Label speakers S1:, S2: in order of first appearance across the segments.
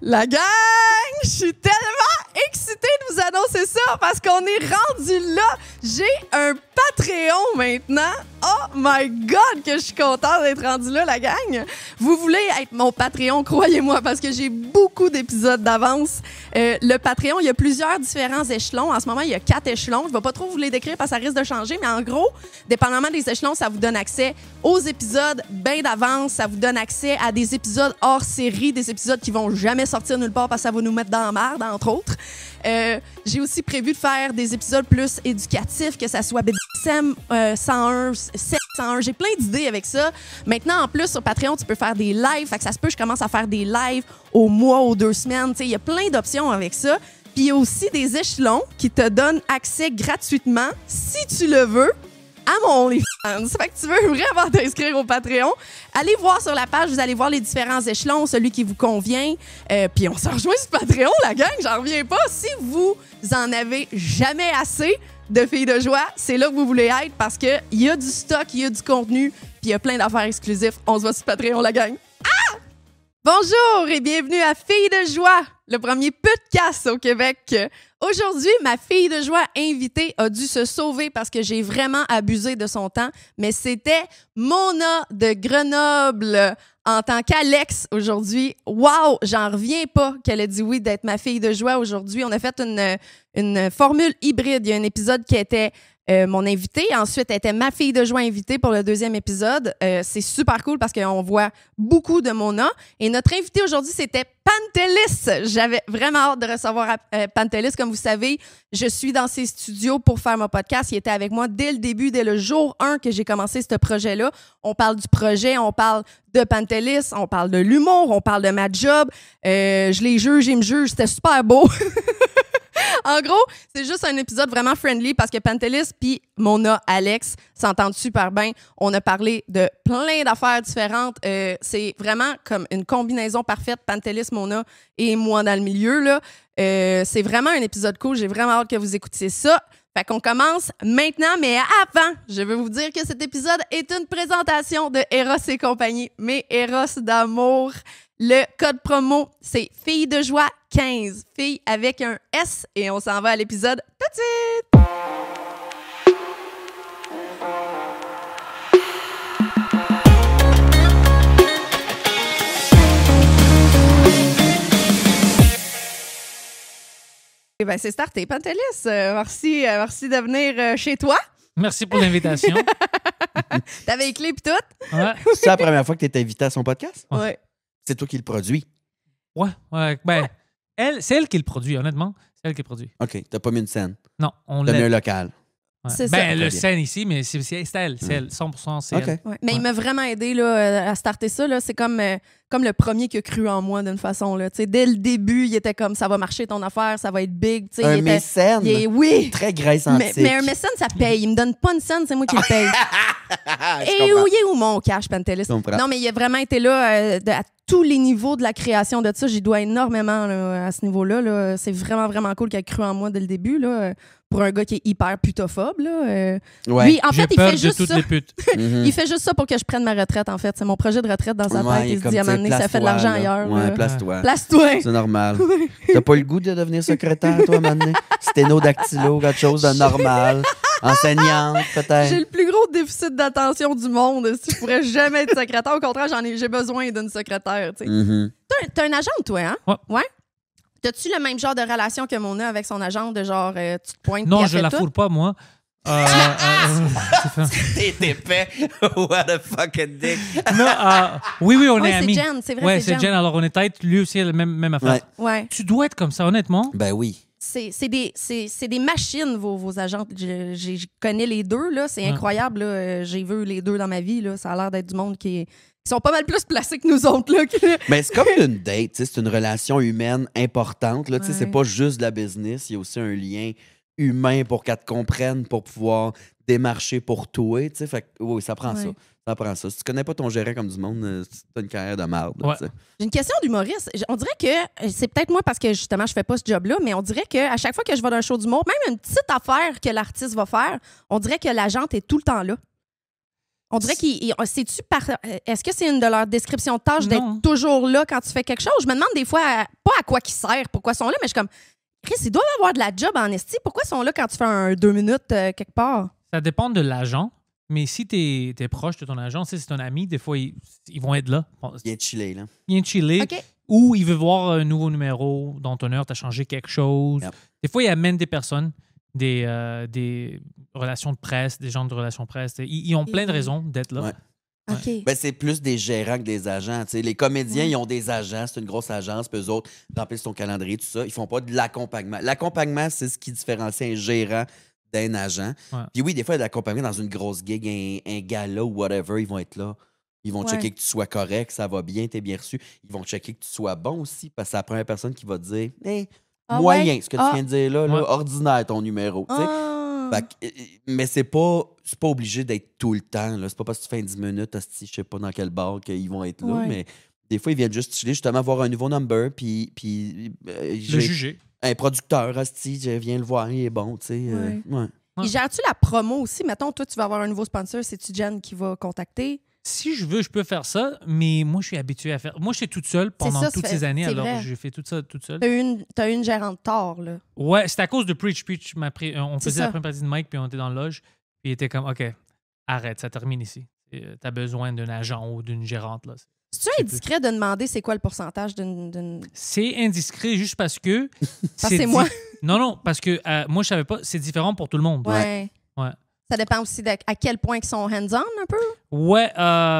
S1: La gang! Je suis tellement excitée de vous annoncer ça parce qu'on est rendu là. J'ai un Patreon maintenant. Oh my God, que je suis contente d'être rendue là, la gang. Vous voulez être mon Patreon, croyez-moi, parce que j'ai beaucoup d'épisodes d'avance. Le Patreon, il y a plusieurs différents échelons. En ce moment, il y a 4 échelons. Je ne vais pas trop vous les décrire parce que ça risque de changer, mais en gros, dépendamment des échelons, ça vous donne accès aux épisodes bien d'avance. Ça vous donne accès à des épisodes hors série, des épisodes qui vont jamais sortir nulle part parce que ça va nous mettre dans la merde, entre autres. J'ai aussi prévu de faire des épisodes plus éducatifs, que ça soit BDSM 101, 101. J'ai plein d'idées avec ça. Maintenant, en plus, sur Patreon, tu peux faire des lives. Fait que ça se peut, je commence à faire des lives au mois, aux 2 semaines. Il y a plein d'options avec ça. Puis il y a aussi des échelons qui te donnent accès gratuitement, si tu le veux, à mon OnlyFans. Fait que tu veux vraiment t'inscrire au Patreon, allez voir sur la page, vous allez voir les différents échelons, celui qui vous convient. Puis on se rejoint sur Patreon, la gang, j'en reviens pas. Si vous en avez jamais assez de filles de joie, c'est là que vous voulez être parce qu'il y a du stock, il y a du contenu, puis il y a plein d'affaires exclusives. On se voit sur Patreon, la gang. Ah! Bonjour et bienvenue à Filles de joie, le premier podcast au Québec. Aujourd'hui, ma fille de joie invitée a dû se sauver parce que j'ai vraiment abusé de son temps, mais c'était Mona de Grenoble en tant qu'Alex aujourd'hui. Wow, j'en reviens pas qu'elle ait dit oui d'être ma fille de joie aujourd'hui. On a fait une formule hybride. Il y a un épisode qui était mon invité. Ensuite, elle était ma fille de joie invitée pour le 2e épisode. C'est super cool parce qu'on voit beaucoup de Mona. Et notre invité aujourd'hui, c'était Pantelis. J'avais vraiment hâte de recevoir Pantelis. Comme vous savez, je suis dans ses studios pour faire mon podcast. Il était avec moi dès le début, dès le jour 1 que j'ai commencé ce projet-là. On parle du projet, on parle de Pantelis, on parle de l'humour, on parle de ma job. Je les juge, ils me jugent. C'était super beau. En gros, c'est juste un épisode vraiment friendly parce que Pantelis puis Mona, Alex s'entendent super bien. On a parlé de plein d'affaires différentes. C'est vraiment comme une combinaison parfaite, Pantelis, Mona et moi dans le milieu, là. C'est vraiment un épisode cool. J'ai vraiment hâte que vous écoutiez ça. Fait qu'on commence maintenant, mais avant, je veux vous dire que cet épisode est une présentation de Eros et compagnie, mes Eros d'amour. Le code promo, c'est Filles de joie 15, filles avec un S, et on s'en va à l'épisode tout de suite. Eh ben, c'est starté, Pantelis. Merci de venir chez toi.
S2: Merci pour l'invitation.
S1: T'avais les clés pis tout?
S2: Ouais.
S3: C'est la première fois que tu es invité à son podcast?
S1: Ouais.
S3: C'est toi qui le produis?
S2: Ouais. Ben, c'est elle qui le produit, honnêtement. C'est elle qui le produit.
S3: OK. T'as pas mis une scène.
S2: Non, on
S3: T'as mis
S2: l'a.
S3: un local.
S2: Ouais.
S1: C'est
S2: ben,
S1: ça.
S2: le
S3: Très
S2: scène ici, mais c'est elle. C'est elle. 100%, c'est
S3: OK.
S2: elle.
S1: Ouais. Mais il
S2: Ouais.
S1: m'a vraiment aidé là, à starter ça. Là. C'est comme le premier qui a cru en moi d'une façon. Là. Dès le début, il était comme ça va marcher ton affaire, ça va être big.
S3: Un mécène.
S1: Oui.
S3: Très Grèce antique.
S1: Mais un mécène, ça paye. Il me donne pas une scène, c'est moi qui le paye. Et où est où mon cash, Pantelis?
S3: Je comprends.
S1: Non, mais il a vraiment été là à tous les niveaux de la création de ça. J'y dois énormément là, à ce niveau-là. Là. C'est vraiment, vraiment cool qu'il ait cru en moi dès le début. Là, pour un gars qui est hyper putophobe. Là.
S3: Ouais.
S1: Lui, en
S2: J'ai
S1: fait, il
S2: peur
S1: fait
S2: de
S1: juste
S2: toutes
S1: ça.
S2: les putes.
S3: Mhm.
S1: Il fait juste ça pour que je prenne ma retraite, en fait. C'est mon projet de retraite dans sa
S3: Ouais,
S1: tête. Il se
S3: comme,
S1: dit à un
S3: tu sais,
S1: moment donné, ça fait de
S3: place-toi,
S1: l'argent
S3: là.
S1: ailleurs.
S3: Ouais,
S1: là.
S3: place-toi.
S1: Place-toi.
S3: C'est normal. T'as pas le goût de devenir secrétaire, toi, maintenant? Sténodactylo, quelque chose de normal. Enseignante,
S1: J'ai
S3: peut-être.
S1: le plus gros déficit d'attention du monde. Je pourrais jamais être secrétaire. Au contraire, j'ai besoin d'une secrétaire. Tu sais.
S3: Mhm.
S1: T'es un agent, toi, hein?
S2: Ouais.
S1: T'as-tu le même genre de relation que Mona avec son agent, de genre, tu te pointes?
S2: Non,
S1: puis elle
S2: je
S1: fait
S2: la
S1: tout?
S2: fourre pas, moi.
S3: T'es épais. What a fucking dick.
S2: Non, oui, on
S1: Ouais,
S2: est amis.
S1: c'est Jen, c'est vrai,
S2: Ouais,
S1: c'est
S2: c'est Jen. Alors, on est tête. Lui aussi, il a la même affaire.
S3: Ouais.
S1: Ouais.
S2: Tu dois être comme ça, honnêtement.
S3: Ben oui.
S1: C'est des machines, vos agents. Je connais les deux, là. C'est
S2: Ouais.
S1: incroyable, là. J'ai vu les deux dans ma vie, là. Ça a l'air d'être du monde qui sont pas mal plus placés que nous autres, là.
S3: Mais c'est comme une date, tu sais, c'est une relation humaine importante. Là, tu sais,
S1: Ouais.
S3: c'est pas juste de la business, il y a aussi un lien humain pour qu'elle te comprenne, pour pouvoir démarcher pour toi. Tu sais, fait que, oui, ça prend ça.
S1: Ouais.
S3: Ça prend ça. Si tu connais pas ton gérant comme du monde, t'as une carrière de merde. là,
S2: Ouais.
S3: tu sais.
S1: J'ai une question d'humoriste. On dirait que, c'est peut-être moi parce que justement je fais pas ce job-là, mais on dirait qu'à chaque fois que je vais dans un show d'humour, même une petite affaire que l'artiste va faire, on dirait que l'agente est tout le temps là. On dirait c'est-tu par. Est-ce que c'est une de leurs descriptions de tâches
S2: Non.
S1: d'être toujours là quand tu fais quelque chose? Je me demande des fois, pas à quoi ils servent, pourquoi ils sont là, mais je suis comme, Chris, ils doivent avoir de la job en esti. Pourquoi ils sont là quand tu fais un 2 minutes quelque part?
S2: Ça dépend de l'agent. Mais si tu es proche de ton agent, si c'est ton ami, des fois, ils vont être là.
S3: Viens chiller, là.
S2: Bien chiller.
S1: OK.
S2: Ou il veut voir un nouveau numéro dans ton heure, tu as changé quelque chose.
S3: Yep.
S2: Des fois, ils amènent des personnes, des relations de presse, des gens de relations presse. Ils ont plein de raisons d'être là.
S3: Ouais.
S1: OK.
S3: Ben, c'est plus des gérants que des agents. T'sais. Les comédiens, ils ont des agents, c'est une grosse agence, puis eux autres remplissent ton calendrier, tout ça. Ils font pas de l'accompagnement. L'accompagnement, c'est ce qui différencie un gérant d'un agent.
S2: Ouais.
S3: Puis oui, des fois, il y a de l'accompagnement dans une grosse gig, un gala ou whatever, ils vont être là. Ils vont checker que tu sois correct, ça va bien, t'es bien reçu. Ils vont checker que tu sois bon aussi, parce que c'est la première personne qui va te dire hey, moyen, ce que tu viens de dire là,
S2: Ouais.
S3: ordinaire ton numéro. tu sais. Fait que, mais c'est pas obligé d'être tout le temps. Là. C'est pas parce que tu fais 10 minutes, je sais pas dans quel bar qu'ils vont être là,
S1: Ouais.
S3: mais des fois, ils viennent juste chiller, justement, voir un nouveau number, puis
S2: Le
S3: j'ai
S2: juger.
S3: un producteur, asti, je viens le voir, il est bon, tu sais.
S1: Ouais.
S3: Ouais.
S1: Et gères-tu la promo aussi? Mettons, toi, tu vas avoir un nouveau sponsor, c'est-tu Jen qui va contacter?
S2: Si je veux, je peux faire ça, mais moi, je suis habitué à faire. Moi, j'étais toute seule pendant
S1: ça,
S2: toutes
S1: c'est-
S2: ces années,
S1: c'est
S2: alors
S1: vrai.
S2: j'ai fait tout ça toute seule.
S1: T'as eu une gérante tort, là.
S2: Ouais, c'était à cause de Preach. On
S1: C'est
S2: faisait
S1: ça.
S2: la première partie de Mike, puis on était dans le loge, puis il était comme, OK, arrête, ça termine ici. T'as besoin d'un agent ou d'une gérante, là.
S1: C'est-tu indiscret de demander c'est quoi le pourcentage d'une...
S2: C'est indiscret juste parce que...
S1: Parce que c'est moi.
S2: Non, parce que moi, je savais pas, c'est différent pour tout le monde.
S1: Ouais.
S2: Ouais.
S1: Ça dépend aussi à quel point ils sont hands-on, un peu.
S2: Ouais,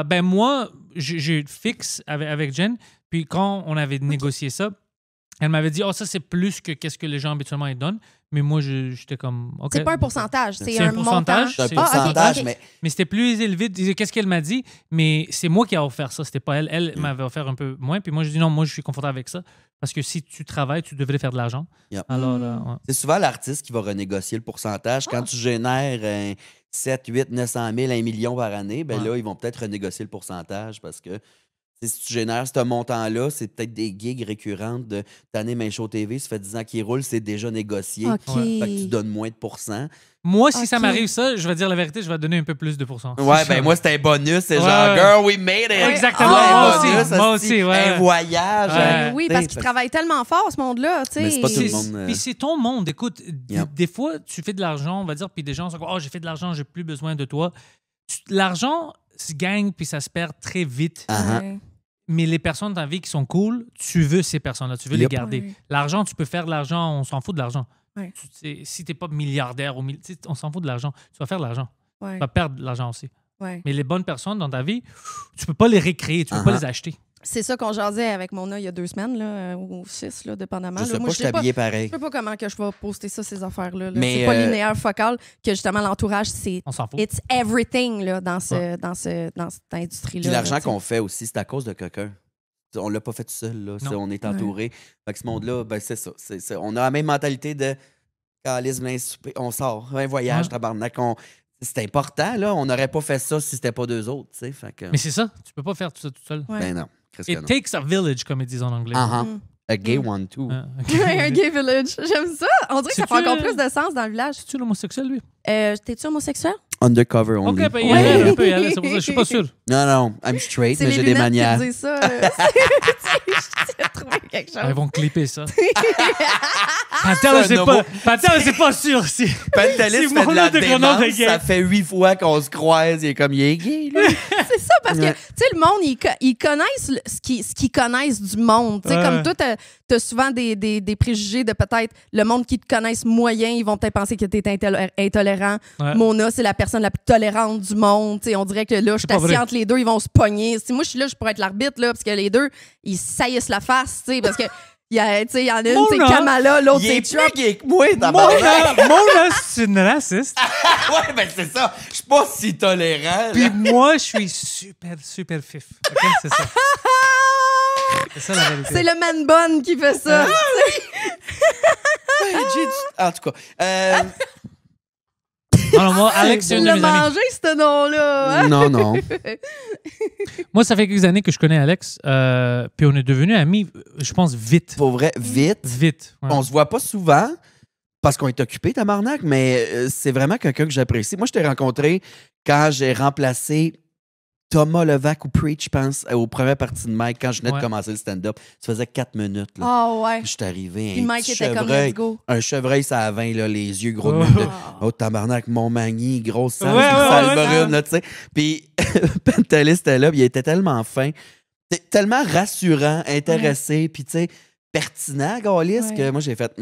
S2: ben moi, j'ai fixe avec Jen, puis quand on avait négocié ça, elle m'avait dit, ça, c'est plus que qu'est-ce que les gens habituellement ils donnent, mais moi, j'étais comme, OK.
S1: C'est pas un pourcentage, c'est
S2: C'est
S1: un
S2: un pourcentage.
S1: montant.
S3: C'est un
S2: C'est-
S3: pourcentage,
S1: ok.
S3: mais
S2: Mais c'était plus élevé. Qu'est-ce qu'elle m'a dit? Mais c'est moi qui ai offert ça. C'était pas elle. Elle m'avait offert un peu moins. Puis moi, je dis non, moi, je suis confortable avec ça. Parce que si tu travailles, tu devrais faire de l'argent.
S3: Yep.
S2: Alors, ouais.
S3: c'est souvent l'artiste qui va renégocier le pourcentage. Quand tu génères 7, 8, 900 000, 1 million par année, ben
S2: Ouais.
S3: là, ils vont peut-être renégocier le pourcentage parce que si tu génères ce montant-là, c'est peut-être des gigs récurrentes de t'année Main Show TV, ça fait 10 ans qu'il roule, c'est déjà négocié.
S1: OK.
S3: Fait que tu donnes moins de pourcents.
S2: Moi, si ça
S1: Ok.
S2: m'arrive ça, je vais dire la vérité, je vais donner un peu plus de pourcent.
S3: Ouais,
S2: C'est
S3: ben
S2: ça.
S3: moi, c'est un bonus. C'est
S2: Ouais,
S3: genre,
S2: ouais.
S3: girl, we made it.
S2: Exactement.
S3: Ouais,
S1: moi
S3: un
S1: aussi,
S3: bonus,
S2: moi
S3: hostie,
S2: aussi, ouais.
S3: Un voyage.
S2: Ouais.
S1: Oui,
S3: t'sais,
S1: parce qu'ils travaillent tellement fort, ce monde-là. tu sais.
S3: Mais c'est pas tout le
S2: C'est-
S3: monde,
S2: Puis c'est ton monde. Écoute,
S3: Yep.
S2: des fois, tu fais de l'argent, on va dire, puis des gens sont comme, j'ai fait de l'argent, j'ai plus besoin de toi. L'argent se gagne, puis ça se perd très vite.
S3: Ah,
S1: Ouais.
S2: Mais les personnes dans ta vie qui sont cool, tu veux ces personnes-là, tu veux
S3: Yep.
S2: les garder.
S1: Ouais.
S2: L'argent, tu peux faire de l'argent, on s'en fout de l'argent.
S1: Ouais.
S2: Si tu n'es pas milliardaire, on s'en fout de l'argent. Tu vas faire de l'argent.
S1: Ouais.
S2: Tu vas perdre de l'argent aussi.
S1: Ouais.
S2: Mais les bonnes personnes dans ta vie, tu peux pas les récréer, tu peux pas les acheter.
S1: C'est ça qu'on jasait avec Mona il y a 2 semaines, là, ou 6, là, dépendamment.
S3: Je
S1: là.
S3: sais
S1: Moi,
S3: pas, je suis habillé pareil.
S1: Je sais pas comment que je vais poster ça, ces affaires-là. là.
S3: Mais,
S1: C'est pas linéaire focal, que justement, l'entourage, c'est
S2: On s'en fout.
S1: it's everything là, dans cette industrie-là.
S3: Puis l'argent
S1: là, tu sais.
S3: qu'on fait aussi, c'est à cause de quelqu'un. On l'a pas fait tout seul. Là.
S2: Non.
S3: On est entouré. Fait que ce monde-là, ben, c'est ça. On a la même mentalité de calice, ben, souper, on sort, un voyage,
S2: Ouais.
S3: tabarnak. C'est important, là. On n'aurait pas fait ça si c'était pas deux autres, tu sais. Fait que...
S2: Mais c'est ça, tu peux pas faire tout ça tout seul.
S1: Ouais.
S3: Ben non, Chris que
S2: It
S3: non.
S2: takes a village, comme ils disent en anglais.
S3: Uh-huh.
S1: Mm.
S3: A gay one, too.
S2: Ok.
S1: un gay village. J'aime ça. On dirait que ça
S2: C'est-tu,
S1: fait encore plus de sens dans le village.
S2: C'est-tu l'homosexuel, lui?
S1: T'es-tu homosexuel?
S3: Undercover only.
S2: Ok, ben, il
S1: Ouais.
S2: peut y aller. C'est pour ça que je suis pas sûr.
S3: Non, non, I'm straight,
S1: C'est
S3: mais
S1: les
S3: j'ai des
S1: lunettes
S3: manières.
S1: qui disent ça. J'ai trouvé quelque chose.
S2: Ils vont clipper ça. Panthère, c'est pas, Panthère, c'est pas sûr. Si.
S3: Pantelis
S2: C'est
S3: fait
S2: mon
S3: de la
S2: nom de Grenoble
S3: démence,
S2: gay.
S3: ça fait 8 fois qu'on se croise, il est comme, il est gay, lui.
S1: C'est ça, parce que,
S3: Ouais.
S1: tu sais, le monde, ils connaissent ce qu'ils connaissent du monde. Tu sais,
S2: Ouais.
S1: comme toi, t'as souvent des préjugés de peut-être le monde qui te connaissent moyen, ils vont peut-être penser que t'es intolérant.
S2: Ouais.
S1: Mona, c'est la personne la plus tolérante du monde. Tu sais, on dirait que là, je suis
S2: pas vrai.
S1: assis entre les deux, ils vont se pogner. Si moi, je suis là, je pourrais être l'arbitre, là, parce que les deux, ils saillissent la face, tu sais, parce que. Il y en a une, c'est
S2: Mona,
S1: Kamala, l'autre,
S3: Il
S1: c'est
S3: est
S1: Trump.
S3: plus gay que moi, tabarnak.
S2: Mona, c'est une raciste.
S3: Ouais, ben c'est ça. Je suis pas si tolérant.
S2: Puis
S3: là.
S2: moi, je suis super, super fif. OK? C'est ça. C'est ça la vérité.
S1: C'est le man bun qui fait ça.
S3: En tout cas.
S2: Alors, moi, Alex, c'est
S1: Tu
S2: une de
S1: l'as
S2: mes amies.
S1: mangé, ce nom-là. hein?
S3: Non, non.
S2: Moi, ça fait quelques années que je connais Alex. Puis on est devenus amis, je pense, vite.
S3: Pour vrai, vite.
S2: Vite. Ouais.
S3: On se voit pas souvent parce qu'on est occupé, tabarnak, mais c'est vraiment quelqu'un que j'apprécie. Moi, je t'ai rencontré quand j'ai remplacé Thomas Levac ou Preach, je pense, aux premières parties de Mike, quand je venais de commencer le stand-up, ça faisait 4 minutes.
S1: Ah ouais.
S3: Je suis arrivé,
S1: Puis Mike était comme let's go.
S3: Un chevreuil, ça a 20, là, les yeux gros de même. Oh, tabarnak, Montmagny, grosse salle brune, là, tu sais. Puis Pantelis était là, puis il était tellement fin, tellement rassurant, intéressé, puis tu sais, pertinent, Gaulis, que moi, j'ai fait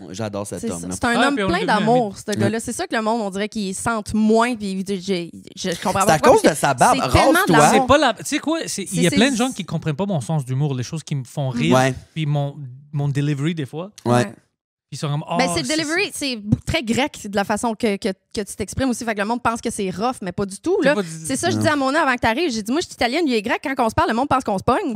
S3: j'adore cet homme.
S1: C'est un homme plein d'amour, ce gars-là. C'est ça que le monde, on dirait qu'il sente moins. Puis je comprends pas.
S3: C'est à cause de sa barbe. Rase-toi.
S2: C'est pas la... Tu sais quoi? Il y a plein de gens qui comprennent pas mon sens d'humour, les choses qui me font rire, puis mon delivery, des fois.
S3: Ouais.
S2: Ils sont comme,
S1: c'est le delivery, c'est très grec de la façon que tu t'exprimes aussi. Fait que le monde pense que c'est rough, mais pas du tout. Là. C'est ça, je dis à Mona avant que tu arrives. J'ai dit, moi, je suis italienne, lui est grec. Quand on se parle, le monde pense qu'on se pogne.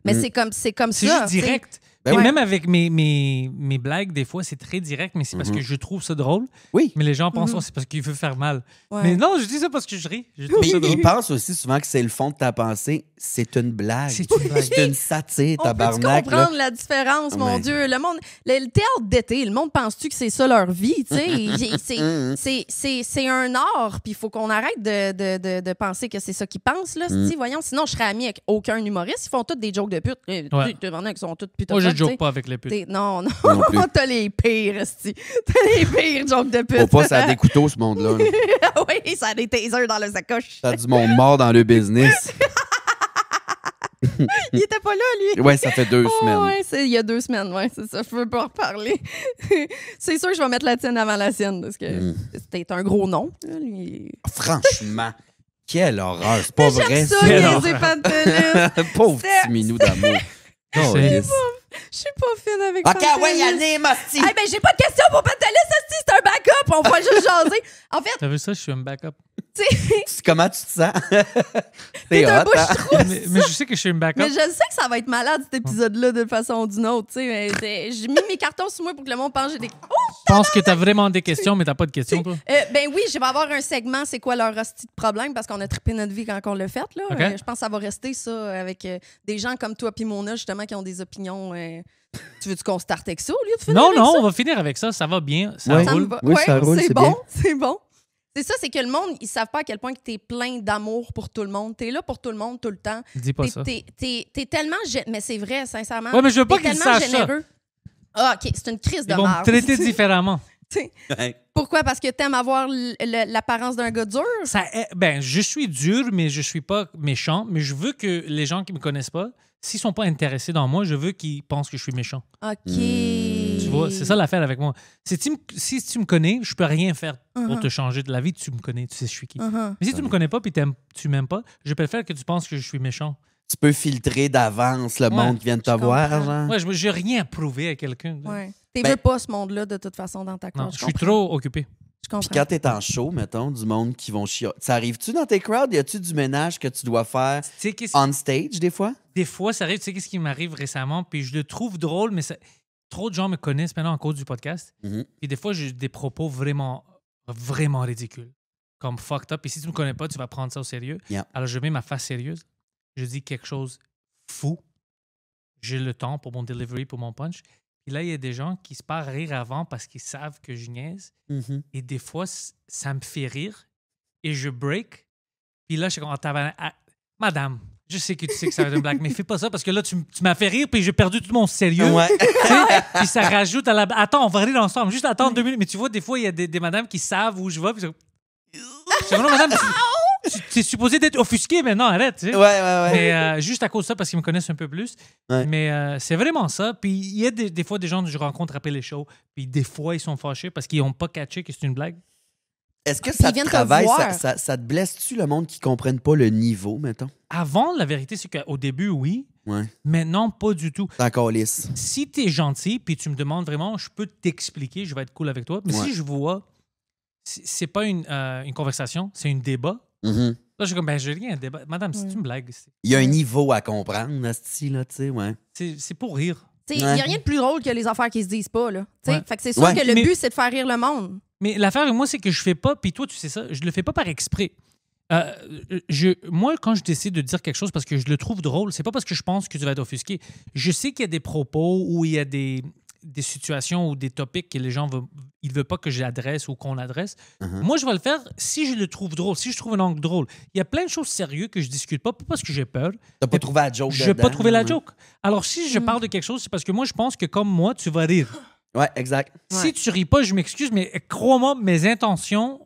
S1: Mais c'est comme ça.
S2: C'est juste direct. Et même avec mes blagues, des fois, c'est très direct, mais c'est parce que je trouve ça drôle.
S3: Oui.
S2: Mais les gens pensent que c'est parce qu'il veut faire mal. Mais non, je dis ça parce que je ris.
S3: Mais ils pensent aussi souvent que c'est le fond de ta pensée. C'est une blague. C'est une satire, tabarnak.
S1: On peut comprendre la différence, mon Dieu. Le monde, le théâtre d'été, le monde pense-tu que c'est ça leur vie? C'est un art, puis il faut qu'on arrête de penser que c'est ça qu'ils pensent. Là, voyons, sinon, je serais amie avec aucun humoriste. Ils font tous des jokes de pute. Ils sont tous putains.
S2: Moi, je joke pas avec les putes.
S1: Non. T'as les pires, esti. T'as les pires jokes de pute.
S3: Faut pas, ça a des couteaux, ce monde-là.
S1: Oui, ça a des tasers dans la sacoche.
S3: Ça a du monde mort dans le business.
S1: Il était pas là, lui.
S3: Ouais, ça fait 2 semaines.
S1: Ouais, il y a 2 semaines, ouais, c'est ça. Je veux pas en reparler. C'est sûr que je vais mettre la tienne avant la sienne, parce que c'était un gros nom. Là, lui.
S3: Franchement, quelle horreur. C'est pas vrai.
S1: J'aime ça, les Pantelis.
S3: Pauvre petit minou d'amour.
S1: Je suis pas fine avec Pantelis.
S3: OK, ouais, allez, Masti.
S1: Ben, j'ai pas de question pour Pantelis, c'est un backup. On va juste jaser. En fait...
S2: T'as vu ça? Je suis un backup.
S3: Comment tu te sens?
S1: T'es un bouche-trousse.
S2: Mais je sais que je suis un backup.
S1: Mais je sais que ça va être malade, cet épisode-là, de façon ou d'une autre. J'ai mis mes cartons sur moi pour que le monde pense que j'ai des...
S2: Je pense que t'as vraiment des questions, mais t'as pas de questions, toi.
S1: Ben oui, je vais avoir un segment, c'est quoi leur hostie de problème, parce qu'on a trippé notre vie quand on l'a fait. Là.
S2: Okay.
S1: Je pense que ça va rester, ça, avec des gens comme toi puis Mona, justement, qui ont des opinions... Tu veux-tu qu'on starte avec ça au lieu de finir avec ça?
S2: Non, on va finir avec ça. Ça va bien. Ça roule.
S3: Oui, ça roule, c'est
S1: bon,
S3: bien.
S1: c'est bon. C'est ça, c'est que le monde, ils savent pas à quel point que t'es plein d'amour pour tout le monde. T'es là pour tout le monde, tout le temps.
S2: Dis pas ça.
S1: T'es tellement... Mais c'est vrai, sincèrement.
S2: Ouais, mais je veux pas qu'ils sachent
S1: généreux. Ça. Ah, OK, c'est une crise de
S2: Ils vont me traiter différemment.
S1: Pourquoi? Parce que t'aimes avoir l'apparence d'un gars dur?
S2: Je suis dur, mais je suis pas méchant. Mais je veux que les gens qui me connaissent pas, s'ils sont pas intéressés dans moi, je veux qu'ils pensent que je suis méchant.
S1: OK.
S2: Tu vois, c'est ça l'affaire avec moi. Si tu me connais, je peux rien faire pour te changer de la vie. Tu me connais, tu sais je suis qui. Mais si tu me connais pas et tu m'aimes pas, je préfère que tu penses que je suis méchant.
S3: Tu peux filtrer d'avance le monde qui vient de te voir, genre.
S2: Ouais, j'ai rien à prouver à quelqu'un.
S1: Ouais. Tu veux pas ce monde-là, de toute façon, dans ta classe.
S2: Non, je suis trop occupé.
S3: Puis quand t'es en show, mettons, du monde qui vont chier. Ça arrive-tu dans tes crowds? Y a-tu du ménage que tu dois faire on stage, des fois?
S2: Des fois, ça arrive. Tu sais, qu'est-ce qui m'arrive récemment? Puis je le trouve drôle, mais trop de gens me connaissent maintenant en cause du podcast. Puis des fois, j'ai des propos vraiment, vraiment ridicules. Comme fucked up. Et si tu me connais pas, tu vas prendre ça au sérieux.
S3: Yeah.
S2: Alors, je mets ma face sérieuse. Je dis quelque chose fou. J'ai le temps pour mon delivery, pour mon punch. Puis là, il y a des gens qui se partent rire avant parce qu'ils savent que je niaise. Et des fois, ça me fait rire. Et je break. Puis là, je suis comme, madame, je sais que tu sais que ça va être une blague, mais fais pas ça parce que là, tu m'as fait rire puis j'ai perdu tout mon sérieux.
S3: Ouais.
S2: Puis ça rajoute à la... Attends, on va rire ensemble. Juste attends 2 minutes. Mais tu vois, des fois, il y a des madames qui savent où je vais. Puis je dis, non, madame, tu es supposé d'être offusqué, mais non, arrête. Tu sais.
S3: Ouais.
S2: Mais juste à cause de ça, parce qu'ils me connaissent un peu plus. Ouais. Mais c'est vraiment ça. Puis il y a des fois des gens que je rencontre après les shows, puis des fois, ils sont fâchés parce qu'ils n'ont pas catché que c'est une blague.
S3: Est-ce que ça te travaille, ça te blesse-tu le monde qui ne comprenne pas le niveau, mettons?
S2: Avant, la vérité, c'est qu'au début, oui.
S3: Ouais.
S2: Maintenant, pas du tout.
S3: C'est encore lisse.
S2: Si tu es gentil, puis tu me demandes vraiment, je peux t'expliquer, je vais être cool avec toi. Mais si je vois, c'est pas une conversation, c'est un débat. Là, je suis comme, j'ai rien à débat. Madame, c'est une blague.
S3: Il y a un niveau à comprendre, Asti, là, tu sais, ouais.
S2: C'est pour rire.
S1: Il n'y a rien de plus drôle que les affaires qui se disent pas, là. Fait que c'est sûr que le but, c'est de faire rire le monde.
S2: Mais l'affaire avec moi, c'est que je fais pas, puis toi, tu sais ça, je le fais pas par exprès. Moi, quand je décide de dire quelque chose parce que je le trouve drôle, c'est pas parce que je pense que tu vas être offusqué. Je sais qu'il y a des propos où il y a des des situations ou des topics que les gens ils veulent pas que j'adresse ou qu'on adresse, moi, je vais le faire si je le trouve drôle, si je trouve un angle drôle. Il y a plein de choses sérieuses que je discute pas parce que j'ai peur.
S3: T'as pas trouvé la joke
S2: Je n'ai pas trouvé la joke. Alors, si je parle de quelque chose, c'est parce que moi, je pense que comme moi, tu vas rire.
S3: Ouais, exact.
S2: Si tu ris pas, je m'excuse, mais crois-moi, mes intentions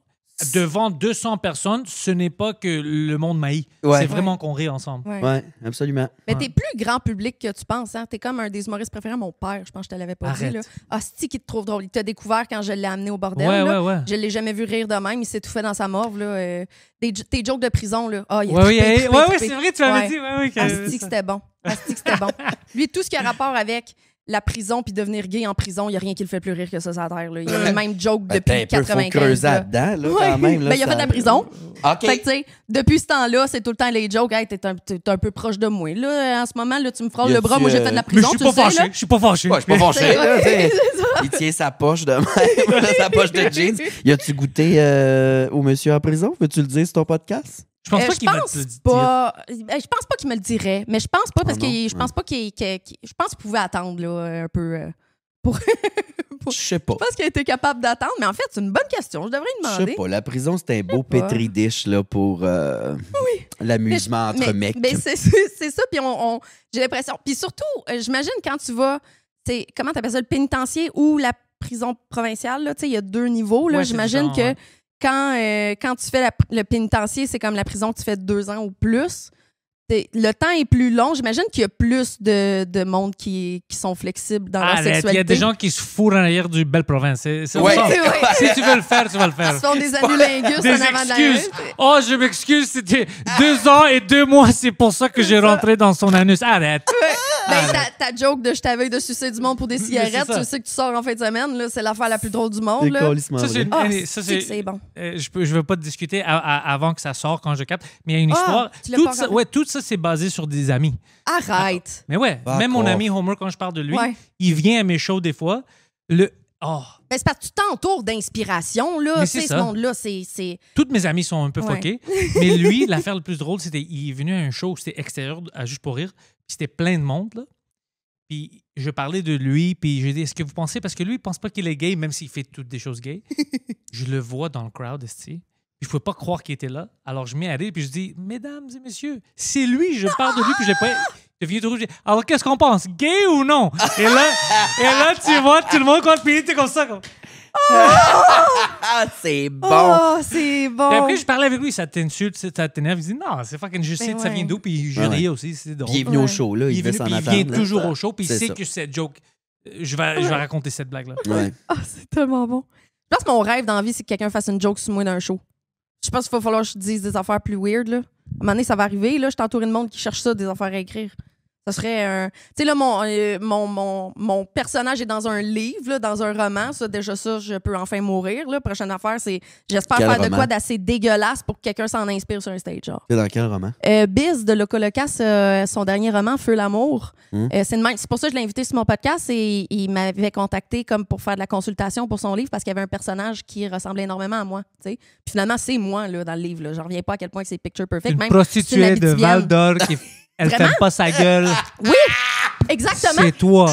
S2: devant 200 personnes, ce n'est pas que le monde m'haït.
S3: Ouais.
S2: C'est vraiment qu'on rit ensemble.
S3: Ouais, absolument.
S1: Mais t'es plus grand public que tu penses, hein? T'es comme un des humoristes préférés à mon père, je pense que je te l'avais pas
S2: Arrête.
S1: dit. Là. Asti qui te trouve drôle. Il t'a découvert quand je l'ai amené au bordel.
S2: Ouais,
S1: là.
S2: ouais, ouais.
S1: Je l'ai jamais vu rire de même. Il s'est tout fait dans sa morve. Là. Tes jokes de prison, là. Ah, il a
S2: Oui,
S1: trippé,
S2: ouais,
S1: trippé.
S2: c'est vrai, tu m'avais
S1: Ouais.
S2: dit. Ouais, ouais,
S1: Asti que c'était bon. Asti que c'était bon. Lui, tout ce qui a rapport avec la prison puis devenir gay en prison, il n'y a rien qui le fait plus rire que ça sur la terre. Là. Il y a le même joke depuis
S3: Faut
S1: 95.
S3: creuser
S1: là.
S3: là-dedans, là,
S1: Ouais.
S3: quand même. Là,
S1: Ben, il a fait de la prison.
S3: OK.
S1: Fait que, tu sais, depuis ce temps-là, c'est tout le temps les jokes. Hey, t'es un peu proche de moi. Là, en ce moment, là, tu me frôles
S3: Y
S1: le
S3: a-tu,
S1: bras. Moi, j'ai fait de la
S2: Mais je
S1: prison.
S2: suis
S1: tu
S2: pas
S1: le sais,
S2: fâché.
S1: là.
S2: Je suis pas fâché.
S3: Ouais, je suis pas fâché. là, tu sais.
S1: C'est ça.
S3: Il tient sa poche de même, sa poche de jeans. Y a-tu goûté au monsieur en prison? Veux-tu le dire sur ton podcast?
S2: Je pense pas
S1: Je
S2: qu'il va te
S1: pense
S2: le dire.
S1: pas. Je pense pas qu'il me le dirait, mais je pense pas parce
S3: Ah
S1: que
S3: non?
S1: je pense pas je pense qu'il pouvait attendre là, un peu pour.
S3: Je sais pas.
S1: Je pense qu'il a été capable d'attendre, mais en fait, c'est une bonne question. Je devrais lui
S3: Je sais
S1: demander.
S3: pas. La prison, c'est un beau
S1: pas.
S3: pétri dish là, pour l'amusement entre mecs.
S1: Mais c'est ça, puis j'ai l'impression. Puis surtout, j'imagine quand tu vas, comment tu appelles ça, le pénitencier ou la prison provinciale, là, tu sais, il y a 2 niveaux. Là,
S2: Ouais, c'est
S1: j'imagine
S2: différent,
S1: que quand tu fais le pénitencier, c'est comme la prison que tu fais 2 ans ou plus. Le temps est plus long. J'imagine qu'il y a plus de monde qui sont flexibles dans leur
S2: Arrête,
S1: sexualité.
S2: il y a des gens qui se fourrent en arrière du belle province. C'est
S3: Ouais.
S2: ça.
S1: C'est vrai.
S2: Si tu veux le faire, tu vas le faire.
S1: Ils se font des anulingus
S2: Des
S1: en avant de la
S2: excuses.
S1: rue.
S2: Oh, je m'excuse, c'était 2 ans et 2 mois, c'est pour ça que j'ai rentré dans son anus. Arrête.
S1: Ben, ta joke de je t'avais de sucer du monde pour des cigarettes,
S2: c'est ça.
S1: tu sais que tu sors en fin de semaine, là, c'est l'affaire la plus drôle du monde.
S3: C'est
S1: Là.
S3: calissement
S2: Ça, c'est
S3: vrai.
S2: une-
S1: Ah,
S2: ça,
S1: c'est bon.
S2: je veux pas te discuter avant que ça sorte, quand je capte, mais il y a une
S1: Ah,
S2: histoire.
S1: tu l'as
S2: Tout
S1: pas
S2: ça,
S1: regardé?
S2: ouais, tout ça, c'est basé sur des amis.
S1: Arrête.
S2: Mais ouais,
S3: Fuck
S2: même mon
S3: off.
S2: ami Homer, quand je parle de lui,
S1: Ouais.
S2: il vient à mes shows des fois. Oh,
S1: Ben, c'est parce que tu t'entoures d'inspiration, là.
S2: Mais
S1: Tu sais,
S2: c'est
S1: ce
S2: ça.
S1: monde-là, c'est.
S2: toutes mes amis sont un peu
S1: Ouais.
S2: fuckés. Mais lui, l'affaire le plus drôle, c'était il est venu à un show, c'était extérieur, à Juste pour rire. Puis c'était plein de monde, là. Puis je parlais de lui, puis j'ai dit, est-ce que vous pensez, parce que lui, il pense pas qu'il est gay, même s'il fait toutes des choses gays. Je le vois dans le crowd, esti. Puis je pouvais pas croire qu'il était là. Alors je mets à rire, puis je dis, mesdames et messieurs, c'est lui, je parle de lui, puis je l'ai pas. Il devient tout rouge. Alors qu'est-ce qu'on pense, gay ou non? Et là, tu vois, tout le monde quand il était comme ça. Comme...
S3: Ah, c'est bon.
S1: Oh, c'est bon.
S2: Et après, je parlais avec lui, ça t'insulte, ça t'énerve. Il dit, non, c'est fucking, je sais
S1: Ben
S2: ça vient
S1: ouais.
S2: d'où, puis je
S3: Ouais,
S2: riais aussi, c'est drôle.
S3: Puis il est venu au
S1: Ouais.
S3: show, là.
S2: Il
S3: Il
S2: est
S3: devait
S2: venu,
S3: s'en
S2: puis il vient
S3: attendre.
S2: toujours au show, puis il
S3: C'est
S2: sait
S3: ça.
S2: que cette joke, je vais raconter cette blague-là.
S3: Ouais.
S1: Ah, c'est tellement bon. Je pense que mon rêve dans la vie, c'est que quelqu'un fasse une joke sur moi d'un show. Je pense qu'il va falloir que je dise des affaires plus weird, là. À un moment donné, ça va arriver, là. Je suis entourée de monde qui cherche ça, des affaires à écrire. Ça serait un... Tu sais, là, mon personnage est dans un livre, là, dans un roman. Ça, déjà, ça, je peux enfin mourir, là. Prochaine affaire, c'est... J'espère
S3: Quel
S1: faire de
S3: roman?
S1: quoi d'assez dégueulasse pour que quelqu'un s'en inspire sur un stage, genre.
S3: C'est dans quel roman?
S1: Biz de Loco Locas, son dernier roman, Feu l'amour. C'est pour ça que je l'ai invité sur mon podcast et il m'avait contacté comme pour faire de la consultation pour son livre parce qu'il y avait un personnage qui ressemblait énormément à moi. T'sais. Puis finalement, c'est moi là, dans le livre. J'en reviens pas à quel point c'est picture perfect.
S2: Une
S1: Même
S2: prostituée
S1: c'est une
S2: de
S1: Abitibienne.
S2: Val d'Or qui elle
S1: Vraiment?
S2: ferme pas sa gueule.
S1: Oui, exactement.
S2: C'est toi.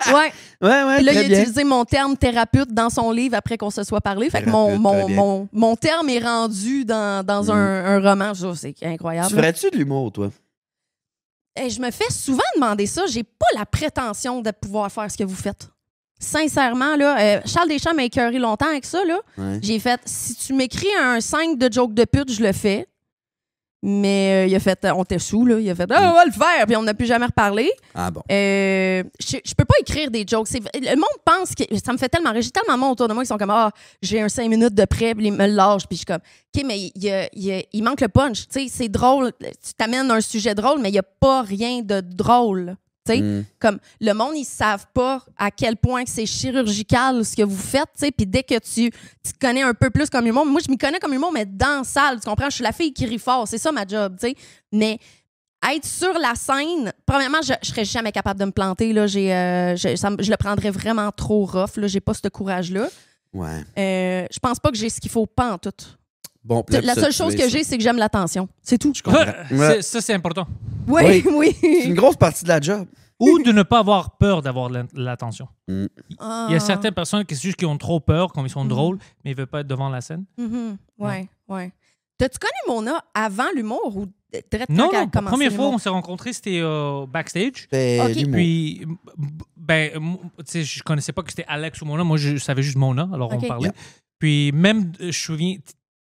S1: Ouais.
S3: Ouais,
S1: Puis là, il
S3: très
S1: a
S3: bien.
S1: utilisé mon terme thérapeute dans son livre après qu'on se soit parlé. Fait que
S3: Thérapeute, très bien.
S1: mon terme est rendu dans un roman. Ça, c'est incroyable.
S3: Tu ferais-tu de l'humour, toi?
S1: Et je me fais souvent demander ça. J'ai pas la prétention de pouvoir faire ce que vous faites. Sincèrement, là, Charles Deschamps m'a écœuré longtemps avec ça. Là.
S3: Ouais.
S1: J'ai fait, si tu m'écris un 5 de joke de pute, je le fais. Mais il a fait, on était sous, là. Il a fait, ah, on va le faire. Puis on n'a plus jamais reparlé.
S3: Ah bon.
S1: Je peux pas écrire des jokes. Le monde pense que ça me fait tellement rire. J'ai tellement de monde autour de moi qui sont comme, ah, j'ai un 5 minutes de prêt, puis ils me le lâchent. Puis je suis comme, OK, mais il manque le punch. Tu sais, c'est drôle. Tu t'amènes un sujet drôle, mais il n'y a pas rien de drôle. Tu sais, comme le monde, ils savent pas à quel point que c'est chirurgical ce que vous faites, tu sais, puis dès que tu te connais un peu plus comme humour, moi je m'y connais comme humour, mais dans la salle, tu comprends, je suis la fille qui rit fort, c'est ça ma job, tu sais, mais être sur la scène, premièrement, je serais jamais capable de me planter, là, je le prendrais vraiment trop rough, là, j'ai pas ce courage-là.
S3: Ouais.
S1: Je pense pas que j'ai ce qu'il faut pas en tout.
S3: Bon, puis là,
S1: La
S3: ça,
S1: seule
S3: tu
S1: chose
S3: es
S1: que
S3: ça.
S1: j'ai, c'est que j'aime l'attention, c'est tout.
S3: comprends. Ouais.
S2: Ça, c'est important.
S1: Oui,
S3: C'est
S1: oui.
S3: une grosse partie de la job.
S2: Ou de ne pas avoir peur d'avoir l'attention.
S3: Mm.
S2: Il y a certaines personnes qui ont trop peur, comme ils sont drôles, mais ils ne veulent pas être devant la scène.
S1: Ouais. T'as-tu connu Mona avant l'humour ou direct
S2: Non,
S1: quand elle a
S2: la
S1: commencé
S2: première fois
S1: l'humour?
S2: on s'est rencontrés, c'était backstage.
S1: Ok.
S2: Puis, tu sais, je connaissais pas que c'était Alex ou Mona. Moi, je savais juste Mona, alors
S1: Ok.
S2: on parlait. Puis même, je me souviens,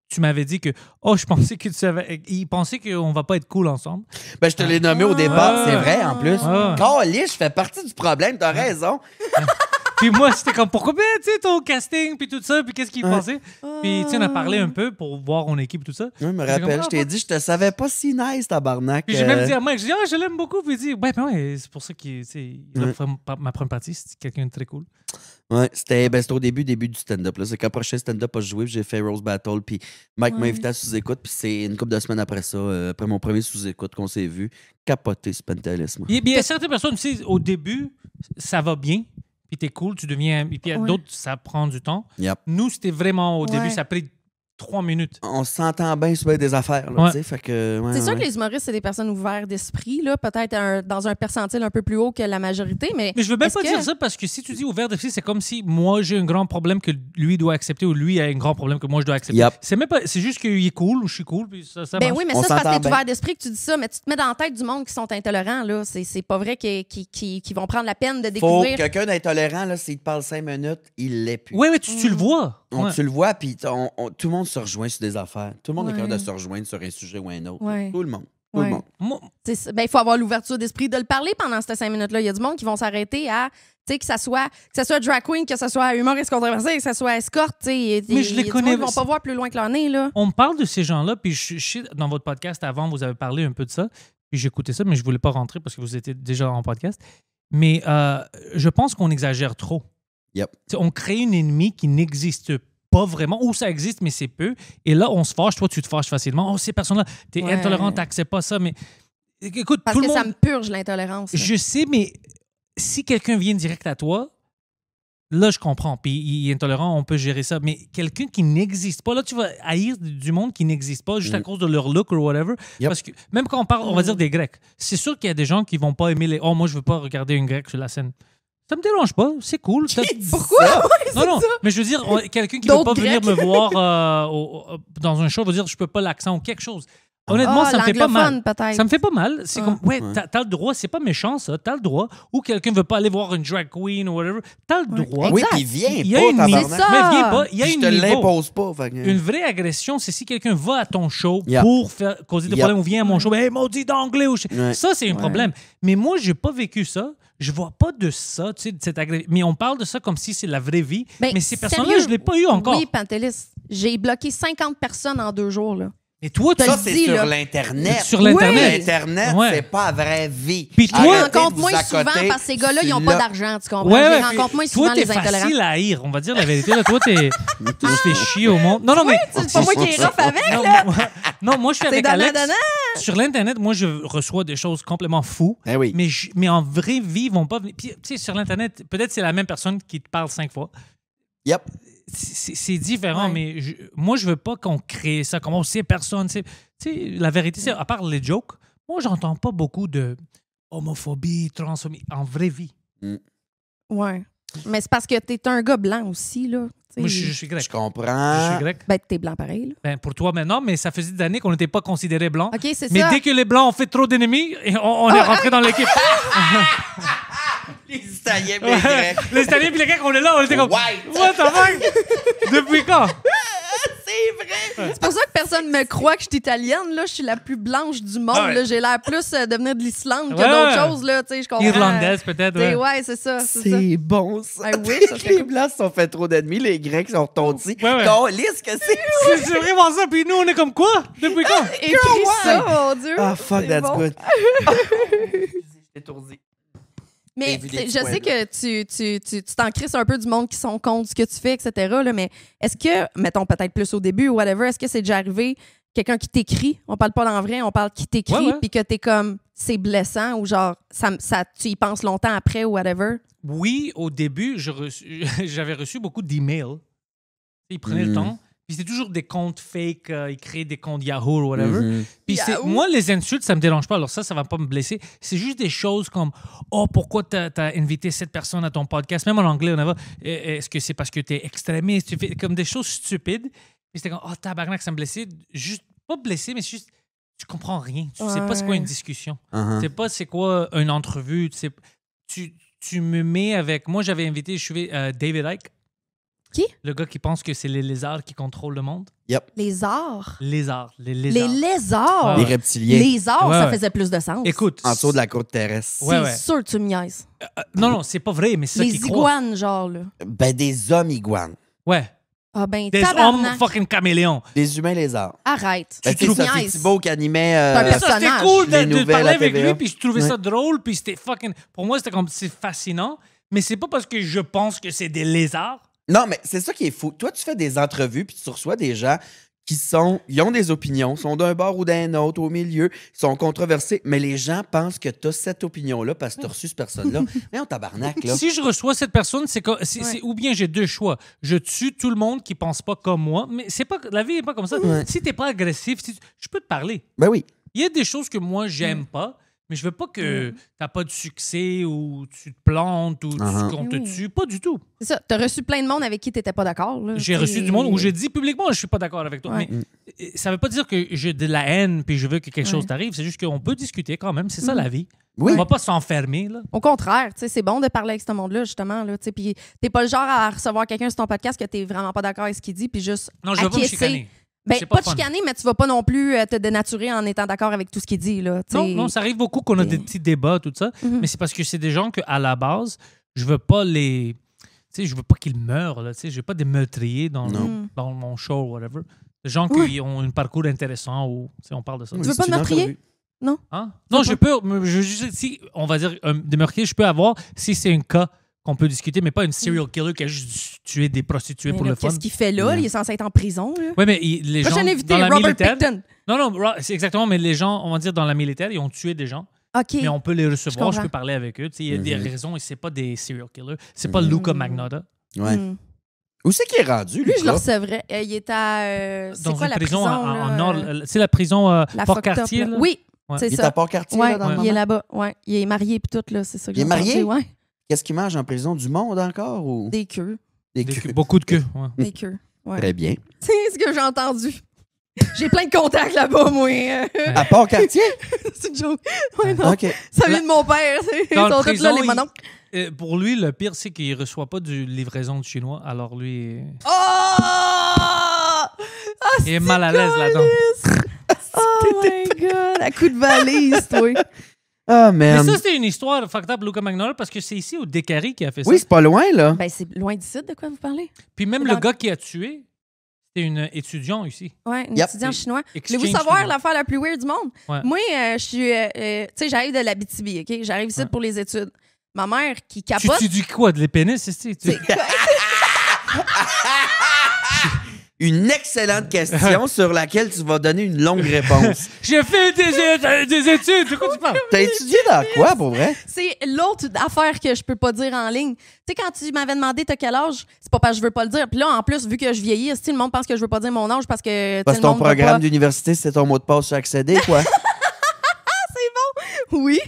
S2: tu m'avais dit que, je pensais que tu savais, il pensait qu'on va pas être cool ensemble.
S3: Ben, je te l'ai nommé au départ, c'est vrai, en plus.
S2: Ah.
S3: Caliste, je fais partie du problème, t'as raison.
S2: Puis moi, c'était comme, pourquoi, tu sais, ton casting, puis tout ça, puis qu'est-ce qu'il pensait. Puis, tu sais, on a parlé un peu pour voir mon équipe et tout ça.
S3: Je me
S2: J'étais
S3: rappelle,
S2: comme,
S3: je t'ai dit, je te savais pas si nice, tabarnak.
S2: Puis j'ai même dit à Mike, je dis, je l'aime beaucoup. Puis il dit, ouais, c'est pour ça qu'il, tu sais, ma première partie, c'est quelqu'un de très cool.
S3: Ouais, c'était au début du stand-up. Là. C'est quand le prochain stand-up a joué, j'ai fait Rose Battle, puis Mike m'a invité à sous-écoute, puis c'est une couple de semaines après ça, après mon premier sous-écoute qu'on s'est vu, capoté ce pantélisme.
S2: Il y a certaines personnes, tu sais, au début, ça va bien, puis t'es cool, tu deviens... Puis il y a d'autres, ça prend du temps.
S3: Yep.
S2: Nous, c'était vraiment au début, ça a pris 3 minutes.
S3: On s'entend bien sur des affaires, là, tu sais, fait que...
S1: C'est sûr que les humoristes, c'est des personnes ouvertes d'esprit, là, peut-être dans un percentile un peu plus haut que la majorité, mais...
S2: Mais je veux même pas dire ça, parce que si tu dis ouvert d'esprit, c'est comme si moi, j'ai un grand problème que lui doit accepter, ou lui a un grand problème que moi, je dois accepter.
S3: Yep.
S2: C'est même pas... C'est juste qu'il est cool, ou je suis cool, puis ça
S1: Ben
S2: marche.
S1: oui, mais
S3: On
S1: ça, c'est parce que
S3: s'entend
S1: t'es
S3: bien.
S1: ouvert d'esprit que tu dis ça, mais tu te mets dans la tête du monde qui sont intolérants, là. C'est pas vrai qu'ils vont prendre la peine de
S3: Faut
S1: découvrir...
S3: quelqu'un d'intolérant, là, s'il te parle 5 minutes, il l'est plus.
S2: Oui, mais tu le vois. Ouais.
S3: Tu le vois, puis tout le monde se rejoint sur des affaires. Tout le monde est capable de
S1: Ouais.
S3: se rejoindre sur un sujet ou un autre.
S1: Ouais.
S3: Tout le monde. Tout le monde.
S1: Il faut avoir l'ouverture d'esprit de le parler pendant ces 5 minutes-là. Il y a du monde qui vont s'arrêter à, tu sais, que ça soit drag queen, que ça soit humoriste controversé, que ça soit escorte, tu sais.
S2: Mais je les connais.
S1: Ils vont pas voir plus loin que leur nez, là.
S2: On parle de ces gens-là, puis je sais, dans votre podcast avant, vous avez parlé un peu de ça, puis j'écoutais ça, mais je voulais pas rentrer parce que vous étiez déjà en podcast. Mais je pense qu'on exagère trop.
S3: Yep.
S2: T'sais, on crée une ennemie qui n'existe pas vraiment, ou ça existe, mais c'est peu. Et là, on se fâche. Toi, tu te fâches facilement. Oh, ces personnes-là, t'es intolérant, t'acceptes pas ça. Mais écoute,
S1: parce
S2: tout
S1: que
S2: le monde...
S1: ça me purge l'intolérance.
S2: Je sais, mais si quelqu'un vient direct à toi, là, je comprends. Puis il est intolérant, on peut gérer ça. Mais quelqu'un qui n'existe pas, là, tu vas haïr du monde qui n'existe pas juste à cause de leur look ou whatever.
S3: Yep.
S2: Parce que même quand on parle, on va dire des Grecs, c'est sûr qu'il y a des gens qui vont pas aimer les... Oh, moi, je veux pas regarder une Grecque sur la scène. Ça me dérange pas, c'est cool.
S1: Pourquoi?
S2: Non, mais je veux dire, quelqu'un qui ne veut pas venir me voir dans un show, veut dire je peux pas l'accent ou quelque chose. Honnêtement, ça me fait pas mal. Ça me fait pas mal. C'est comme, t'as le droit, c'est pas méchant ça, t'as le droit. Ou quelqu'un veut pas aller voir une drag queen ou whatever, t'as le droit.
S3: Oui, puis viens
S2: Il y a
S3: pas,
S2: une
S3: tabarnak.
S2: limite. Mais viens pas, il y a
S3: Je
S2: une
S3: te
S2: niveau.
S3: l'impose pas. Fait que...
S2: Une vraie agression, c'est si quelqu'un va à ton show
S3: Yep.
S2: pour faire causer des
S3: Yep.
S2: problèmes ou vient à mon show, hey, maudit d'anglais.
S3: Ouais.
S2: Ça, c'est un problème. Mais moi, j'ai pas vécu ça. Je vois pas de ça, tu sais, de cette agression. Mais on parle de ça comme si c'est la vraie vie.
S1: Ben,
S2: mais ces personnes-là,
S1: sérieux?
S2: je l'ai pas eu encore.
S1: Oui, Pantelis. J'ai bloqué 50 personnes en 2 jours, là.
S2: Et toi, tu
S3: Ça,
S1: le
S3: c'est
S1: dis,
S3: sur
S1: là.
S3: l'Internet.
S2: Sur l'Internet.
S3: L'Internet,
S2: Ouais.
S3: c'est pas la vraie vie.
S2: Puis toi-
S1: Je rencontre moins souvent parce que ces gars-là, ils n'ont pas d'argent, tu comprends? Je rencontre moins souvent
S2: toi, t'es
S1: les intolérants.
S2: facile à haïr. On va dire la vérité. Là. Toi, tu te fais chier au monde. Non, mais...
S1: C'est pas moi qui est rough avec,
S2: non,
S1: là.
S2: moi, je suis
S1: C'est
S2: avec Alex.
S1: donnant.
S2: Sur l'Internet, moi, je reçois des choses complètement fous.
S3: Eh oui.
S2: Mais en vraie vie, ils vont pas venir. Puis, tu sais, sur l'Internet, peut-être c'est la même personne qui te parle 5 fois.
S3: Yep.
S2: C'est différent,
S1: Ouais.
S2: mais moi, je veux pas qu'on crée ça. Comment ces personnes. Tu sais, la vérité, c'est, à part les jokes, moi, j'entends pas beaucoup de homophobie, transphobie en vraie vie.
S1: Ouais. Mais c'est parce que t'es un gars blanc aussi, là. T'sais,
S2: Moi, je suis grec.
S3: Je comprends.
S2: Je suis grec.
S1: Ben, t'es blanc pareil, là.
S2: Ben, pour toi maintenant, mais ça faisait des années qu'on n'était pas considérés blancs.
S1: OK, c'est
S2: Mais
S1: ça.
S2: dès que les blancs ont fait trop d'ennemis, on est rentré dans l'équipe.
S3: Les Italiens, les Grecs.
S2: Les Italiens et les Grecs, on est là, on était comme.
S3: White.
S2: What the fuck? Depuis quand?
S3: C'est vrai.
S1: C'est pour ça que personne me croit que je suis italienne, là. Je suis la plus blanche du monde,
S2: Ouais.
S1: là. J'ai l'air plus de venir de l'Islande que
S2: Ouais.
S1: d'autres choses, là. Tu sais, je comprends.
S2: Irlandaise, peut-être.
S1: T'sais,
S2: Ouais.
S1: ouais, c'est ça.
S3: C'est bon, ça.
S1: Ah oui, ça serait
S3: Les
S1: cool.
S3: Blancs se sont fait trop d'ennemis, les Grecs sont retombés.
S2: Ouais.
S3: Calisse que c'est.
S2: C'est vraiment ça. Puis nous, on est comme quoi? Depuis quand?
S1: Écris ça, mon Dieu.
S3: Ah, fuck,
S1: C'est
S3: that's
S1: bon.
S3: good. J'étais étourdi.
S1: Mais
S3: J'ai vu des
S1: je
S3: petits
S1: sais que tu t'en crisses un peu du monde qui sont contre ce que tu fais, etc. Là, mais est-ce que, mettons peut-être plus au début ou whatever, est-ce que c'est déjà arrivé quelqu'un qui t'écrit, on parle pas d'en vrai, on parle qui t'écrit,
S2: Ouais.
S1: puis que t'es comme, c'est blessant ou genre, tu y penses longtemps après ou whatever?
S2: Oui, au début, j'avais reçu beaucoup d'emails. Ils prenaient le temps. Puis c'est toujours des comptes fake, ils créent des comptes Yahoo ou whatever. Puis
S1: Moi,
S2: les insultes, ça me dérange pas. Alors ça va pas me blesser. C'est juste des choses comme « Oh, pourquoi t'as invité cette personne à ton podcast? » Même en anglais, on va « Est-ce que c'est parce que t'es extrémiste? » Tu fais comme des choses stupides. Puis c'était comme « Oh, tabarnak, ça me blessait. » Juste, pas blessé, mais juste, tu comprends rien. Tu sais pas c'est quoi une discussion. Tu sais pas c'est quoi une entrevue. Tu me mets avec... Moi, j'avais invité, je suis David Icke.
S1: Qui?
S2: Le gars qui pense que c'est les lézards qui contrôlent le monde.
S3: Yep.
S1: Les arts.
S2: Les lézards.
S1: Les lézards.
S3: Les reptiliens.
S1: Les arts,
S2: Ouais,
S1: ça
S2: ouais.
S1: faisait plus de sens.
S2: Écoute.
S3: En dessous de la côte terrestre.
S1: C'est sûr que tu me niaises.
S2: Non, c'est pas vrai, mais c'est ça
S1: Les
S2: qu'ils croient.
S1: iguanes, genre, là.
S3: Ben, des hommes iguanes.
S2: Ouais.
S1: Ah ben,
S2: Des hommes
S1: tabarnak.
S2: fucking caméléons.
S3: Des humains lézards.
S1: Arrête.
S3: Ben,
S1: Tu
S3: c'est
S1: me
S3: Sophie
S1: niaises.
S3: Thibault qui animait...
S1: un
S2: Ça, c'était
S1: personnage.
S2: cool
S3: Les
S2: de
S3: nouvelles
S2: parler
S3: à
S2: avec
S3: TVA.
S2: lui, puis je trouvais
S3: Ouais.
S2: ça drôle, puis c'était fucking... Pour moi, c'était comme... C'est fascinant, mais c'est pas parce que je pense que c'est des lézards.
S3: Non, mais c'est ça qui est fou. Toi, tu fais des entrevues, puis tu reçois des gens ils ont des opinions, sont d'un bord ou d'un autre, au milieu, ils sont controversés, mais les gens pensent que tu as cette opinion-là parce que tu as reçu cette personne-là. Mais on tabarnak, là.
S2: Si je reçois cette personne, c'est ou bien j'ai deux choix. Je tue tout le monde qui pense pas comme moi, mais c'est pas la vie est pas comme ça.
S3: Ouais.
S2: Si t'es pas agressif, je peux te parler.
S3: Ben oui.
S2: Il y a des choses que moi, j'aime pas, mais je veux pas que t'as pas de succès ou tu te plantes ou qu'on te tue. Pas du tout.
S1: C'est ça. T'as reçu plein de monde avec qui t'étais pas d'accord. là.
S2: J'ai reçu du monde où j'ai dit publiquement je suis pas d'accord avec toi.
S1: Ouais.
S2: Mais ça veut pas dire que j'ai de la haine puis je veux que quelque chose t'arrive. C'est juste qu'on peut discuter quand même. C'est ça la vie.
S3: Oui.
S2: On va pas s'enfermer. Là.
S1: Au contraire, tu sais, c'est bon de parler avec ce monde-là, justement. Là, tu sais, puis t'es pas le genre à recevoir quelqu'un sur ton podcast que t'es vraiment pas d'accord avec ce qu'il dit, puis juste
S2: Non, je veux pas me
S1: acquiescer.
S2: chicaner.
S1: Ben,
S2: C'est
S1: pas
S2: pas
S1: te
S2: fun.
S1: chicaner, mais tu vas pas non plus te dénaturer en étant d'accord avec tout ce qu'il dit. Là, tu sais.
S2: Non, ça arrive beaucoup qu'on a des petits débats, tout ça. Mais c'est parce que c'est des gens qu'à la base, je veux pas les. Tu sais, je veux pas qu'ils meurent. Là, tu sais, je veux pas des meurtriers dans mon show ou whatever. Des gens qui ont un parcours intéressant ou. Tu sais, on parle de ça.
S1: Tu veux pas de meurtrier? Non.
S2: Hein? Non, je peux. Si, on va dire, des meurtriers, je peux avoir si c'est un cas qu'on peut discuter, mais pas une serial killer qui a juste tué des prostituées
S1: Mais
S2: pour
S1: là,
S2: le fun.
S1: qu'est-ce qu'il fait là? Il est censé être en prison. Là.
S2: Oui, mais les gens.
S1: Prochain invité,
S2: dans la
S1: Robert
S2: militaire,
S1: Picton.
S2: Non, c'est exactement, mais les gens, on va dire, dans la militaire, ils ont tué des gens.
S1: OK.
S2: Mais on peut les recevoir, je
S1: comprends.
S2: peux parler avec eux. Tu sais, il y a des raisons et c'est pas des serial killers. C'est pas Luca Magnotta.
S3: Ouais. Où c'est qu'il est rendu,
S1: Lui, je le
S3: Lucas?
S1: recevrais. Il est à. C'est
S2: Dans
S1: quoi
S2: une
S1: la
S2: prison
S1: là?
S2: en Nord. C'est la prison
S1: La
S2: Port-Cartier.
S1: fucked up,
S2: là?
S1: Oui,
S2: Ouais.
S1: c'est
S3: Il est
S1: ça.
S3: à Port-Cartier,
S1: Ouais,
S3: là, dans le
S1: il est
S3: moment?
S1: là-bas. Ouais. Il est marié puis tout, là. C'est ça que
S3: Il est
S1: j'ai
S3: marié?
S1: entendu, ouais.
S3: Qu'est-ce qu'il mange en prison? Du monde encore? Ou...
S1: Des queues.
S3: Des
S2: Des
S3: queues.
S2: queues, beaucoup de queues. Ouais.
S1: Des queues. Ouais.
S3: Très bien.
S1: C'est ce que j'ai entendu. J'ai plein de contacts là-bas, moi.
S3: À Port-Cartier?
S1: C'est une joke. Ouais, non.
S3: OK.
S1: Ça vient de mon père. Ils
S2: Dans
S1: sont
S2: le
S1: tous
S2: prison,
S1: là, les mononcles.
S2: pour lui, le pire, c'est qu'il reçoit pas de livraison de chinois. Alors lui,
S1: Oh! Ah,
S2: il est mal à l'aise là-dedans.
S1: Oh my God! À coup de valise, toi.
S3: Ah,
S2: Mais
S3: man.
S2: ça, c'est une histoire fucked up, Luca Magnotta, parce que c'est ici au Décari qui a fait ça.
S3: Oui, c'est pas loin, là.
S1: Ben, c'est loin d'ici, de quoi vous parlez?
S2: Puis même
S1: c'est
S2: le
S1: dans-
S2: gars qui a tué, c'était une étudiante ici.
S1: Ouais, un
S3: Yep.
S1: étudiant chinois.
S2: Exchange
S1: Voulez-vous savoir
S2: student.
S1: l'affaire la plus weird du monde?
S2: Ouais.
S1: Moi, je suis. Tu sais, j'arrive de l'Abitibi, OK? J'arrive ici
S2: Ouais.
S1: pour les études. Ma mère qui
S2: Tu
S1: capote.
S2: dis quoi? De les pénis, c'est
S1: C'est
S3: Une excellente question sur laquelle tu vas donner une longue réponse.
S2: J'ai fait des études. De quoi tu parles?
S3: T'as étudié dans quoi, pour vrai?
S1: c'est l'autre affaire que je peux pas dire en ligne. Tu sais, quand tu m'avais demandé t'as quel âge, c'est pas parce que je veux pas le dire. Puis là, en plus, vu que je vieillis, le monde pense que je veux pas dire mon âge parce que.
S3: Parce que
S1: le
S3: ton
S1: monde va
S3: programme
S1: pas-
S3: d'université, c'est ton mot de passe sur accéder, quoi.
S1: Oui.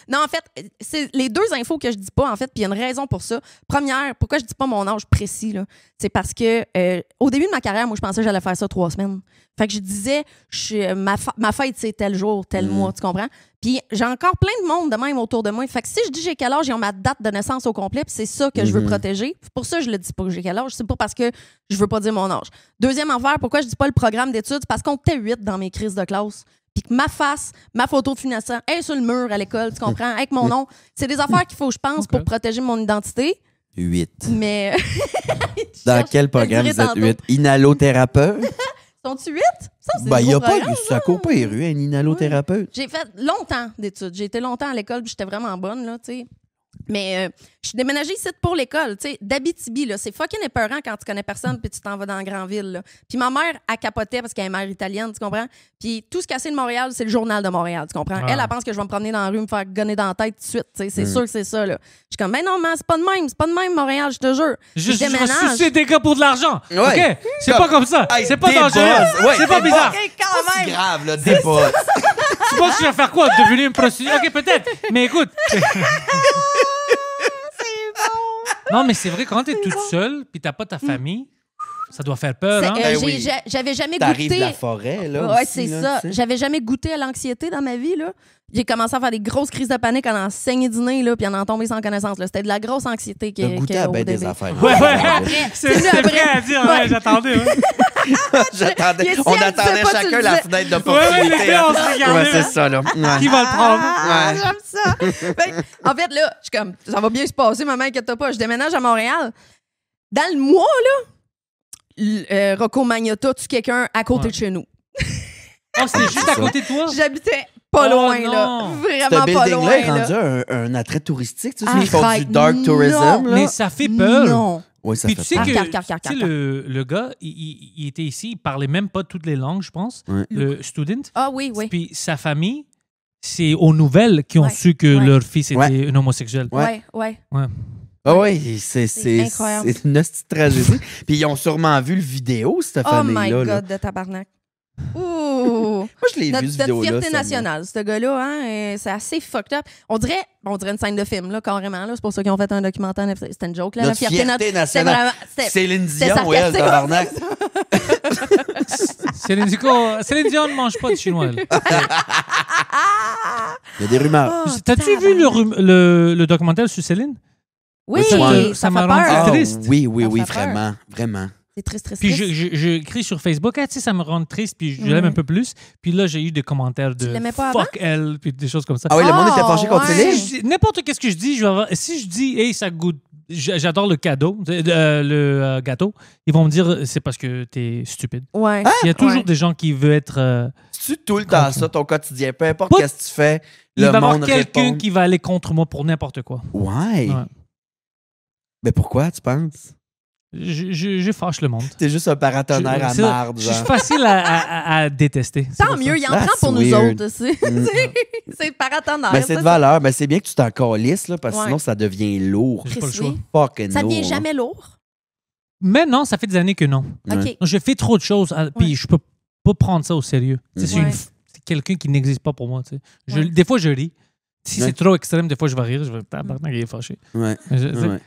S1: Non, en fait, c'est les deux infos que je dis pas, en fait, puis il y a une raison pour ça. Première, pourquoi je dis pas mon âge précis, là, c'est parce que au début de ma carrière, moi, je pensais que j'allais faire ça 3 semaines. Fait que je disais, ma fête, c'est tel jour, tel mois, tu comprends? Puis j'ai encore plein de monde de même autour de moi. Fait que si je dis j'ai quel âge, ils ont ma date de naissance au complet, puis c'est ça que je veux protéger. Pour ça, je le dis pas que j'ai quel âge. C'est pas parce que je veux pas dire mon âge. Deuxième affaire, pourquoi je dis pas le programme d'études? C'est parce qu'on était 8 dans mes crises de classe. Puis que ma face, ma photo de finissant est sur le mur à l'école, tu comprends? Avec mon nom. C'est des affaires qu'il faut, je pense, pour protéger mon identité.
S3: 8.
S1: Mais.
S3: Dans quel programme vous êtes 8? Inhalothérapeute?
S1: Sont-tu 8? Ça, c'est
S3: Ben,
S1: des
S3: il n'y a
S1: gros
S3: pas
S1: programmes,
S3: ça court pas les rues, un inhalothérapeute.
S1: J'ai fait longtemps d'études. J'ai été longtemps à l'école, puis j'étais vraiment bonne, là, tu sais. Mais je suis déménagée ici pour l'école, tu sais, d'Abitibi, là. C'est fucking épeurant quand tu connais personne puis tu t'en vas dans la grande ville, là. Puis ma mère, elle capotait parce qu'elle est mère italienne, tu comprends? Puis tout ce qu'elle sait de Montréal, c'est le journal de Montréal, tu comprends? Elle pense que je vais me promener dans la rue, me faire gonner dans la tête tout de suite, tu sais. C'est sûr que c'est ça, là. Je suis comme, mais non, man, c'est pas de même, Montréal, je te jure.
S2: Je me suis des gars pour de l'argent.
S3: Ouais.
S2: OK? C'est pas comme ça. C'est pas dangereux.
S3: Ouais,
S2: c'est pas bizarre.
S3: C'est grave, là, des bosses.
S2: Tu penses que je vais faire quoi? Devenir une prostituée? OK, peut-être. Mais écoute. Non, mais c'est vrai, quand t'es toute seule puis t'as pas ta famille, ça doit faire peur, hein?
S1: J'avais jamais
S3: T'arrives
S1: goûté...
S3: de la forêt, là.
S1: Ouais,
S3: aussi,
S1: c'est
S3: là,
S1: ça.
S3: tu sais.
S1: J'avais jamais goûté à l'anxiété dans ma vie, là. J'ai commencé à faire des grosses crises de panique en saignant du nez, là, puis en tomber sans connaissance, là. C'était de la grosse anxiété
S3: T'as goûté à bien des affaires.
S2: Ouais.
S1: C'est
S2: C'est
S1: après.
S2: vrai à dire, ouais, j'attendais.
S3: J'attendais. On
S1: Si elle
S3: attendait
S1: disait pas,
S3: chacun
S1: tu
S3: la
S1: le
S3: fenêtre
S2: Ouais,
S3: d'opportunité.
S2: les gars, on se regardait,
S3: Ouais, c'est
S2: là.
S3: ça, là. Ouais.
S2: Qui va le prendre?
S1: Ah,
S3: Ouais.
S1: j'aime ça. En fait, là, je suis comme, ça va bien se passer, maman, inquiète-toi pas. Je déménage à Montréal. Dans le mois, là, Rocco Magnotta tue quelqu'un à côté de chez nous.
S2: Oh, c'était juste à côté de toi?
S1: J'habitais pas loin, là.
S2: non.
S1: Vraiment
S3: Ce
S1: pas
S3: building-là
S1: loin,
S3: est
S1: là.
S3: rendu un attrait touristique. Tu sais, ils font du
S1: Arrête,
S3: dark
S1: non.
S3: tourism. Là.
S2: Mais ça fait peur.
S1: Non.
S3: Oui, ça
S2: Puis
S3: fait
S2: tu sais
S3: peur.
S2: que
S1: Car.
S2: tu sais, le gars, il était ici, il parlait même pas toutes les langues, je pense,
S3: Ouais.
S2: le student.
S1: Ah oui.
S2: Puis sa famille, c'est aux nouvelles qui ont
S1: Ouais.
S2: su que
S1: Ouais.
S2: leur fils était
S3: Ouais.
S2: un homosexuel.
S1: Ouais.
S3: Ah oui, c'est
S1: incroyable.
S3: c'est une petite tragédie. Puis ils ont sûrement vu le vidéo, cette
S1: Oh my
S3: famille-là. là.
S1: God, de tabarnak. Ouh!
S3: Moi, je l'ai vu, ce
S1: Notre
S3: vidéo-là.
S1: fierté
S3: ça m'a-
S1: nationale, ce gars-là, hein, c'est assez fucked up. On dirait une scène de film, là, carrément. Là. C'est pour ça qu'ils ont fait un documentaire. C'était une joke, là.
S3: Notre fierté
S1: C'était
S3: nationale.
S1: vraiment... c'était-
S3: Céline
S1: c'était
S3: Dion, elle,
S1: sarcastique.
S3: tabarnak.
S2: Céline Dion ne mange pas de chinois. elle.
S3: Il y a des rumeurs.
S1: Oh,
S2: T'as-tu vu le documentaire sur Céline?
S1: Oui,
S2: Ça
S1: ça,
S2: ça
S1: fait
S2: m'a
S1: peur.
S2: rendu
S3: Ah,
S2: triste.
S3: oui,
S1: Ça fait peur.
S3: vraiment.
S1: C'est triste.
S2: Puis j'écris sur Facebook, ah, tu sais, ça me rend triste, puis je l'aime un peu plus. Puis là, j'ai eu des commentaires de
S1: l'aimais pas
S2: fuck elle, puis des choses comme ça.
S3: Ah oui, le monde était fâché contre
S1: ouais.
S3: Céline.
S2: N'importe qu'est-ce que je dis, si je dis, hey, ça goûte, j'adore le cadeau, le gâteau, ils vont me dire, c'est parce que t'es stupide.
S1: Ouais.
S2: Il y a toujours
S1: Ouais.
S2: des gens qui veulent être.
S3: C'est tout le temps ça, ton quotidien. Peu importe
S2: Pas-
S3: qu'est-ce que tu fais,
S2: Il
S3: le
S2: va y avoir
S3: monde
S2: quelqu'un
S3: répond.
S2: qui va aller contre moi pour n'importe quoi.
S3: Ouais.
S2: Ouais.
S3: Mais pourquoi, tu penses?
S2: Je fâche le monde.
S3: T'es juste un paratonnerre à
S2: C'est-
S3: marde,
S2: Je suis
S3: genre.
S2: facile à détester. C'est
S1: Tant
S2: pour ça.
S1: mieux, il en
S3: That's
S1: prend pour nous
S3: weird.
S1: autres. C'est paratonnerre.
S3: Mais c'est
S1: ça,
S3: de valeur. Mais c'est bien que tu t'en calisses, là, parce que
S1: Ouais.
S3: sinon, ça devient lourd.
S2: J'ai pas le
S1: Chris,
S2: choix.
S1: oui.
S3: Fucking
S1: Ça
S3: lourd.
S1: devient
S3: là.
S1: jamais lourd.
S2: Mais non, ça fait des années que non.
S3: Ouais.
S1: OK.
S2: Je fais trop de choses, puis
S1: Ouais.
S2: je peux pas prendre ça au sérieux. Tu sais,
S3: Ouais.
S2: c'est quelqu'un qui n'existe pas pour moi. Tu sais.
S1: Ouais.
S2: Des fois, je ris. Si
S3: Ouais.
S2: c'est trop extrême, des fois, je vais rire. Je vais tabarnak, il est fâché.
S3: Ouais.
S2: C'est
S3: Ouais.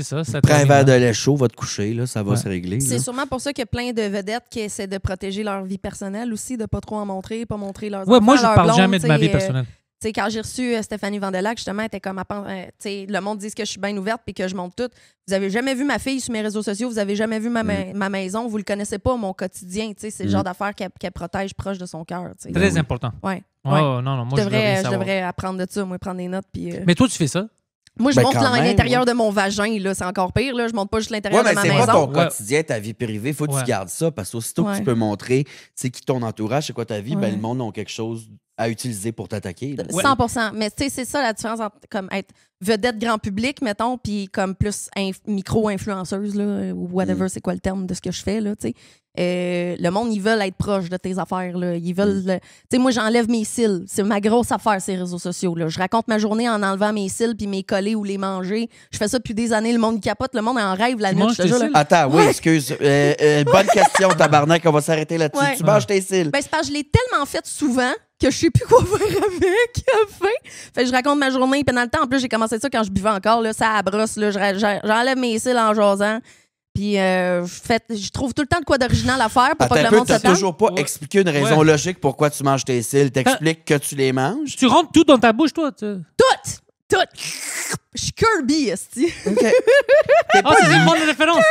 S2: ça. Ça
S3: Prends un
S2: termine
S3: verre de
S2: là.
S3: lait chaud, va te coucher, là, ça va
S2: Ouais.
S3: se régler.
S1: C'est
S3: là.
S1: sûrement pour ça qu'il y a plein de vedettes qui essaient de protéger leur vie personnelle aussi, de pas trop en montrer, pas montrer leurs
S2: Ouais,
S1: enfants,
S2: moi, je
S1: leurs
S2: parle
S1: blondes,
S2: jamais de ma
S1: tu sais,
S2: vie personnelle.
S1: Tu sais, quand j'ai reçu Stéphanie Vandelac, justement, elle était comme, tu sais, le monde dit que je suis bien ouverte puis que je montre tout. Vous avez jamais vu ma fille sur mes réseaux sociaux, vous avez jamais vu ma maison, vous le connaissez pas, mon quotidien, tu sais, c'est le genre d'affaires qu'elle protège proche de son cœur, tu sais.
S2: Très important.
S1: Ouais.
S2: Oh,
S1: ouais.
S2: non, moi,
S1: Je
S2: je devrais
S1: devrais,
S2: savoir.
S1: apprendre de ça, moi, prendre des notes. Puis,
S2: Mais toi, tu fais ça?
S1: moi, je
S3: Ben,
S1: montre
S3: quand même,
S1: l'intérieur de mon vagin, là, c'est encore pire, là. Je montre pas juste l'intérieur
S3: Ouais, mais
S1: de ma
S3: c'est
S1: maison.
S3: pas ton
S2: Ouais.
S3: quotidien, ta vie privée. Faut que
S2: Ouais.
S3: tu gardes ça parce qu'aussitôt que
S1: Ouais.
S3: tu peux montrer c'est qui ton entourage, c'est quoi ta vie, ben,
S1: Ouais.
S3: le monde a quelque chose à utiliser pour t'attaquer. là.
S1: 100%. Mais tu sais, c'est ça la différence entre comme être vedette grand public, mettons, puis comme plus micro-influenceuse, là, ou whatever, c'est quoi le terme de ce que je fais, là, tu sais. Le monde, ils veulent être proches de tes affaires, là. Ils veulent... Tu sais, moi, j'enlève mes cils. C'est ma grosse affaire, ces réseaux sociaux, là. Je raconte ma journée en enlevant mes cils puis mes coller ou les manger. Je fais ça depuis des années. Le monde capote. Le monde en rêve la
S2: Tu
S1: nuit,
S2: manges
S1: je te
S2: tes
S1: jure, là.
S2: cils?
S3: Attends, oui, excuse. Bonne question, tabarnak. On va s'arrêter là-dessus.
S1: Ouais.
S3: Tu manges tes cils.
S1: Ben, c'est parce que je l'ai tellement fait souvent que je sais plus quoi faire avec à la fin. Fait que je raconte ma journée. Puis dans le temps, en plus, j'ai commencé ça quand je buvais encore. Là, ça brosse. Là, j'enlève mes cils en jasant. Puis je trouve tout le temps de quoi d'original à faire pour
S3: Attends
S1: pas
S3: un
S1: que le
S3: peu,
S1: monde se
S3: t'as
S1: tente.
S3: toujours pas
S2: Ouais.
S3: expliqué une raison
S2: Ouais.
S3: logique pourquoi tu manges tes cils. T'expliques que tu les manges.
S2: Tu rentres tout dans ta bouche, toi?
S1: Tout! Je suis Kirby, esti.
S3: OK. T'es
S2: Ah, c'est une bonne référence!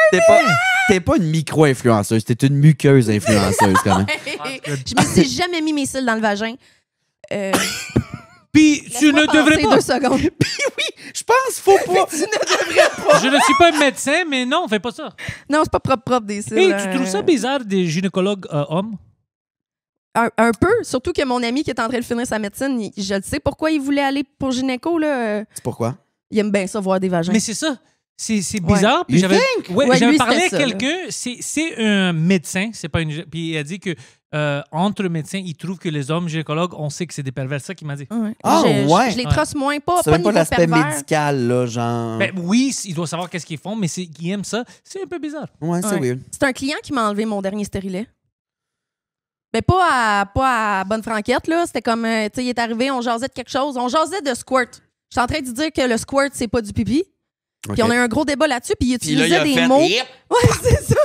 S3: t'es pas une micro-influenceuse, t'es une muqueuse influenceuse, quand même.
S1: Je me suis jamais mis mes cils dans le vagin.
S2: Puis tu
S1: Laisse-moi
S2: ne devrais
S1: penser
S2: pas.
S1: 2 secondes.
S3: Je pense faut pas.
S2: Je ne suis pas un médecin, mais non, fais pas ça.
S1: Non, c'est pas propre des cils.
S2: Hey, tu trouves ça bizarre des gynécologues hommes?
S1: Un peu. Surtout que mon ami qui est en train de finir sa médecine, je le sais pourquoi il voulait aller pour gynéco, là.
S3: C'est pourquoi?
S1: Il aime bien ça, voir des vagins.
S2: Mais c'est ça. C'est bizarre. Puis j'avais
S1: lui,
S2: parlé à
S1: c'était ça,
S2: quelqu'un, c'est un médecin, c'est pas une. Puis il a dit que entre médecins, il trouve que les hommes gynécologues, on sait que c'est des pervers. C'est ça qu'il m'a dit.
S1: Ouais.
S3: Ah,
S1: Je les trosse moins, pas
S3: C'est même pas
S1: niveau
S3: l'aspect
S1: pervers.
S3: médical, là, genre.
S2: Ben oui, il doit savoir qu'est-ce qu'ils font, mais qu'ils aiment ça. C'est un peu bizarre.
S3: Ouais, c'est
S1: Ouais.
S3: weird.
S1: C'est un client qui m'a enlevé mon dernier stérilet. Mais pas à bonne franquette, là. C'était comme, tu sais, il est arrivé, on jasait de quelque chose. On jasait de squirt. Je suis en train de dire que le squirt, c'est pas du pipi. Puis on a eu un gros débat là-dessus, puis il utilisait des mots.
S3: Yep.
S1: Ouais, c'est ça.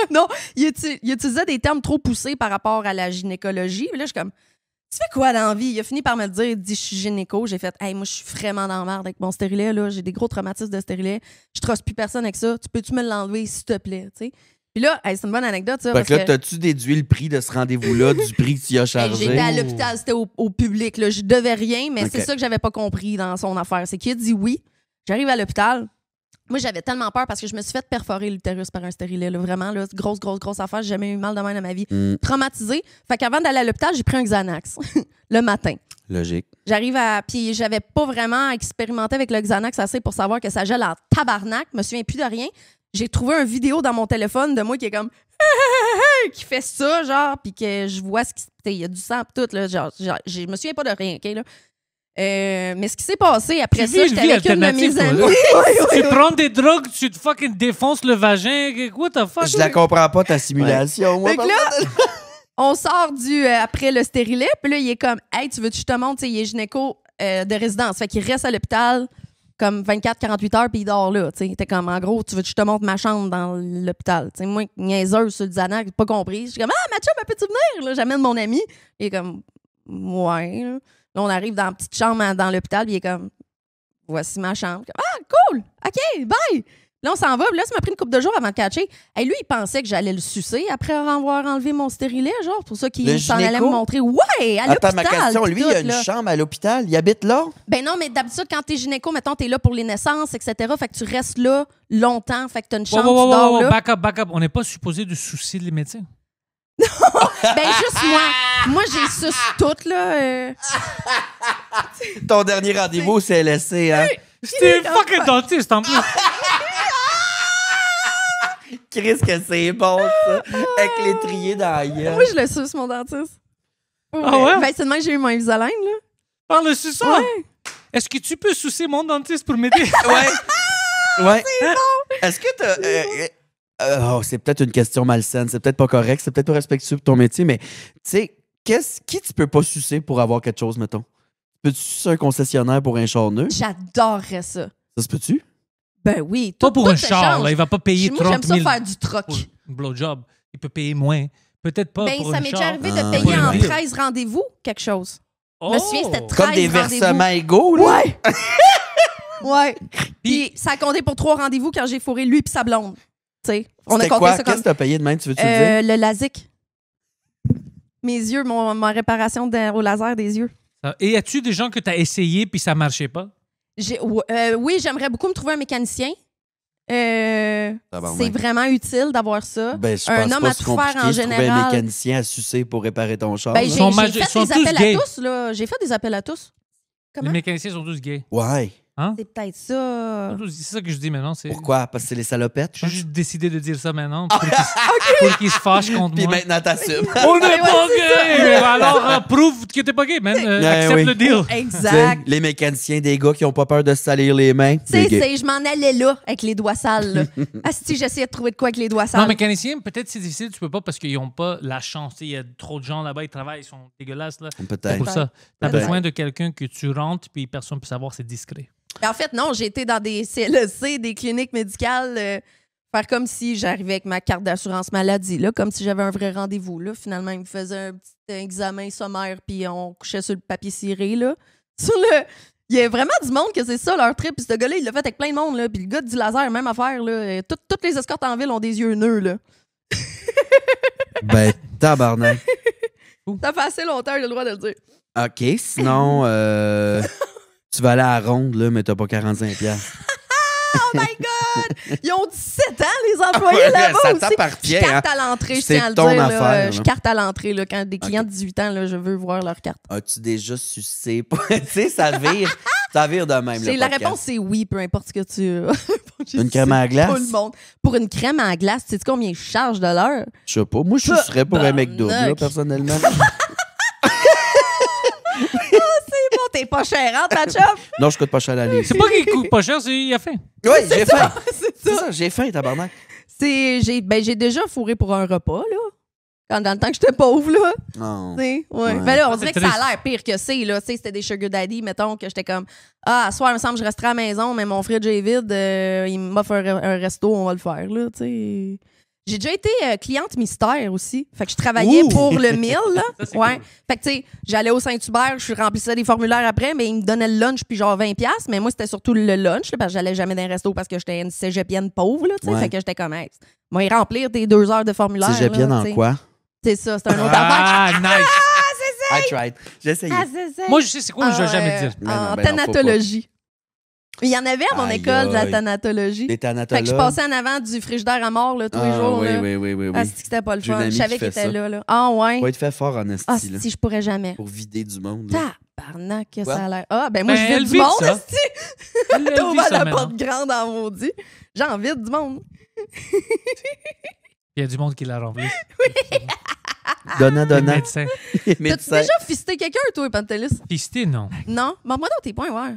S1: Non, il utilisait des termes trop poussés par rapport à la gynécologie. Puis là, je suis comme, tu fais quoi dans la vie? Il a fini par me le dire, il dit, je suis gynéco. J'ai fait, hey, moi, je suis vraiment dans la merde avec mon stérilet, là. J'ai des gros traumatismes de stérilet. Je trosse plus personne avec ça. Tu peux-tu me l'enlever, s'il te plaît? Tu sais? Puis là, hey, c'est une bonne anecdote, ça.
S3: Fait
S1: Parce
S3: que là, t'as-tu déduit le prix de ce rendez-vous-là du prix que tu y as
S1: hey,
S3: chargé?
S1: j'étais à l'hôpital, c'était au public. Là. Je devais rien, mais
S3: Ok.
S1: c'est ça que j'avais pas compris dans son affaire. C'est qu'il a dit oui. J'arrive à l'hôpital. Moi, j'avais tellement peur parce que je me suis fait perforer l'utérus par un stérilet. Là. Vraiment, là, grosse affaire. J'ai jamais eu mal de même dans ma vie. Traumatisée. Fait qu'avant d'aller à l'hôpital, j'ai pris un Xanax le matin.
S3: Logique.
S1: J'arrive à. Puis j'avais pas vraiment expérimenté avec le Xanax assez pour savoir que ça gèle en tabarnak. Je me souviens plus de rien. J'ai trouvé une vidéo dans mon téléphone de moi qui est comme. Qui fait ça, genre, puis que je vois ce qui. Il y a du sang, pis tout, là. Genre, je me souviens pas de rien, OK, là. Mais ce qui s'est passé après
S2: Tu
S1: ça,
S2: vis une
S1: j'étais
S2: vie
S1: avec une de
S2: alternative,
S1: mes amies.
S2: toi, là. Tu prends des drogues, tu te fucking défonces le vagin. What the fuck?
S3: Je la comprends pas, ta simulation. Moi,
S1: Fait que là, on sort après le stérilet, puis là, il est comme, hey, tu veux que je te montre, il est gynéco de résidence. Fait qu'il reste à l'hôpital comme 24-48 heures, puis il dort là. Il était comme, en gros, tu veux que je te montre ma chambre dans l'hôpital. T'sais, moi, niaiseuse sur le Xanax, j'ai pas compris. Je suis comme, ah, ma chum, peux-tu venir? Là, j'amène mon ami. Il est comme, ouais. Là, on arrive dans la petite chambre dans l'hôpital, puis il est comme, voici ma chambre. Comme, ah, cool, OK, bye. Là, on s'en va. Puis là, ça m'a pris une couple de jours avant de catcher. Et lui, il pensait que j'allais le sucer après avoir enlevé mon stérilet, genre. Pour ça qu'il s'en allait me montrer. Ouais, à l'hôpital.
S3: Attends, ma question, lui, il a une chambre à l'hôpital. Il habite là?
S1: Ben non, mais d'habitude, quand t'es gynéco, mettons, t'es là pour les naissances, etc. Fait que tu restes là longtemps. Fait que t'as une chambre, tu dors là.
S2: Back up. On n'est pas supposé de soucier les médecins.
S1: Ben juste moi. Moi, j'ai suce toutes, là.
S3: Ton dernier rendez-vous au CLSC, hein?
S2: C'était fucking dentiste, en plus.
S3: Chris, que c'est bon, ça. Avec l'étrier dans la gueule.
S1: Moi, je le suce, mon dentiste.
S2: Ah ouais?
S1: Ben, c'est de même que j'ai eu mon Invisalign, là.
S2: Parle sur ça.
S1: Ouais.
S2: Est-ce que tu peux soucier mon dentiste pour m'aider?
S3: Ouais. Ouais. C'est bon. Est-ce que t'as. Oh, c'est peut-être une question malsaine, c'est peut-être pas correct, c'est peut-être pas respectueux pour ton métier, mais tu sais, qui tu peux pas sucer pour avoir quelque chose, mettons? Peux-tu sucer un concessionnaire pour un char neuf?
S1: J'adorerais ça.
S3: Ça se peut-tu?
S1: Ben oui.
S2: Pas pour
S1: tout
S2: un char, là, il va pas payer
S1: Moi,
S2: 30 000
S1: j'aime ça faire du troc.
S2: pour un blowjob. Il peut payer moins. Peut-être pas
S1: Ben,
S2: pour
S1: ça
S2: un
S1: m'est
S2: char.
S1: déjà arrivé de
S3: Ah,
S1: payer
S2: ouais.
S1: en
S2: Ouais.
S1: 13 rendez-vous quelque chose. Je me souviens, c'était 13
S3: Comme des
S1: rendez-vous.
S3: versements égaux, là?
S1: Ouais. Ouais. Puis ça a compté pour 3 rendez-vous quand j'ai fourré lui et sa blonde. Tu sais, on a
S3: C'était
S1: compté
S3: quoi?
S1: ça
S3: Qu'est-ce
S1: comme
S3: que t'as payé de même, tu veux-tu le dire?
S1: le LASIK. Mes yeux, ma réparation au laser des yeux.
S2: Et as-tu des gens que tu as essayé puis ça marchait pas?
S1: Oui, j'aimerais beaucoup me trouver un mécanicien. C'est vraiment utile d'avoir ça.
S3: Ben, je
S1: un
S3: pense
S1: homme
S3: pas
S1: à
S3: c'est
S1: tout faire
S3: compliqué
S1: en
S3: de trouver un
S1: général.
S3: mécanicien à sucer pour réparer ton char.
S1: Ben,
S3: là.
S1: j'ai
S2: sont
S1: fait
S2: sont
S1: des
S2: tous
S1: appels
S2: gays.
S1: à tous, là. J'ai fait des appels à tous. Comment?
S2: Les mécaniciens sont tous gays.
S3: Ouais.
S1: C'est peut-être ça.
S2: C'est ça que je dis maintenant.
S3: Pourquoi? Parce que c'est les salopettes?
S2: J'ai juste décidé de dire ça maintenant pour qu'ils se fâchent contre
S3: Puis
S2: moi.
S3: maintenant, t'assumes.
S2: On n'est pas
S1: c'est
S2: gay! Alors, prouve que t'es pas gay, man. Accepte
S3: oui.
S2: le deal.
S1: Exact.
S3: Les mécaniciens, des gars qui ont pas peur de se salir les mains. des gays.
S1: Je m'en allais là avec les doigts sales. Là. Asti, j'essayais de trouver de quoi avec les doigts sales.
S2: Non, mécanicien, peut-être c'est difficile, tu peux pas parce qu'ils n'ont pas la chance. Il y a trop de gens là-bas, ils travaillent, ils sont dégueulasses. Là. C'est
S3: Peut-être.
S2: pour ça. Tu as
S3: Peut-être.
S2: besoin de quelqu'un que tu rentres puis personne ne peut savoir, c'est discret.
S1: En fait, non, j'ai été dans des CLEC, des cliniques médicales, faire comme si j'arrivais avec ma carte d'assurance maladie, là, comme si j'avais un vrai rendez-vous. Là. Finalement, ils me faisaient un petit examen sommaire, puis on couchait sur le papier ciré. Là. Il y a vraiment du monde que c'est ça leur trip. Puis ce gars-là, il l'a fait avec plein de monde. Là. Puis le gars du laser, même affaire. Là. Toutes les escortes en ville ont des yeux nœuds. Là.
S3: Ben, tabarnak.
S1: Ça fait assez longtemps, j'ai le droit de le dire.
S3: OK, sinon, tu vas aller à la ronde, là, mais t'as pas 45$.
S1: Oh my God! Ils ont 17 ans, les employés
S3: Ouais,
S1: là-bas
S3: ça
S1: aussi.
S3: t'appartient,
S1: Je carte
S3: hein.
S1: à l'entrée, je
S3: C'est
S1: tiens à le
S3: ton
S1: dire.
S3: affaire,
S1: Là.
S3: là.
S1: Je carte à l'entrée. Là, quand des clients de 18 ans, là, je veux voir leur carte.
S3: As-tu déjà sucé? Tu sais, ça vire Ça vire de même, le
S1: La
S3: podcast.
S1: réponse, c'est oui, peu importe ce que tu...
S3: Une crème à glace?
S1: Tout le monde. Pour une crème à glace, tu sais combien je charge de l'heure?
S3: Je sais pas. Moi, je serais pour un McDo, là, personnellement.
S1: C'est bon, t'es pas cher, hein, ta chum?
S3: Non, je coûte pas cher à la livre.
S2: C'est pas qu'il coûte pas cher, c'est il a faim.
S3: Oui, j'ai faim.
S1: C'est
S3: Ça, j'ai faim, tabarnak.
S1: J'ai déjà fourré pour un repas, là. Dans le temps que j'étais pauvre, là.
S3: Non.
S1: Ouais.
S3: Ouais.
S1: Ben là, on
S2: C'est
S1: dirait que ça
S2: triste.
S1: a l'air pire que c'est, là. Tu sais, c'était des sugar daddy, mettons, que j'étais comme, à soir, il me semble que je resterai à la maison, mais mon frère est vide, il m'offre un resto, on va le faire, là, tu sais. J'ai déjà été cliente mystère aussi. Fait que je travaillais pour le meal, là.
S2: Ça, c'est
S1: Ouais.
S2: cool.
S1: Fait que, tu sais, j'allais au Saint-Hubert, je remplissais des formulaires après, mais ils me donnaient le lunch, puis genre 20$. Mais moi, c'était surtout le lunch, là, parce que j'allais jamais dans un resto parce que j'étais une cégepienne pauvre, là, tu sais.
S3: Ouais.
S1: Fait que j'étais comme, hey, moi, y remplir tes 2 heures de formulaire.
S3: C'est Gépienne
S1: là,
S3: en
S1: tu sais.
S3: quoi?
S1: C'est ça, c'est un autre affaire.
S2: Ah, nice.
S3: I tried. J'ai essayé.
S1: Ah, c'est ça.
S2: Moi, je sais c'est quoi, mais je vais jamais dire.
S3: Mais non,
S1: En
S3: ben non, faut
S1: thanatologie. Il y en avait à mon
S3: Aïe,
S1: école de la
S3: aïe.
S1: thanatologie.
S3: Des
S1: Fait
S3: thanatologues.
S1: que je passais en avant du frigidaire à mort là, tous les jours.
S3: oui,
S1: là.
S3: oui.
S1: Ah, c'est que c'était pas le
S3: J'ai une
S1: fun.
S3: amie
S1: Je savais
S3: qui
S1: qu'il
S3: fait
S1: était
S3: ça.
S1: là. Ah, ouais.
S3: Faut être fait fort en esti,
S1: Ah,
S3: là.
S1: si, je pourrais jamais.
S3: Pour vider du monde. là.
S1: Tabarnak, que
S3: Quoi?
S1: ça a l'air. Ah, ben moi,
S2: Ben,
S1: je
S2: elle
S1: vide du
S2: vit
S1: monde,
S2: ça.
S1: esti.
S2: Elle
S1: T'as
S2: vit
S1: ouvert
S2: ça
S1: la
S2: maintenant.
S1: porte grande en maudit. J'en vide du monde.
S2: Il y a du monde qui la remplit.
S3: Donnant,
S2: Les
S3: donnant.
S2: médecins.
S3: Les
S1: T'as-tu
S3: médecins.
S1: déjà fisté quelqu'un, toi, Pantelis?
S2: Pisté, non.
S1: Non? Montre-moi donc tes points, ouais.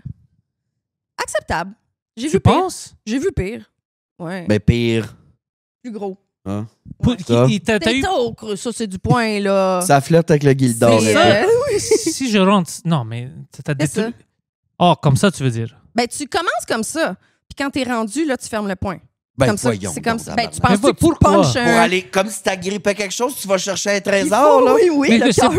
S1: Acceptable. J'ai
S2: Tu
S1: vu pire.
S2: penses?
S1: J'ai vu pire. Ouais.
S3: Ben, pire.
S1: Plus gros.
S3: Hein?
S2: Pour-
S3: Ça.
S2: T'as eu...
S1: T'es ocre, ça, c'est du point, là.
S3: Ça flirte avec le Gildor.
S1: C'est,
S3: là.
S2: Si je rentre... Non, mais t'as
S1: C'est ça.
S2: détruit... Oh, comme ça, tu veux dire.
S1: Ben, tu commences comme ça. Puis quand t'es rendu, là, tu fermes le point.
S3: Ben,
S1: comme ça.
S3: voyons
S1: C'est comme
S3: donc,
S1: ça. Ben, tu
S3: tabarnak.
S1: penses
S2: Mais
S1: que tu
S2: pourquoi?
S1: punches
S3: Pour
S1: un...
S3: aller, comme si t'agrippais quelque chose, tu vas chercher un
S1: Il
S3: trésor,
S1: faut-
S3: là.
S1: Oui,
S2: Mais
S1: le
S2: c'est-
S1: cœur.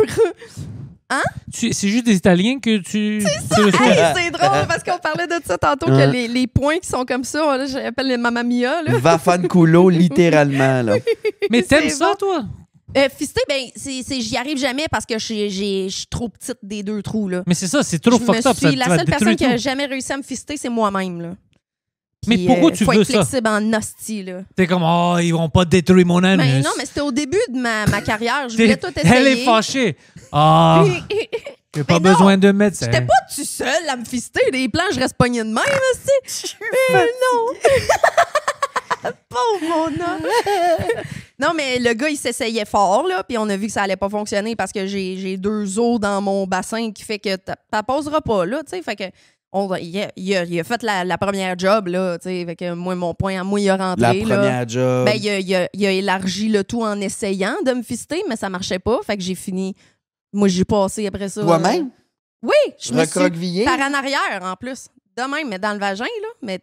S2: C'est juste des Italiens que tu le fais.
S1: Hey, c'est drôle parce qu'on parlait de ça tantôt, que les points qui sont comme ça, là, j'appelle les Mamma Mia, là.
S3: Vafanculo, littéralement, là.
S2: Mais t'aimes
S1: C'est
S2: ça,
S1: bon.
S2: toi?
S1: Fister, ben, j'y arrive jamais parce que je suis trop petite des 2 trous, là.
S2: Mais c'est ça, c'est trop
S1: Je me
S2: fucked up.
S1: suis- la
S2: ça va
S1: seule personne
S2: détruire
S1: qui a
S2: tout.
S1: jamais réussi à me fister, c'est moi-même, là.
S2: Mais
S1: Puis,
S2: pourquoi tu
S1: faut
S2: veux
S1: être
S2: ça?
S1: flexible en hostie, là.
S2: T'es comme, oh, ils vont pas détruire mon anus.
S1: Ben non, mais c'était au début de ma carrière. Je voulais tout essayer.
S2: Elle est fâchée. Ah, j'ai pas
S1: Mais non,
S2: besoin de médecin.
S1: J'étais pas tout seul à me fister. Des plans, je reste pognée de même, hostie. Mais non. Pauvre mon homme. Non, mais le gars, il s'essayait fort, là, puis on a vu que ça allait pas fonctionner parce que j'ai 2 os dans mon bassin qui fait que ça passera pas, là, tu sais. Fait que il a fait la première job, là, tu sais. Fait que moi, mon point à moi, il a rentré,
S3: La
S1: là.
S3: première job.
S1: Ben, il a élargi le tout en essayant de me fister, mais ça marchait pas. Fait que j'ai fini. Moi, j'ai passé après ça.
S3: Toi-même?
S1: Oui, je me suis
S3: Recroquevillé?
S1: par en arrière, en plus. De même, mais dans le vagin, là. Mais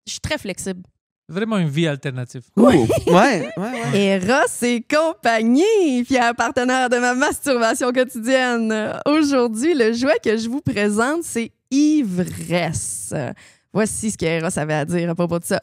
S1: je suis très flexible.
S2: Vraiment une vie alternative.
S3: Ouh. Ouais.
S1: Eros et compagnie, fier partenaire de ma masturbation quotidienne. Aujourd'hui, le jouet que je vous présente, c'est Ivresse. Voici ce qu'Eros avait à dire à propos de ça.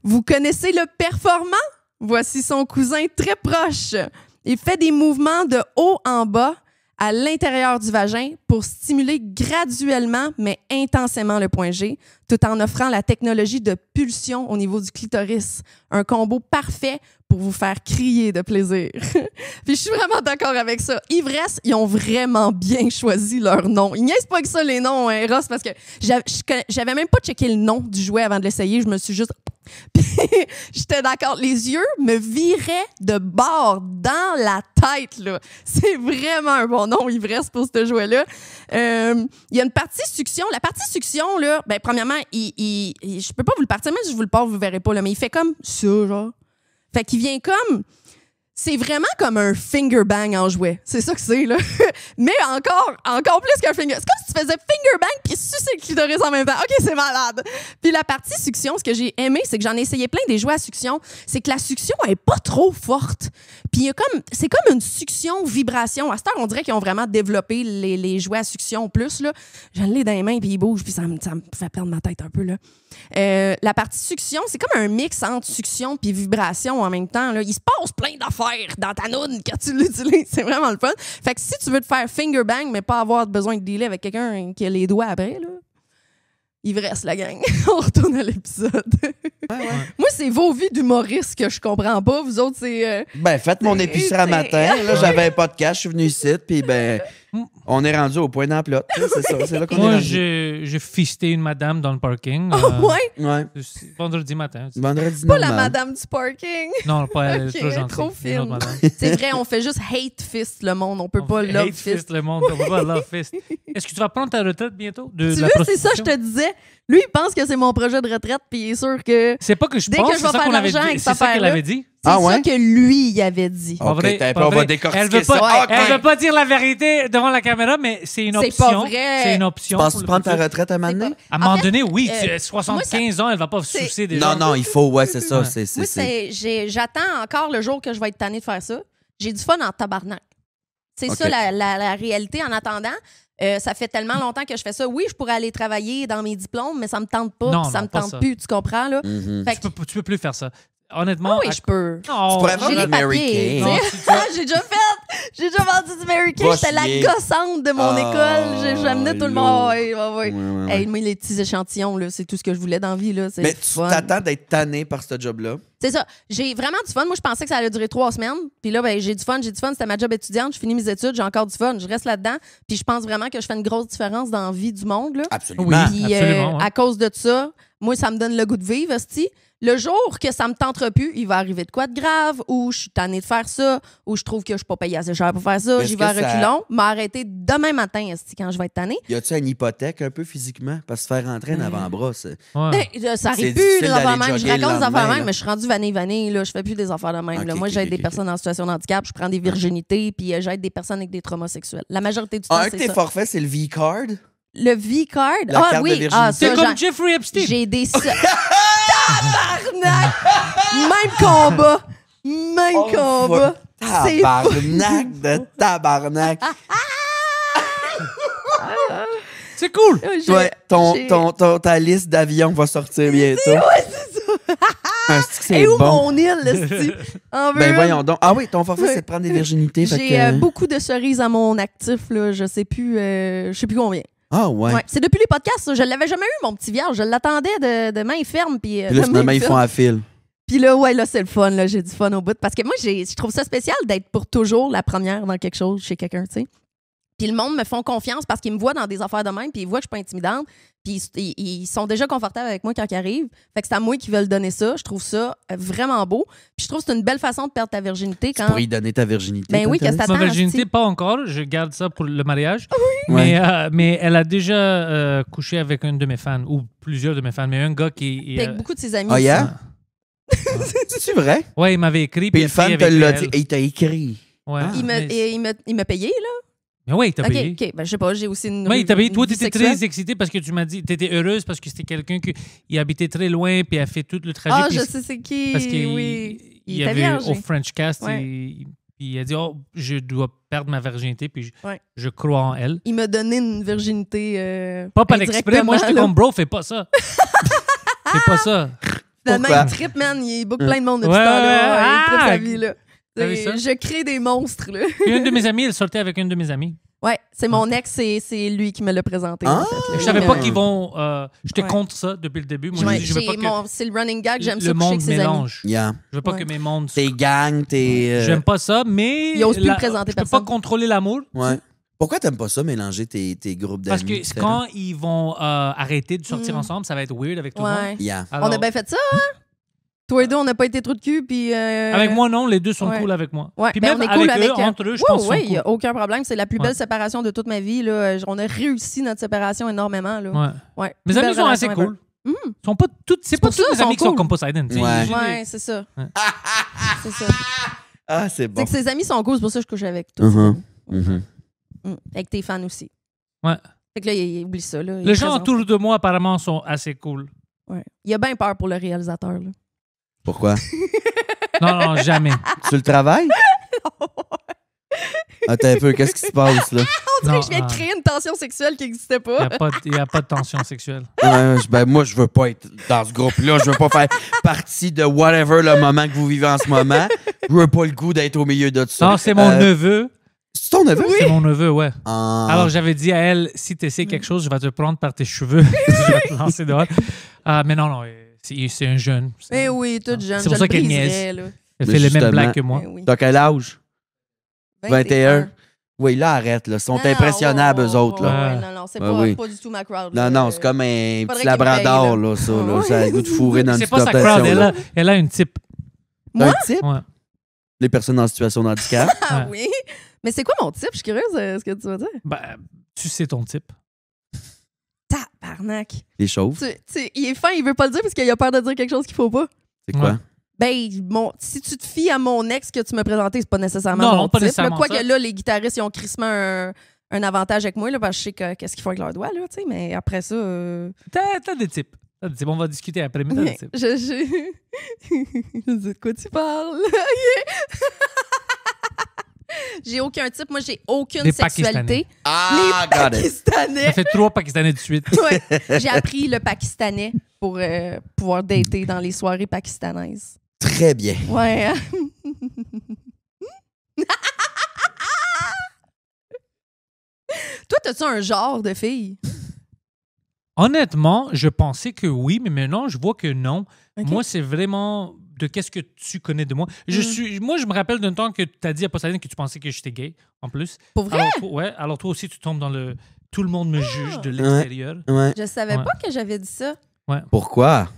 S1: Vous connaissez le performant? Voici son cousin très proche. Il fait des mouvements de haut en bas à l'intérieur du vagin pour stimuler graduellement mais intensément le point G, tout en offrant la technologie de pulsion au niveau du clitoris. Un combo parfait pour vous faire crier de plaisir. Puis je suis vraiment d'accord avec ça. Ivresse, ils ont vraiment bien choisi leur nom. Ils niaisent pas que ça, les noms, hein, Ross, parce que j'avais même pas checké le nom du jouet avant de l'essayer. Je me suis juste... Puis j'étais d'accord. Les yeux me viraient de bord dans la tête, là. C'est vraiment un bon nom, Ivresse, pour ce jouet-là. Il y a une partie succion. La partie succion, là, ben, premièrement, je peux pas vous le partir, même si je vous le porte, vous verrez pas, là, mais il fait comme ça, genre. Fait qu'il vient comme... C'est vraiment comme un finger bang en jouet. C'est ça que c'est, là. Mais encore plus qu'un finger... C'est comme si tu faisais finger bang puis sucer le clitoris en même temps. OK, c'est malade. Puis la partie succion, ce que j'ai aimé, c'est que j'en ai essayé plein des jouets à succion, c'est que la succion est pas trop forte. Puis c'est comme une succion-vibration. À cette heure, on dirait qu'ils ont vraiment développé les jouets à succion plus, là. J'en ai dans les mains puis ils bougent puis ça me fait perdre ma tête un peu, là. La partie succion, c'est comme un mix entre succion puis vibration en même temps, là. Il se passe plein d'affaires dans ta noune quand tu l'utilises. C'est vraiment le fun. Fait que si tu veux te faire finger bang, mais pas avoir besoin de dealer avec quelqu'un qui a les doigts après, là, Ivresse, la gang. On retourne à l'épisode. Moi, c'est vos vies d'humoristes que je comprends pas. Vous autres, c'est...
S3: Ben, faites mon épicerie à matin. Là, j'avais un podcast, je suis venu ici, puis ben, On est rendu au point d'emploi. C'est ça, c'est là qu'on est
S2: Moi,
S3: rendu.
S2: j'ai fisté une madame dans le parking.
S1: Ouais.
S3: Ouais.
S2: Vendredi matin.
S3: Vendredi
S1: Pas la
S3: normal.
S1: madame du parking.
S2: Non, pas elle,
S1: Ok,
S2: est trop gentille.
S1: trop
S2: Une autre
S1: fine.
S2: madame.
S1: C'est vrai, on fait juste hate fist le monde. On peut pas
S2: fait
S1: love
S2: hate
S1: fist.
S2: le monde, on peut pas love fist. Est-ce que tu vas prendre ta retraite bientôt de
S1: Tu
S2: la
S1: vois, c'est ça, je
S2: prostitution?
S1: te disais. Lui, il pense que c'est mon projet de retraite, puis il est sûr que
S2: C'est pas que je
S1: Dès
S2: pense,
S1: que je
S2: c'est
S1: vais
S2: ça
S1: faire
S2: qu'on
S1: de
S2: avait
S1: l'argent
S2: dit.
S1: avec
S2: C'est
S1: cette
S2: ça qu'elle
S1: affaire-là.
S2: avait dit.
S1: c'est
S3: Ah
S1: ça
S3: ouais?
S1: que lui, il avait dit.
S3: Ok,
S2: vrai,
S3: t'as
S2: pas
S3: pas, on va
S2: vrai.
S3: décortiquer
S2: Elle veut
S3: ça.
S2: pas,
S3: Ok.
S2: elle veut pas dire la vérité devant la caméra, mais c'est une
S1: C'est
S2: option.
S1: pas vrai.
S2: C'est une
S3: Tu
S2: option.
S3: penses
S2: pour le
S3: prendre ta
S2: futur.
S3: retraite à un moment donné?
S2: À un moment
S1: En fait,
S2: donné, oui.
S1: moi,
S2: 75 ans, elle va pas
S1: c'est-
S2: soucier des
S3: Non,
S2: gens.
S3: non, il faut, ouais, c'est ça.
S2: Ouais.
S1: J'attends encore le jour que je vais être tannée de faire ça. J'ai du fun en tabarnak. C'est
S3: Ok.
S1: ça la réalité. En attendant, ça fait tellement longtemps que je fais ça. Oui, je pourrais aller travailler dans mes diplômes, mais ça me tente pas.
S2: Non,
S1: puis ça
S2: non,
S1: me
S2: pas
S1: tente
S2: ça.
S1: plus, tu comprends? Là?
S3: Mhm.
S1: Fait que,
S2: Tu peux plus faire ça. Honnêtement.
S1: oui, je peux.
S2: Non,
S3: Tu pourrais
S1: J'ai
S3: vendre
S1: les
S3: le Mary
S1: papiers.
S3: Kay.
S2: Non,
S1: tu sais. J'ai déjà vendu du Mary Kay.
S3: Va
S1: J'étais la
S3: chier.
S1: gossante de mon école. J'amenais tout le monde.
S3: lourd.
S1: Ouais, ouais, ouais.
S3: Ouais, ouais.
S1: Hey, moi, les petits échantillons, là, c'est tout ce que je voulais dans la vie. Là. C'est
S3: Mais
S1: du
S3: tu
S1: fun.
S3: t'attends d'être tanné par ce job-là?
S1: C'est ça. J'ai vraiment du fun. Moi, je pensais que ça allait durer 3 semaines. Puis là, ben, j'ai du fun. C'était ma job étudiante. Je finis mes études. J'ai encore du fun. Je reste là-dedans. Puis je pense vraiment que je fais une grosse différence dans la vie du monde. Là.
S3: Absolument.
S2: Oui.
S1: Puis
S2: Absolument, ouais.
S1: à cause de ça, moi, ça me donne le goût de vivre, esti. Le jour que ça me tentera plus, il va arriver de quoi de grave, ou je suis tannée de faire ça, ou je trouve que je suis pas payée assez cher pour faire ça,
S3: Est-ce
S1: j'y vais à
S3: que ça-
S1: reculons, m'arrêter demain matin, esti, quand je vais être tannée.
S3: Y a-tu une hypothèque un peu physiquement? Parce que faire rentrer un avant-bras, c'est...
S2: Ouais.
S1: Ben, ça
S3: C'est
S1: arrive plus,
S3: difficile
S1: des affaires
S3: d'aller
S1: de même. Je
S3: jogger le
S1: raconte des affaires de
S3: lendemain,
S1: même,
S3: là.
S1: mais je suis rendue vanille, là. Je fais plus des affaires de même. là.
S3: Ok,
S1: Moi,
S3: ok,
S1: j'aide
S3: ok,
S1: des personnes en situation de handicap, je prends des virginités, puis j'aide des personnes avec des traumas sexuels. La majorité du temps,
S3: Un de
S1: c'est
S3: tes
S1: ça.
S3: forfaits, c'est le V-Card?
S1: Le V-card?
S3: La carte de
S1: oui,
S3: virginité.
S1: ça,
S2: C'est comme Jeffrey Epstein.
S1: j'ai des... Tabarnak! Même combat! Même
S3: Oh,
S1: combat! C'est
S3: Tabarnak de tabarnak.
S2: C'est cool.
S1: J'ai- j'ai-
S3: Ta liste d'avions va sortir bientôt.
S1: Ouais, c'est ça.
S3: Ah, c'est que c'est
S1: Et où
S3: bon.
S1: mon île, esti? En veux
S3: Ben
S1: une?
S3: voyons donc. Ah oui, ton forfait, c'est de prendre des virginités. fait
S1: J'ai
S3: que-
S1: beaucoup de cerises à mon actif, là. Je sais plus combien.
S3: Ah ouais.
S1: Ouais. C'est depuis les podcasts, ça. Je l'avais jamais eu, mon petit vierge. Je l'attendais de main ferme. Puis
S3: Puis là,
S1: de
S3: finalement,
S1: main
S3: ils font
S1: ferme.
S3: à fil.
S1: Puis là, ouais, là, c'est le fun. Là. J'ai du fun au bout. Parce que moi, je trouve ça spécial d'être pour toujours la première dans quelque chose chez quelqu'un, tu sais. Puis le monde me font confiance parce qu'ils me voient dans des affaires de même, puis ils voient que je suis pas intimidante. Puis ils sont déjà confortables avec moi quand ils arrivent. Fait que c'est à moi qui veulent donner ça. Je trouve ça vraiment beau. Puis je trouve que c'est une belle façon de perdre ta virginité
S3: Tu
S1: quand...
S3: pourrais y donner ta virginité.
S1: Ben oui,
S3: toi,
S1: qu'est-ce que
S2: Ma
S1: Attends,
S2: virginité,
S1: esti.
S2: pas encore. Je garde ça pour le mariage.
S3: Ouais.
S2: Mais elle a déjà couché avec un de mes fans, ou plusieurs de mes fans, mais un gars qui.
S1: Avec beaucoup de ses amis.
S3: Ah,
S1: aussi.
S3: yeah? C'est vrai?
S2: Ouais, il m'avait écrit.
S3: Puis le fan
S2: après,
S3: te
S2: il avait
S3: l'a
S2: écrit
S3: dit. Et il t'a écrit.
S2: elle. Ouais.
S3: Ah.
S1: Il m'a payé, là.
S2: Mais ouais, il t'a
S1: OK,
S2: payé.
S1: OK. Ben, je sais pas, j'ai aussi une...
S2: Oui, il t'a payé.
S1: une
S2: Toi,
S1: vie
S2: tu étais
S1: sexuelle.
S2: très excitée parce que tu m'as dit, tu étais heureuse parce que c'était quelqu'un qui habitait très loin puis a fait tout le trajet.
S1: Ah,
S2: puis
S1: je sais c'est qui.
S2: parce qu'il
S1: Oui.
S2: il
S1: était
S2: avait
S1: vierge.
S2: au French Cast,
S1: Ouais.
S2: puis il a dit, oh, je dois perdre ma virginité, puis
S1: Ouais.
S2: je crois en elle.
S1: Il m'a donné une virginité.
S2: Pas par l'exprès, moi, j'étais
S1: indirectement,
S2: comme, bro, fais pas ça. Fais pas ça.
S1: Finalement,
S3: Pourquoi?
S1: il trip, man. Il book plein de monde depuis
S2: Ouais,
S1: ce temps-là.
S2: ouais,
S1: Il trippe
S2: ah!
S1: sa vie, là.
S2: T'as vu ça?
S1: Je crée des monstres, là.
S2: Puis une de mes amies, elle sortait avec une de mes amies.
S1: Ouais, c'est mon ex, c'est lui qui me l'a présenté.
S3: Ah!
S1: en fait, là.
S2: Je savais
S1: Il
S2: pas
S1: me-
S2: qu'ils vont. J'étais
S1: Ouais.
S2: contre ça depuis le début. Moi,
S1: Ouais,
S2: je veux pas que
S1: c'est le running gag, j'aime ça
S2: le
S1: coucher
S2: monde
S1: avec ses amis.
S2: mélange.
S3: Yeah.
S2: Je veux pas
S1: Ouais.
S2: que mes mondes.
S3: Tes gangs, tes...
S2: J'aime pas ça, mais.
S1: Il ose plus le présenter
S2: je peux
S1: personne.
S2: pas contrôler l'amour.
S3: Ouais. Pourquoi t'aimes pas ça, mélanger tes groupes d'amis?
S2: Parce que
S3: différents?
S2: quand ils vont arrêter de sortir ensemble, ça va être weird avec tout le monde.
S1: Ouais.
S3: Yeah.
S1: On
S2: Alors,
S1: a bien fait ça, hein? Toi et deux, on n'a pas été trop de cul, puis...
S2: Avec moi, non, les deux sont
S1: ouais.
S2: cool avec moi.
S1: Ouais,
S2: Puis
S1: ben,
S2: même
S1: on est cool
S2: avec eux,
S1: avec...
S2: entre eux, je pense qu'ils
S1: Oui,
S2: sont
S1: il n'y a
S2: cool.
S1: aucun problème. C'est la plus belle
S2: Ouais.
S1: séparation de toute ma vie. Là. On a réussi notre séparation énormément. Là.
S2: Ouais.
S1: Ouais.
S2: Mes
S1: Plus
S2: amis
S1: belle
S2: sont assez
S1: relation
S2: cool.
S1: ever.
S2: Ils sont pas toutes, c'est pas
S1: pour ça,
S2: tous mes
S1: ils
S2: amis
S1: sont
S2: qui sont
S1: cool.
S2: comme Poseidon. tu sais.
S3: Ouais.
S1: Ouais, c'est ça.
S2: Ouais.
S1: C'est ça.
S3: Ah, c'est
S1: C'est
S3: bon.
S1: que ses amis sont cool, c'est pour ça que je couche avec tous.
S3: Mhm. Mhm.
S1: Avec tes fans aussi.
S2: Ouais.
S1: Fait que là, il oublie ça. Là. Il
S2: Les gens
S1: présente.
S2: autour de moi, apparemment, sont assez cool.
S1: Ouais. Il a bien peur pour le réalisateur. Là.
S3: Pourquoi?
S2: Non, jamais.
S3: Tu le travailles? Attends un peu, qu'est-ce qui se passe, là?
S1: On dirait que je viens de créer une tension sexuelle qui n'existait pas.
S2: Il n'y a pas de tension sexuelle.
S3: Ouais, ben moi, je veux pas être dans ce groupe-là. Je veux pas faire partie de whatever le moment que vous vivez en ce moment. Je veux pas le goût d'être au milieu de ça.
S2: Non, c'est mon neveu.
S3: C'est ton neveu?
S2: C'est mon neveu, ouais.
S3: Ah.
S2: Alors, j'avais dit à elle, si tu essaies quelque chose, je vais te prendre par tes cheveux. Je vais te lancer dehors. Mais non, c'est un jeune.
S1: Eh oui, toute jeune.
S2: C'est pour
S1: je
S2: ça
S1: le
S2: qu'elle
S1: briserais,
S2: niaise.
S1: là.
S2: Elle
S3: Mais
S2: fait les mêmes
S3: justement.
S2: blagues que moi.
S1: Eh oui.
S3: T'as quel âge? 21. Oui, là, arrête. Là. Ils sont
S1: Non,
S3: impressionnables, eux autres. Là.
S1: Non, c'est
S3: Ouais,
S1: pas du tout ma crowd.
S3: Non,
S1: là.
S3: non, c'est comme un
S1: Faudrait
S3: petit
S1: qu'il
S3: labrador,
S1: me paye,
S3: là, ça. Là.
S1: Ouais.
S3: Ça a le goût de fourrer dans une
S2: C'est pas sa
S3: plantation,
S2: crowd,
S3: là.
S2: elle a une type.
S1: Moi?
S3: Un type?
S2: Ouais.
S3: Les personnes en situation de handicap.
S1: Ah
S2: Ouais.
S1: oui. Mais c'est quoi mon type? Je suis curieuse de ce que tu vas dire.
S2: Ben, tu sais ton type.
S1: Tabarnak.
S3: Les chauves.
S1: Il est fin, il veut pas le dire parce qu'il a peur de dire quelque chose qu'il faut pas.
S3: C'est quoi?
S2: Ouais.
S1: Ben, si tu te fies à mon ex que tu m'as présenté, c'est pas nécessairement
S2: Non,
S1: mon
S2: pas
S1: type.
S2: nécessairement
S1: Quoique
S2: ça.
S1: là, les guitaristes, ils ont crissement un avantage avec moi, là, parce que je sais qu'est-ce qu'ils font avec leurs doigts, là, tu sais, mais après ça...
S2: T'as des types. On va discuter après, mais t'as des types.
S1: Je sais de quoi tu parles. J'ai aucun type. Moi, j'ai aucune
S2: Des
S1: sexualité.
S3: Ah,
S1: Les
S3: got it.
S1: Pakistanais.
S2: Ça fait 3 Pakistanais de suite.
S1: Ouais. J'ai appris le pakistanais pour pouvoir dater dans les soirées pakistanaises.
S3: Très bien.
S1: Ouais. Hein? Toi, t'as-tu un genre de fille?
S2: Honnêtement, je pensais que oui, mais maintenant, je vois que non.
S1: Ok.
S2: Moi, c'est vraiment de qu'est-ce que tu connais de moi. Moi, je me rappelle d'un temps que tu as dit à Poseidon que tu pensais que j'étais gay, en plus.
S1: Pour vrai?
S2: Alors toi aussi, tu tombes dans le... Tout le monde me juge de l'extérieur.
S3: Ouais.
S1: Je savais
S2: Ouais.
S1: pas que j'avais dit ça.
S3: Pourquoi?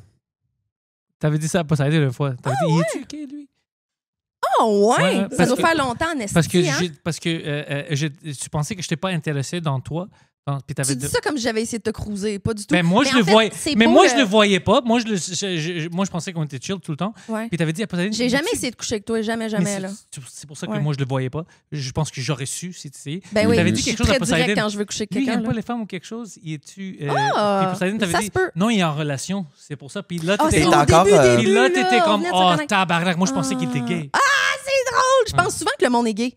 S2: T'avais dit ça à Poseidon une fois. T'avais dit, il est-tu gay, lui?
S1: Oh, ouais!
S2: Ouais,
S1: Ça
S2: parce
S1: doit
S2: que-
S1: faire longtemps, en esti,
S2: Parce que,
S1: hein?
S2: tu pensais que je n'étais pas intéressé dans toi. Puis t'avais
S1: Tu dis ça comme si j'avais essayé de te cruiser, pas du tout.
S2: Ben, moi, je
S1: en
S2: le
S1: fait,
S2: voyais.
S1: c'est
S2: Mais
S1: pas,
S2: moi, je le voyais pas. Moi, moi, je pensais qu'on était chill tout le temps.
S1: Ouais.
S2: Puis t'avais dit à Poseidon...
S1: J'ai jamais essayé de coucher avec toi, jamais,
S2: Mais
S1: là.
S2: c'est pour ça que
S1: Ouais.
S2: moi, je le voyais pas. Je pense que j'aurais su si tu sais.
S1: Ben
S2: Mais
S1: oui,
S2: t'avais
S1: je
S2: dit
S1: suis
S2: quelque chose à
S1: très direct
S2: Poseidon.
S1: quand je veux coucher avec
S2: Lui, il
S1: quelqu'un.
S2: aime
S1: là.
S2: pas les femmes ou quelque chose. Il est-tu...
S1: Ah,
S2: puis Poseidon t'avait
S1: ça
S2: dit...
S1: se peut.
S2: Non, il est en relation. C'est pour ça. Puis là,
S1: Ah,
S2: t'étais
S1: c'est
S3: T'es
S1: au
S3: encore,
S1: début,
S2: Puis là, t'étais
S1: on
S2: comme...
S1: venait de se
S2: Oh,
S1: connaître.
S2: tabarnak. Moi, je pensais qu'il était gay.
S1: C'est drôle! Je pense souvent que le monde est gay.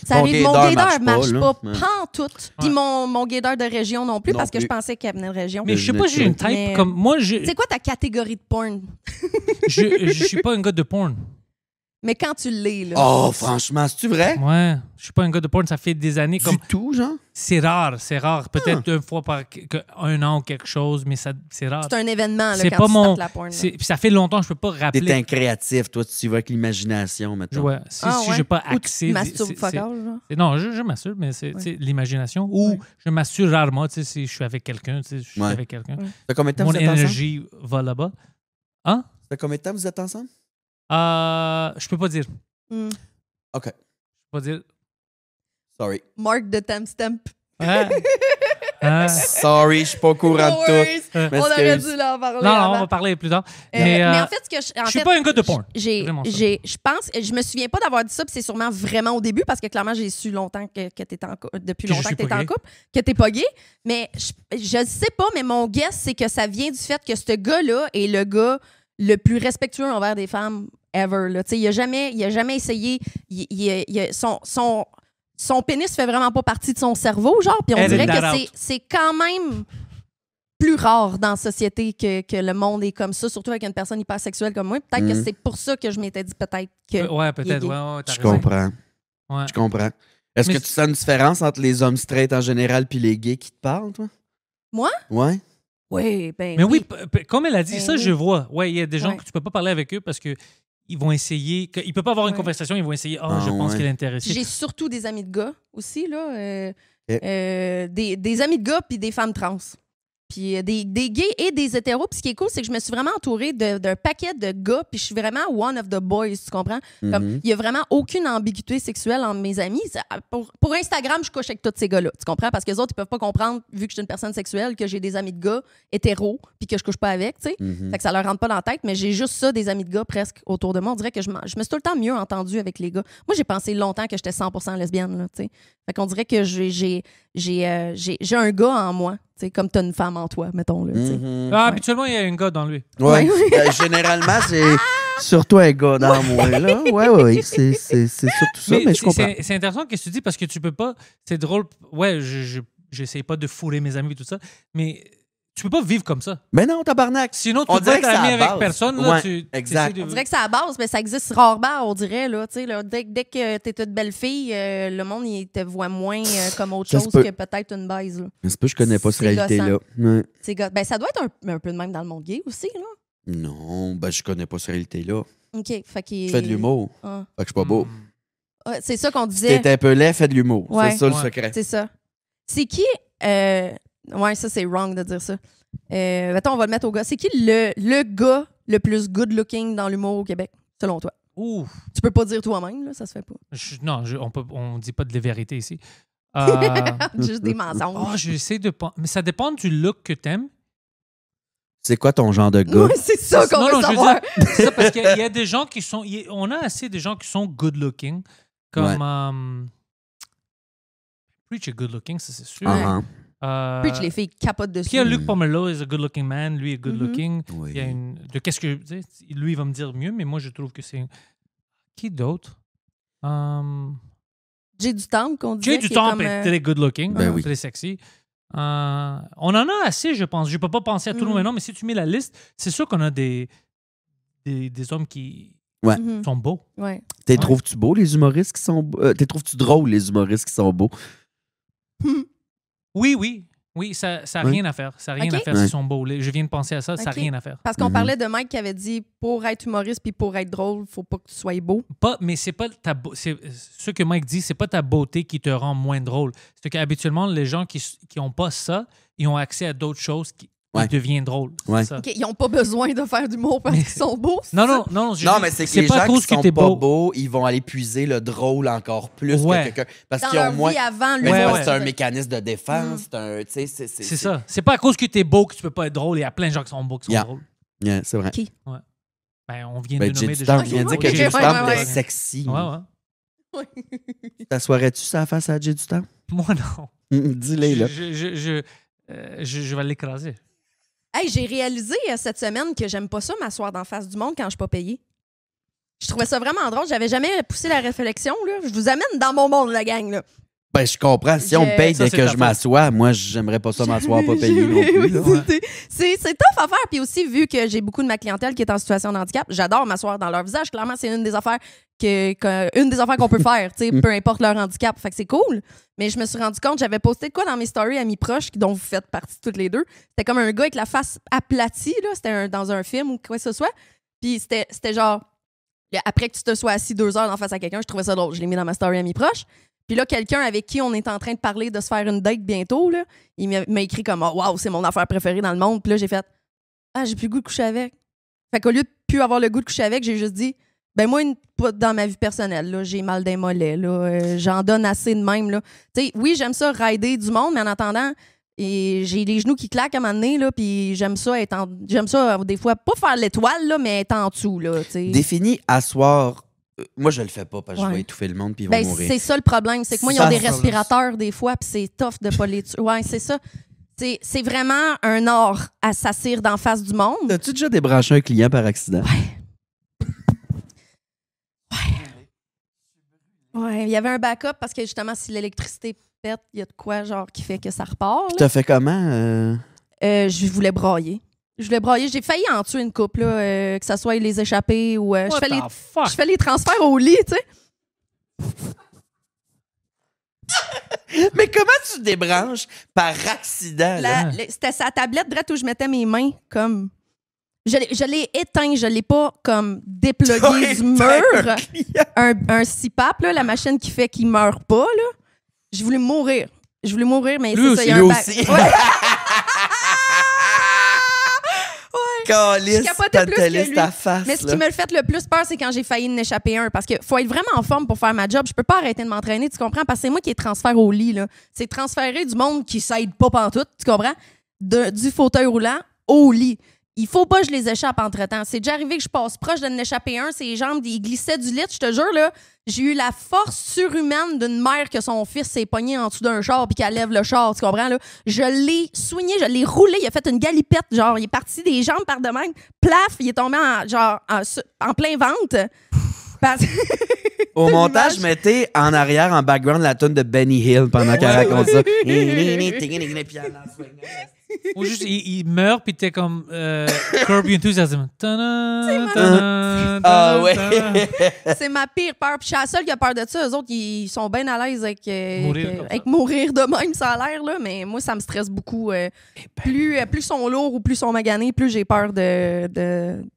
S1: Ça
S3: Ton
S1: arrive, mon
S3: gaydar
S1: gaydar
S3: marche
S1: marche
S3: pas,
S1: pas,
S3: là.
S1: pantoute. Puis
S2: Ouais.
S1: mon gaydar de région non plus,
S3: Non
S1: parce que
S3: plus.
S1: je pensais qu'elle venait de région.
S2: Mais je sais pas, j'ai une type
S1: Mais-
S2: comme... Moi, je
S1: C'est quoi ta catégorie de porn?
S2: suis pas un gars de porn.
S1: Mais quand tu l'es, là.
S3: Oh, franchement, c'est-tu vrai?
S2: Ouais. Je suis pas un gars de porn. Ça fait des années comme...
S3: Du tout, genre?
S2: C'est rare. Peut-être une fois par un an ou quelque chose, mais c'est rare.
S1: C'est un événement, là,
S2: C'est
S1: quand
S2: pas
S1: tu
S2: mon...
S1: startes la porn. là.
S2: Puis ça fait longtemps que je peux pas
S3: T'es
S2: rappeler.
S3: un créatif, toi, tu y vas avec l'imagination, mettons.
S2: Ouais. Si
S1: Ah,
S2: si
S1: ouais?
S2: j'ai pas
S1: Ou
S2: accès...
S1: tu masturbes fuck all, genre.
S2: Non, je m'assure, mais c'est
S1: Ouais.
S2: tu sais, l'imagination. Ou
S1: Ouais.
S2: je m'assure rarement, tu sais, si je suis avec quelqu'un, tu sais, je suis
S3: Ouais.
S2: avec quelqu'un.
S1: Ouais.
S3: Ça fait combien de temps
S2: Mon
S3: vous êtes ensemble?
S2: énergie va là-bas. Hein?
S3: Ça fait combien de temps vous êtes ensemble?
S2: Je peux pas dire.
S1: Hmm.
S3: OK.
S2: Je peux pas dire.
S3: Sorry.
S1: Mark de timestamp.
S2: Hein? Hein?
S3: Sorry, je suis pas au courant
S1: No
S3: de tout.
S1: worries.
S2: Euh,
S1: On aurait
S3: M'excuse.
S1: dû l'en parler
S2: Non,
S1: avant.
S2: on va parler plus tard.
S1: Mais
S2: Mais
S1: en fait, ce que
S2: je suis pas un gars de porn. Vraiment ça.
S1: Je pense, je me souviens pas d'avoir dit ça, puis c'est sûrement vraiment au début, parce que clairement, j'ai su longtemps que t'étais en couple, depuis
S2: Que je
S1: longtemps
S2: suis
S1: que t'étais
S2: pas
S1: en
S2: gay.
S1: couple, que t'es pas gay. Mais je sais pas, mais mon guess, c'est que ça vient du fait que ce gars-là est le gars le plus respectueux envers des femmes ever. Là. Tu sais, il a jamais essayé. Son pénis fait vraiment pas partie de son cerveau, genre, puis on
S2: Elle
S1: dirait
S2: est
S1: que
S2: not
S1: c'est quand même plus rare dans la société que le monde est comme ça, surtout avec une personne hypersexuelle comme moi. Peut-être que c'est pour ça que je m'étais dit peut-être que...
S2: Ouais, peut-être.
S1: il est
S2: Ouais, t'as
S3: Je
S2: raison.
S3: comprends.
S2: Ouais.
S3: Je comprends. Est-ce
S2: Mais
S3: que tu sens une différence entre les hommes straight en général puis les gays qui te parlent, toi?
S1: Moi?
S3: Ouais.
S1: Oui, ben
S2: Mais oui, comme elle a dit,
S1: Ben
S2: ça,
S1: oui.
S2: je vois. Ouais, il y a des gens
S1: Ouais.
S2: que tu peux pas parler avec eux parce que ils vont essayer. Ils ne peuvent pas avoir une
S1: Ouais.
S2: conversation, ils vont essayer. Oh,
S3: Ah,
S2: je pense
S3: ouais.
S2: qu'il est intéressé.
S1: J'ai surtout des amis de gars aussi, là.
S3: Ok.
S1: Des amis de gars puis des femmes trans. Puis des gays et des hétéros. Puis ce qui est cool, c'est que je me suis vraiment entourée d'un paquet de gars. Puis je suis vraiment one of the boys, tu comprends? Comme, il y a vraiment aucune ambiguïté sexuelle entre mes amis. Pour Instagram, je couche avec tous ces gars-là, tu comprends? Parce que les autres, ils peuvent pas comprendre, vu que je suis une personne sexuelle, que j'ai des amis de gars hétéros puis que je couche pas avec, tu sais. Fait que ça leur rentre pas dans la tête, mais j'ai juste ça, des amis de gars presque autour de moi. On dirait que je me suis tout le temps mieux entendue avec les gars. Moi, j'ai pensé longtemps que j'étais 100% lesbienne, là, tu sais. Fait qu'on dirait que j'ai un gars en moi, tu sais, comme t'as une femme en toi, mettons, là, tu sais.
S2: Ah, habituellement, il y a un gars dans lui.
S3: Ouais. Généralement, c'est surtout un gars dans moi, là. Ouais. C'est surtout ça, mais je comprends.
S2: c'est intéressant ce que tu dis parce que tu peux pas. C'est drôle. Ouais, j'essaie pas de fourrer mes amis et tout ça, mais tu peux pas vivre comme ça.
S3: Mais non, tabarnak.
S2: Sinon, tu
S3: On
S2: peux pas
S3: dirait
S2: être
S3: que c'est à
S2: ami avec
S3: base.
S2: personne. Là,
S3: Ouais, exact.
S1: On dirait que c'est à la base, mais ça existe rarement, on dirait. Là, tu sais, là, dès que t'es une belle fille, le monde il te voit moins comme autre
S3: Ça se
S1: chose
S3: peut.
S1: que peut-être une baise. Là.
S3: Mais c'est pas, je connais pas cette
S1: C'est
S3: réalité-là. Ouais.
S1: Ben, ça doit être un peu de même dans le monde gay aussi. Là.
S3: Non, ben je connais pas cette réalité-là.
S1: OK. Fait qu'il...
S3: Je fais de l'humour.
S1: Ah.
S3: Fait que je suis pas beau.
S1: C'est ça qu'on
S3: Si
S1: disait.
S3: t'es un peu laid, fais de l'humour.
S1: Ouais.
S3: C'est ça le
S2: Ouais.
S3: secret.
S1: C'est ça. C'est qui... Ouais, ça, c'est wrong de dire ça. Attends, on va le mettre au gars. C'est qui le gars le plus good-looking dans l'humour au Québec, selon toi?
S2: Ouh.
S1: Tu peux pas dire toi-même, là, ça se fait pas.
S2: Non, on dit pas de la vérité ici.
S1: Juste des mensonges.
S2: Oh, j'essaie de... Mais ça dépend du look que t'aimes.
S3: C'est quoi ton genre de gars?
S1: Ouais, c'est ça qu'on veut
S2: je veux
S1: savoir.
S2: dire, c'est ça, parce qu'il y a des gens qui sont... On a assez de gens qui sont good-looking, comme... Preach est good-looking, ça c'est sûr.
S1: Preach, les filles capotent dessus.
S2: Puis il y a Luc Pomerleau, is a good-looking man. Lui est good-looking.
S3: Oui.
S2: Il y a une... de qu'est-ce que... tu sais, lui, il va me dire mieux, mais moi, je trouve que c'est... Qui d'autre?
S1: J'ai du temps qu'on disait.
S2: Jay du
S1: qui est
S2: Temple
S1: comme,
S2: est très good-looking,
S3: Ben oui.
S2: très sexy. On en a assez, je pense. Je peux pas penser à tout le monde maintenant, mais si tu mets la liste, c'est sûr qu'on a des hommes qui
S1: Mhm.
S2: sont beaux.
S1: Ouais.
S3: T'es trouves-tu beaux, les humoristes qui sont beaux? T'es trouves-tu drôles, les humoristes qui sont beaux?
S2: Oui, ça n'a rien à faire. Ça n'a rien
S1: Ok.
S2: à faire s'ils sont beaux. Je viens de penser à ça, ça n'a
S1: Ok.
S2: rien à faire.
S1: Parce qu'on
S3: Mhm.
S1: parlait de Mike qui avait dit pour être humoriste puis pour être drôle, faut pas que tu sois beau.
S2: Mais c'est pas ce que Mike dit, c'est pas ta beauté qui te rend moins drôle. C'est qu'habituellement, les gens qui ont pas ça, ils ont accès à d'autres choses qui deviennent drôles. C'est
S3: Ouais.
S2: ça.
S1: OK, ils n'ont pas besoin de faire d'humour parce qu'ils sont beaux. c'est
S2: Non,
S1: ça?
S2: non.
S3: Non, mais c'est que les
S2: pas à
S3: gens
S2: cause
S3: qui
S2: que
S3: sont
S2: t'es
S3: pas
S2: beau.
S3: beaux, ils vont aller puiser le drôle encore plus
S2: Ouais.
S3: que quelqu'un. Parce
S1: Dans
S3: qu'ils ont
S1: leur
S3: moins.
S1: vie avant, lui.
S3: Mais
S2: Ouais,
S3: parce
S2: ouais.
S3: que c'est un mécanisme de défense. C'est un. Tu sais,
S2: C'est ça. C'est pas à cause que t'es beau que tu peux pas être drôle. Il y a plein de gens qui sont beaux qui sont
S3: Yeah.
S2: drôles.
S3: Yeah, c'est vrai.
S2: Ben, on vient
S3: Ben,
S2: de
S3: Jay
S2: nommer des
S3: Dutemps
S2: gens.
S3: vient de dire
S1: Ok,
S3: que
S1: ouais,
S3: Jay Dutemps
S1: ouais,
S3: est
S1: ouais.
S3: sexy.
S2: Ouais.
S3: T'assoirais-tu sa face à Jay Dutemps?
S2: Moi, non.
S3: Dis-le, là.
S2: Je vais l'écraser.
S1: Hey, j'ai réalisé cette semaine que j'aime pas ça m'asseoir d'en face du monde quand je suis pas payée. Je trouvais ça vraiment drôle. J'avais jamais poussé la réflexion. Là. Je vous amène dans mon monde, la gang. Là.
S3: Ben, je comprends. Si on me paye
S2: Ça,
S3: dès
S2: c'est
S3: que
S2: ta
S3: je
S2: faute.
S3: m'assois, moi, j'aimerais pas ça m'asseoir pas payé non plus. là.
S1: Oui, c'est tough à faire. Puis aussi, vu que j'ai beaucoup de ma clientèle qui est en situation de handicap, j'adore m'asseoir dans leur visage. Clairement, c'est une des affaires qu'on peut faire, tu sais, peu importe leur handicap. Fait que c'est cool. Mais je me suis rendu compte, j'avais posté de quoi dans mes stories amis proches, dont vous faites partie toutes les deux. C'était comme un gars avec la face aplatie, là. C'était dans un film ou quoi que ce soit. Puis c'était genre, après que tu te sois assis 2 heures en face à quelqu'un, je trouvais ça drôle. Je l'ai mis dans ma story amis proches. Puis là, quelqu'un avec qui on est en train de parler de se faire une date bientôt, là, il m'a écrit comme « Wow, c'est mon affaire préférée dans le monde. » Puis là, j'ai fait « Ah, j'ai plus le goût de coucher avec. » Fait qu'au lieu de plus avoir le goût de coucher avec, j'ai juste dit « Ben moi, pas dans ma vie personnelle, là, j'ai mal des mollets, là, j'en donne assez de même. » Tu sais, oui, j'aime ça rider du monde, mais en attendant, j'ai les genoux qui claquent à un moment donné, là, puis j'aime ça des fois, pas faire l'étoile, là, mais être en dessous, là, tu sais.
S3: Définis asseoir. Moi, je le fais pas parce que je
S1: Ouais.
S3: vais étouffer le monde puis ils vont
S1: Ben,
S3: mourir.
S1: c'est ça le problème. C'est que moi, ils ont
S3: Ça,
S1: des
S3: c'est le problème.
S1: respirateurs des fois, puis c'est tough de pas les tuer. Ouais, c'est ça. C'est vraiment un art à s'assire d'en face du monde.
S3: As-tu déjà débranché un client par accident?
S1: Ouais, il y avait un backup parce que justement, si l'électricité pète, il y a de quoi genre qui fait que ça repart.
S3: Puis
S1: là.
S3: t'as fait comment?
S1: Je voulais brailler. J'ai failli en tuer une couple, là, que ça soit les échappés ou. Je fais les transferts au lit, tu sais.
S3: Mais comment tu débranches par accident? Là?
S1: C'était sa tablette direct où je mettais mes mains comme. Je l'ai éteint, je l'ai pas comme déplugué du mur. Un CPAP, là, la machine qui fait qu'il meurt pas, là. Je voulais mourir. Mais
S3: Lui
S1: c'est ça, il y a
S3: lui
S1: un
S3: aussi.
S1: Ouais.
S3: Calice,
S1: Je capotais plus que
S3: t'as
S1: lui.
S3: ta face.
S1: Mais ce
S3: là.
S1: qui me le fait le plus peur, c'est quand j'ai failli en échapper un. Parce qu'il faut être vraiment en forme pour faire ma job. Je peux pas arrêter de m'entraîner, tu comprends? Parce que c'est moi qui ai transfert au lit, là. C'est transférer du monde qui s'aide pas pantoute, tu comprends? Du fauteuil roulant au lit. Il faut pas que je les échappe entre-temps. C'est déjà arrivé que je passe proche de l'échapper un, ses jambes, il glissait du lit, je te jure, là. J'ai eu la force surhumaine d'une mère que son fils s'est pogné en dessous d'un char puis qu'elle lève le char, tu comprends, là? Je l'ai soigné, je l'ai roulé, il a fait une galipette, genre, il est parti des jambes par de même, plaf, il est tombé en plein ventre.
S3: Au montage, je mettais en arrière, en background, la tune de Benny Hill pendant qu'elle raconte ça.
S2: Ou juste, il meurt, puis t'es comme Curb Your Enthusiasm. Ta-da, ta-da.
S3: Ah ouais.
S1: C'est ma pire peur. Puis je suis la seule qui a peur de ça. Eux autres, ils sont bien à l'aise avec,
S2: Mourir
S1: mourir de même, ça a l'air. Là. Mais moi, ça me stresse beaucoup. Plus ils sont lourds ou plus ils sont maganés, plus j'ai peur de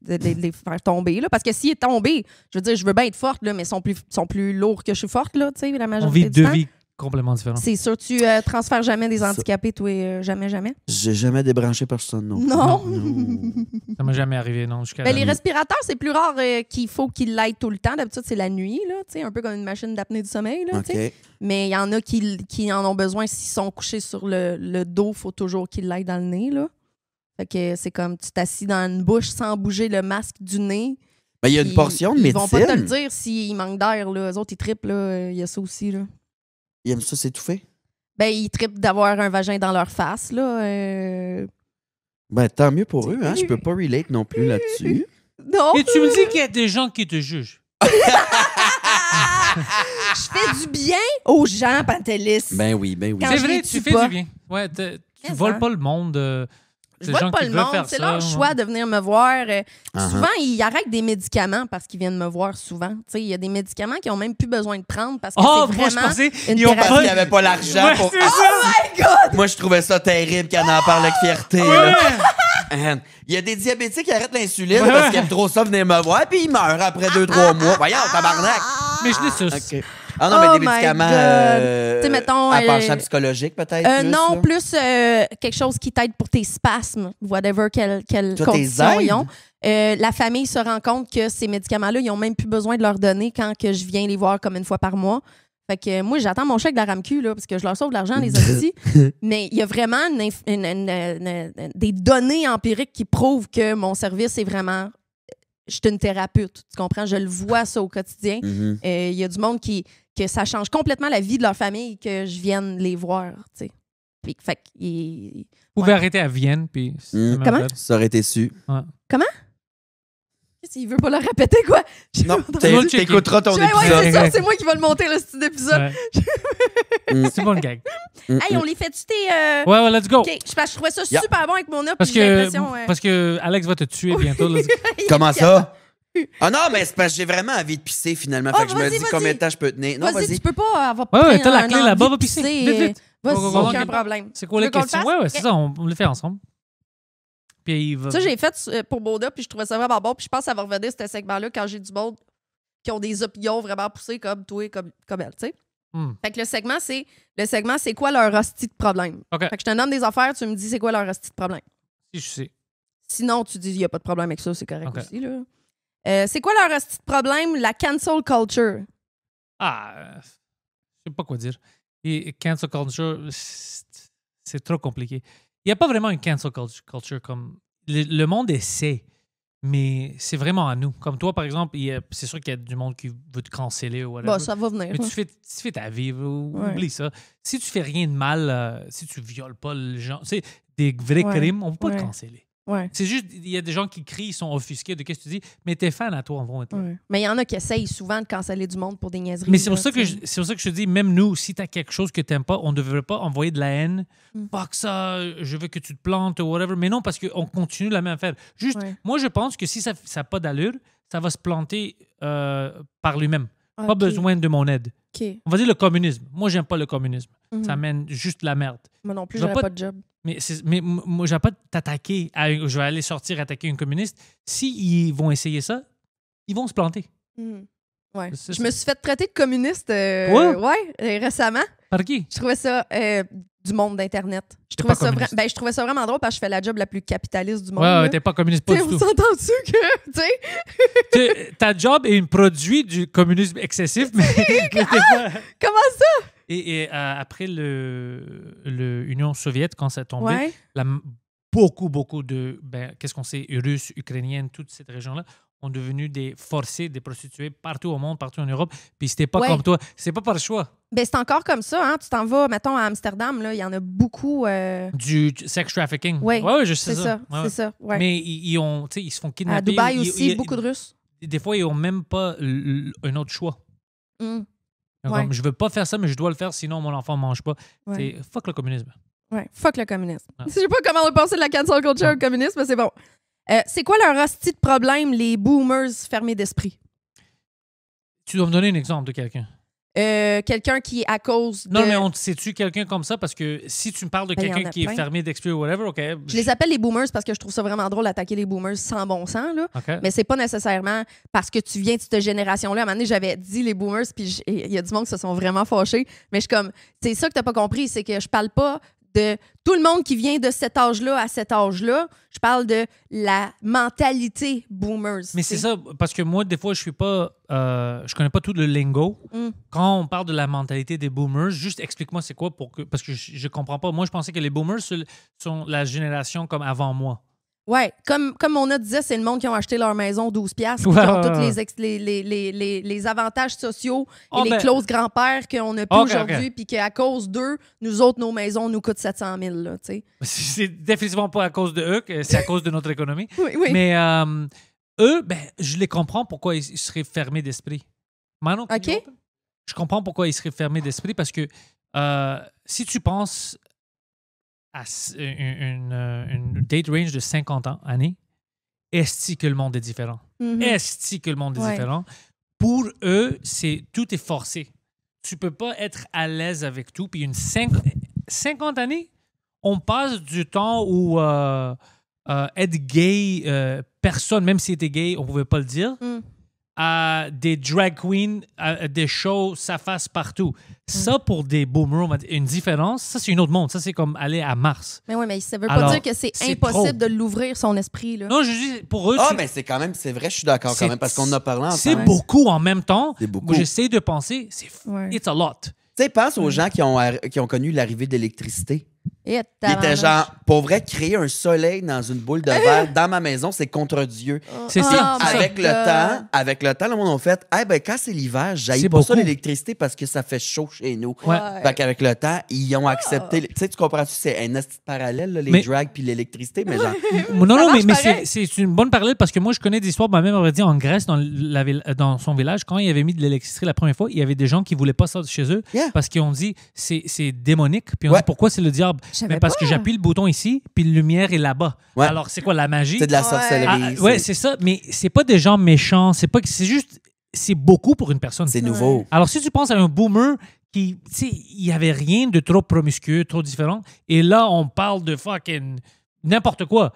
S1: les faire tomber. Là. Parce que s'ils est tombé, je veux dire, je veux bien être forte, là, mais ils sont plus lourds que je suis forte, là, la majorité
S2: On vit
S1: du
S2: deux
S1: temps.
S2: vies complètement différentes.
S1: C'est sûr, tu transfères jamais des handicapés, toi, jamais.
S3: J'ai jamais débranché personne, non.
S1: Non.
S2: Ça m'est jamais arrivé, non. Jusqu'à
S1: Ben,
S2: la
S1: les
S2: nuit.
S1: respirateurs, c'est plus rare qu'il faut qu'ils l'aident tout le temps. D'habitude, c'est la nuit, là, un peu comme une machine d'apnée du sommeil. Là,
S3: OK.
S1: Mais il y en a qui en ont besoin. S'ils sont couchés sur le dos, il faut toujours qu'ils l'aident dans le nez. Là. Fait que c'est comme tu t'assis dans une bouche sans bouger le masque du nez.
S3: Mais il y a une portion de médecine.
S1: Ils vont pas te le dire s'il manque d'air. Eux autres, ils trippent. Il y a ça aussi. Là.
S3: Ils aiment ça s'étouffer?
S1: Ben, ils trippent d'avoir un vagin dans leur face. Là.
S3: Ben, tant mieux pour eux, hein? Je peux pas relate non plus là-dessus.
S1: Non.
S2: Et tu me dis qu'il y a des gens qui te jugent.
S1: Je fais du bien aux gens, Pantelis.
S3: Ben oui.
S1: Quand
S2: C'est
S1: je
S2: vrai,
S1: les
S2: tu
S1: tue
S2: fais
S1: pas.
S2: du bien. Ouais, tu
S1: Yes,
S2: voles
S1: hein.
S2: pas le monde.
S1: Je vois pas le monde. C'est leur choix de venir me voir. Souvent, ils arrêtent des médicaments parce qu'ils viennent me voir souvent. Il y a des médicaments qu'ils n'ont même plus besoin de prendre parce que
S2: Oh,
S1: c'est
S2: moi, je
S1: vraiment
S2: pensais,
S1: une
S2: ils ont
S1: thérapie.
S3: Parce qu'il n'y avait pas l'argent
S2: Ouais,
S3: pour.
S2: c'est ça.
S1: My God!
S3: Moi, je trouvais ça terrible qu'on en parle avec fierté.
S2: Ouais.
S3: Là. Il y a des diabétiques qui arrêtent l'insuline
S2: Ouais.
S3: parce qu'ils aiment trop ça venir me voir, puis ils meurent après 2-3 mois. Voyons, tabarnak!
S2: Mais je l'ai suce.
S3: OK. Ah non, mais
S1: Oh
S3: des
S1: my
S3: médicaments
S1: God. Tu sais, mettons,
S3: à penchant psychologique, peut-être? plus,
S1: non,
S3: là?
S1: plus quelque chose qui t'aide pour tes spasmes, whatever, quelle
S3: Toi,
S1: condition
S3: tes
S1: ils ont. La famille se rend compte que ces médicaments-là, ils n'ont même plus besoin de leur donner quand que je viens les voir comme une fois par mois. Fait que moi, j'attends mon chèque de la RAMQ là, parce que je leur sauve de l'argent, les hosties. Mais il y a vraiment des données empiriques qui prouvent que mon service est vraiment... Je suis une thérapeute, tu comprends? Je le vois ça au quotidien.
S3: Mhm.
S1: Il y a du monde que ça change complètement la vie de leur famille que je vienne les voir, tu sais. Puis, fait
S2: Vous pouvez arrêter à Vienne, puis... c'est
S3: Mm.
S2: la même
S1: Comment?
S2: chose.
S3: Ça aurait été su.
S1: s'il veut pas le répéter, quoi.
S3: Non,
S2: checker.
S3: t'écouteras ton
S1: Ouais,
S3: épisode.
S1: c'est ça, c'est moi qui vais le monter, le style d'épisode.
S2: Ouais. C'est bon le gag.
S1: Hey, on les fait-tu tes...
S2: Ouais, let's go.
S1: OK, je trouvais ça
S3: Yeah.
S1: super bon avec Mona,
S2: Parce
S1: puis j'ai
S2: que,
S1: l'impression...
S2: parce que Alex va te tuer bientôt. Let's go.
S3: Comment ça? Ah non, mais c'est parce que j'ai vraiment envie de pisser finalement.
S1: Oh,
S3: Fait que je me
S1: vas-y,
S3: dis combien de temps je peux tenir. Non,
S1: Vas-y,
S3: vas-y.
S1: tu peux pas avoir...
S2: Ouais, t'as la
S1: un
S2: clé là-bas,
S1: envie
S2: va
S1: de
S2: pisser.
S1: pisser,
S2: Vite, vite.
S1: Vas-y,
S2: Go, go, go.
S1: aucun problème.
S2: C'est quoi les
S1: Tu veux qu'on le
S2: questions?
S1: fasse?
S2: Ouais, c'est ça, on le fait ensemble. Puis il va...
S1: Ça, j'ai fait pour Boda, puis je trouvais ça vraiment bon. Puis je pense que ça va revenir, ce segment-là, quand j'ai du monde qui ont des opinions vraiment poussées comme toi et comme elle, tu sais. Fait que le segment, c'est quoi leur hostie de problème?
S2: OK.
S1: Fait que je te donne des affaires, tu me dis c'est quoi leur hostie de problème.
S2: Si je sais.
S1: Sinon, tu dis il n'y a pas de problème avec ça, c'est correct
S2: OK.
S1: aussi, là. C'est quoi leur hostie de problème? La cancel culture.
S2: Je sais pas quoi dire. Et cancel culture, c'est trop compliqué. Il n'y a pas vraiment une cancel culture comme... Le monde essaie, mais c'est vraiment à nous. Comme toi, par exemple, c'est sûr qu'il y a du monde qui veut te canceller ou whatever.
S1: Bah, ça va venir.
S2: Mais tu fais ta vie,
S1: Ouais.
S2: oublie ça. Si tu fais rien de mal, si tu violes pas les gens, tu sais, des vrais
S1: Ouais.
S2: crimes, on peut pas te
S1: Ouais.
S2: canceller.
S1: Ouais.
S2: C'est juste, il y a des gens qui crient, ils sont offusqués de qu'est-ce que tu dis, mais tes fans à toi vont être là.
S1: Ouais. Mais il y en a qui essayent souvent de canceller du monde pour des niaiseries.
S2: Mais c'est pour,
S1: là,
S2: ça que
S1: tu sais.
S2: c'est pour ça que je te dis, même nous, si tu as quelque chose que tu n'aimes pas, on ne devrait pas envoyer de la haine. Fuck ça, je veux que tu te plantes ou whatever. Mais non, parce qu'on continue la même affaire. Juste,
S1: Ouais.
S2: moi, je pense que si ça n'a pas d'allure, ça va se planter par lui-même. Pas
S1: Ok.
S2: besoin de mon aide.
S1: OK.
S2: On va dire le communisme. Moi, j'aime pas le communisme.
S1: Mhm.
S2: Ça mène juste la merde.
S1: Moi non plus,
S2: Je vais
S1: j'aurais
S2: pas-
S1: pas de job.
S2: Mais moi, je vais pas t'attaquer. Je vais aller sortir attaquer un communiste. S'ils vont essayer ça, ils vont se planter.
S1: Mhm. Ouais.
S2: C'est
S1: Je
S2: ça.
S1: me suis fait traiter de communiste récemment.
S2: Par qui?
S1: Je trouvais ça du monde d'Internet. Je
S2: T'es
S1: trouvais
S2: pas
S1: ça,
S2: communiste.
S1: je trouvais ça vraiment drôle parce que je fais la job la plus capitaliste du monde.
S2: Ouais,
S1: là.
S2: t'es pas communiste pas
S1: T'sais,
S2: du
S1: vous
S2: tout.
S1: entendez que, tu sais,
S2: Ta job est un produit du communisme excessif, mais t'es pas...
S1: comment ça?
S2: Et après l'Union soviétique, quand ça a tombé,
S1: Ouais.
S2: beaucoup de, qu'est-ce qu'on sait, Russes, Ukrainiennes, toute cette région-là, ont devenu des forcés, des prostituées partout au monde, partout en Europe. Puis c'était pas
S1: Ouais.
S2: comme toi. C'est pas par choix.
S1: Ben, c'est encore comme ça, hein. Tu t'en vas, mettons, à Amsterdam, là, il y en a beaucoup.
S2: Du sex trafficking.
S1: Ouais,
S2: ouais, je sais
S1: c'est
S2: ça.
S1: ça,
S2: Ouais,
S1: c'est ça. Ouais.
S2: Mais ils ont, tu sais, ils se font kidnapper.
S1: À Dubaï
S2: Ils-
S1: aussi,
S2: ils-
S1: beaucoup de Russes.
S2: Des fois, ils ont même pas un autre choix.
S1: Mm.
S2: Donc,
S1: Ouais.
S2: comme, je veux pas faire ça, mais je dois le faire, sinon mon enfant mange pas.
S1: Ouais.
S2: C'est fuck le communisme.
S1: Ouais. Fuck le communisme.
S2: Ah.
S1: Je sais pas comment on est passé de la cancel culture au communisme, mais c'est bon. C'est quoi leur hostie de problème, les boomers fermés d'esprit?
S2: Tu dois me donner un exemple de quelqu'un.
S1: Quelqu'un qui, à cause de...
S2: Non, mais sais-tu quelqu'un comme ça? Parce que si tu me parles de
S1: Ben,
S2: quelqu'un
S1: y en a
S2: qui est
S1: plein.
S2: fermé d'esprit ou whatever, OK.
S1: Je les appelle les boomers parce que je trouve ça vraiment drôle d'attaquer les boomers sans bon sens, là.
S2: OK.
S1: Mais c'est pas nécessairement parce que tu viens de cette génération-là. À un moment donné, j'avais dit les boomers, puis il y a du monde qui se sont vraiment fâchés. Mais je suis comme, c'est ça que t'as pas compris, c'est que je parle pas de tout le monde qui vient de cet âge-là à cet âge-là. Je parle de la mentalité boomers.
S2: Mais c'est ça, parce que moi, des fois, je connais pas tout le lingo. Quand on parle de la mentalité des boomers, juste explique-moi c'est quoi parce que je comprends pas. Moi, je pensais que les boomers sont la génération comme avant moi.
S1: Ouais, comme on a disait, c'est le monde qui ont acheté leur maison 12$, puis qui
S2: Ouais,
S1: ont
S2: ouais,
S1: tous
S2: ouais.
S1: les avantages sociaux et
S2: Oh,
S1: les
S2: ben-
S1: clauses grand-père qu'on n'a plus
S2: Ok,
S1: aujourd'hui,
S2: ok.
S1: puis qu'à cause d'eux, nous autres, nos maisons nous coûtent 700 000, là, tu sais.
S2: C'est définitivement pas à cause de eux, que c'est à cause de notre économie.
S1: Oui.
S2: Mais eux, ben, je les comprends pourquoi ils seraient fermés d'esprit. Manon, can you
S1: OK.
S2: open? Je comprends pourquoi ils seraient fermés d'esprit parce que si tu penses à une date range de 50 années, est-ce que le monde est différent?
S1: Mhm.
S2: Est-ce que le monde est
S1: Ouais.
S2: différent? Pour eux, tout est forcé. Tu peux pas être à l'aise avec tout. Puis 50 années, on passe du temps où être gay, personne, même si était gay, on pouvait pas le dire.
S1: Mm.
S2: À des drag queens, à des shows, ça fasse partout. Ça, pour des boomers, on va dire, une différence, ça, c'est une autre monde. Ça, c'est comme aller à Mars.
S1: Mais oui, mais ça veut pas
S2: Alors,
S1: dire que c'est
S2: c'est
S1: impossible
S2: trop.
S1: de l'ouvrir, son esprit, là.
S2: Non, je dis, pour eux,
S3: Ah, mais c'est quand même, c'est vrai, je suis d'accord quand
S2: C'est-
S3: même, parce qu'on en a parlé
S2: c'est
S3: ensemble.
S2: beaucoup en même temps.
S3: C'est beaucoup.
S2: Moi, j'essaie de penser,
S1: Ouais.
S2: it's a lot.
S3: Tu sais, pense aux gens qui ont connu l'arrivée de l'électricité.
S1: Et
S3: Ils étaient
S1: tabarnouche.
S3: genre, pour vrai, créer un soleil dans une boule de verre dans ma maison, c'est contre Dieu.
S2: C'est
S1: Oh
S2: ça.
S1: my
S3: Avec le
S1: God.
S3: temps, le monde a fait, ben, quand c'est l'hiver,
S2: C'est
S3: j'haïs pas ça
S2: beaucoup.
S3: l'électricité parce que ça fait chaud chez nous.
S2: Ouais.
S3: Fait qu'avec le temps, ils ont accepté. Tu sais, tu comprends-tu, c'est un esti de parallèle, là, les
S2: Mais-
S3: drags puis l'électricité, mais genre,
S2: Non,
S1: marche
S2: mais
S1: pareil.
S2: c'est une bonne parallèle parce que moi, je connais des histoires. Ma mère m'aurait dit en Grèce, dans son village, quand il avait mis de l'électricité la première fois, il y avait des gens qui voulaient pas ça de chez eux
S3: Yeah.
S2: parce qu'ils ont dit c'est démonique. Puis on
S3: Ouais.
S2: dit pourquoi c'est le diable?
S1: Je savais
S2: Mais parce
S1: pas.
S2: que j'appuie le bouton ici, puis la lumière est là-bas.
S3: Ouais.
S2: Alors, c'est quoi la magie?
S3: c'est de la
S1: Ouais.
S3: sorcellerie.
S2: Ouais, c'est ça. Mais c'est pas des gens méchants. C'est juste, c'est beaucoup pour une personne.
S3: c'est nouveau.
S2: Alors, si tu penses à un boomer qui, tu sais, il n'y avait rien de trop promiscueux, trop différent, et là, on parle de fucking n'importe quoi.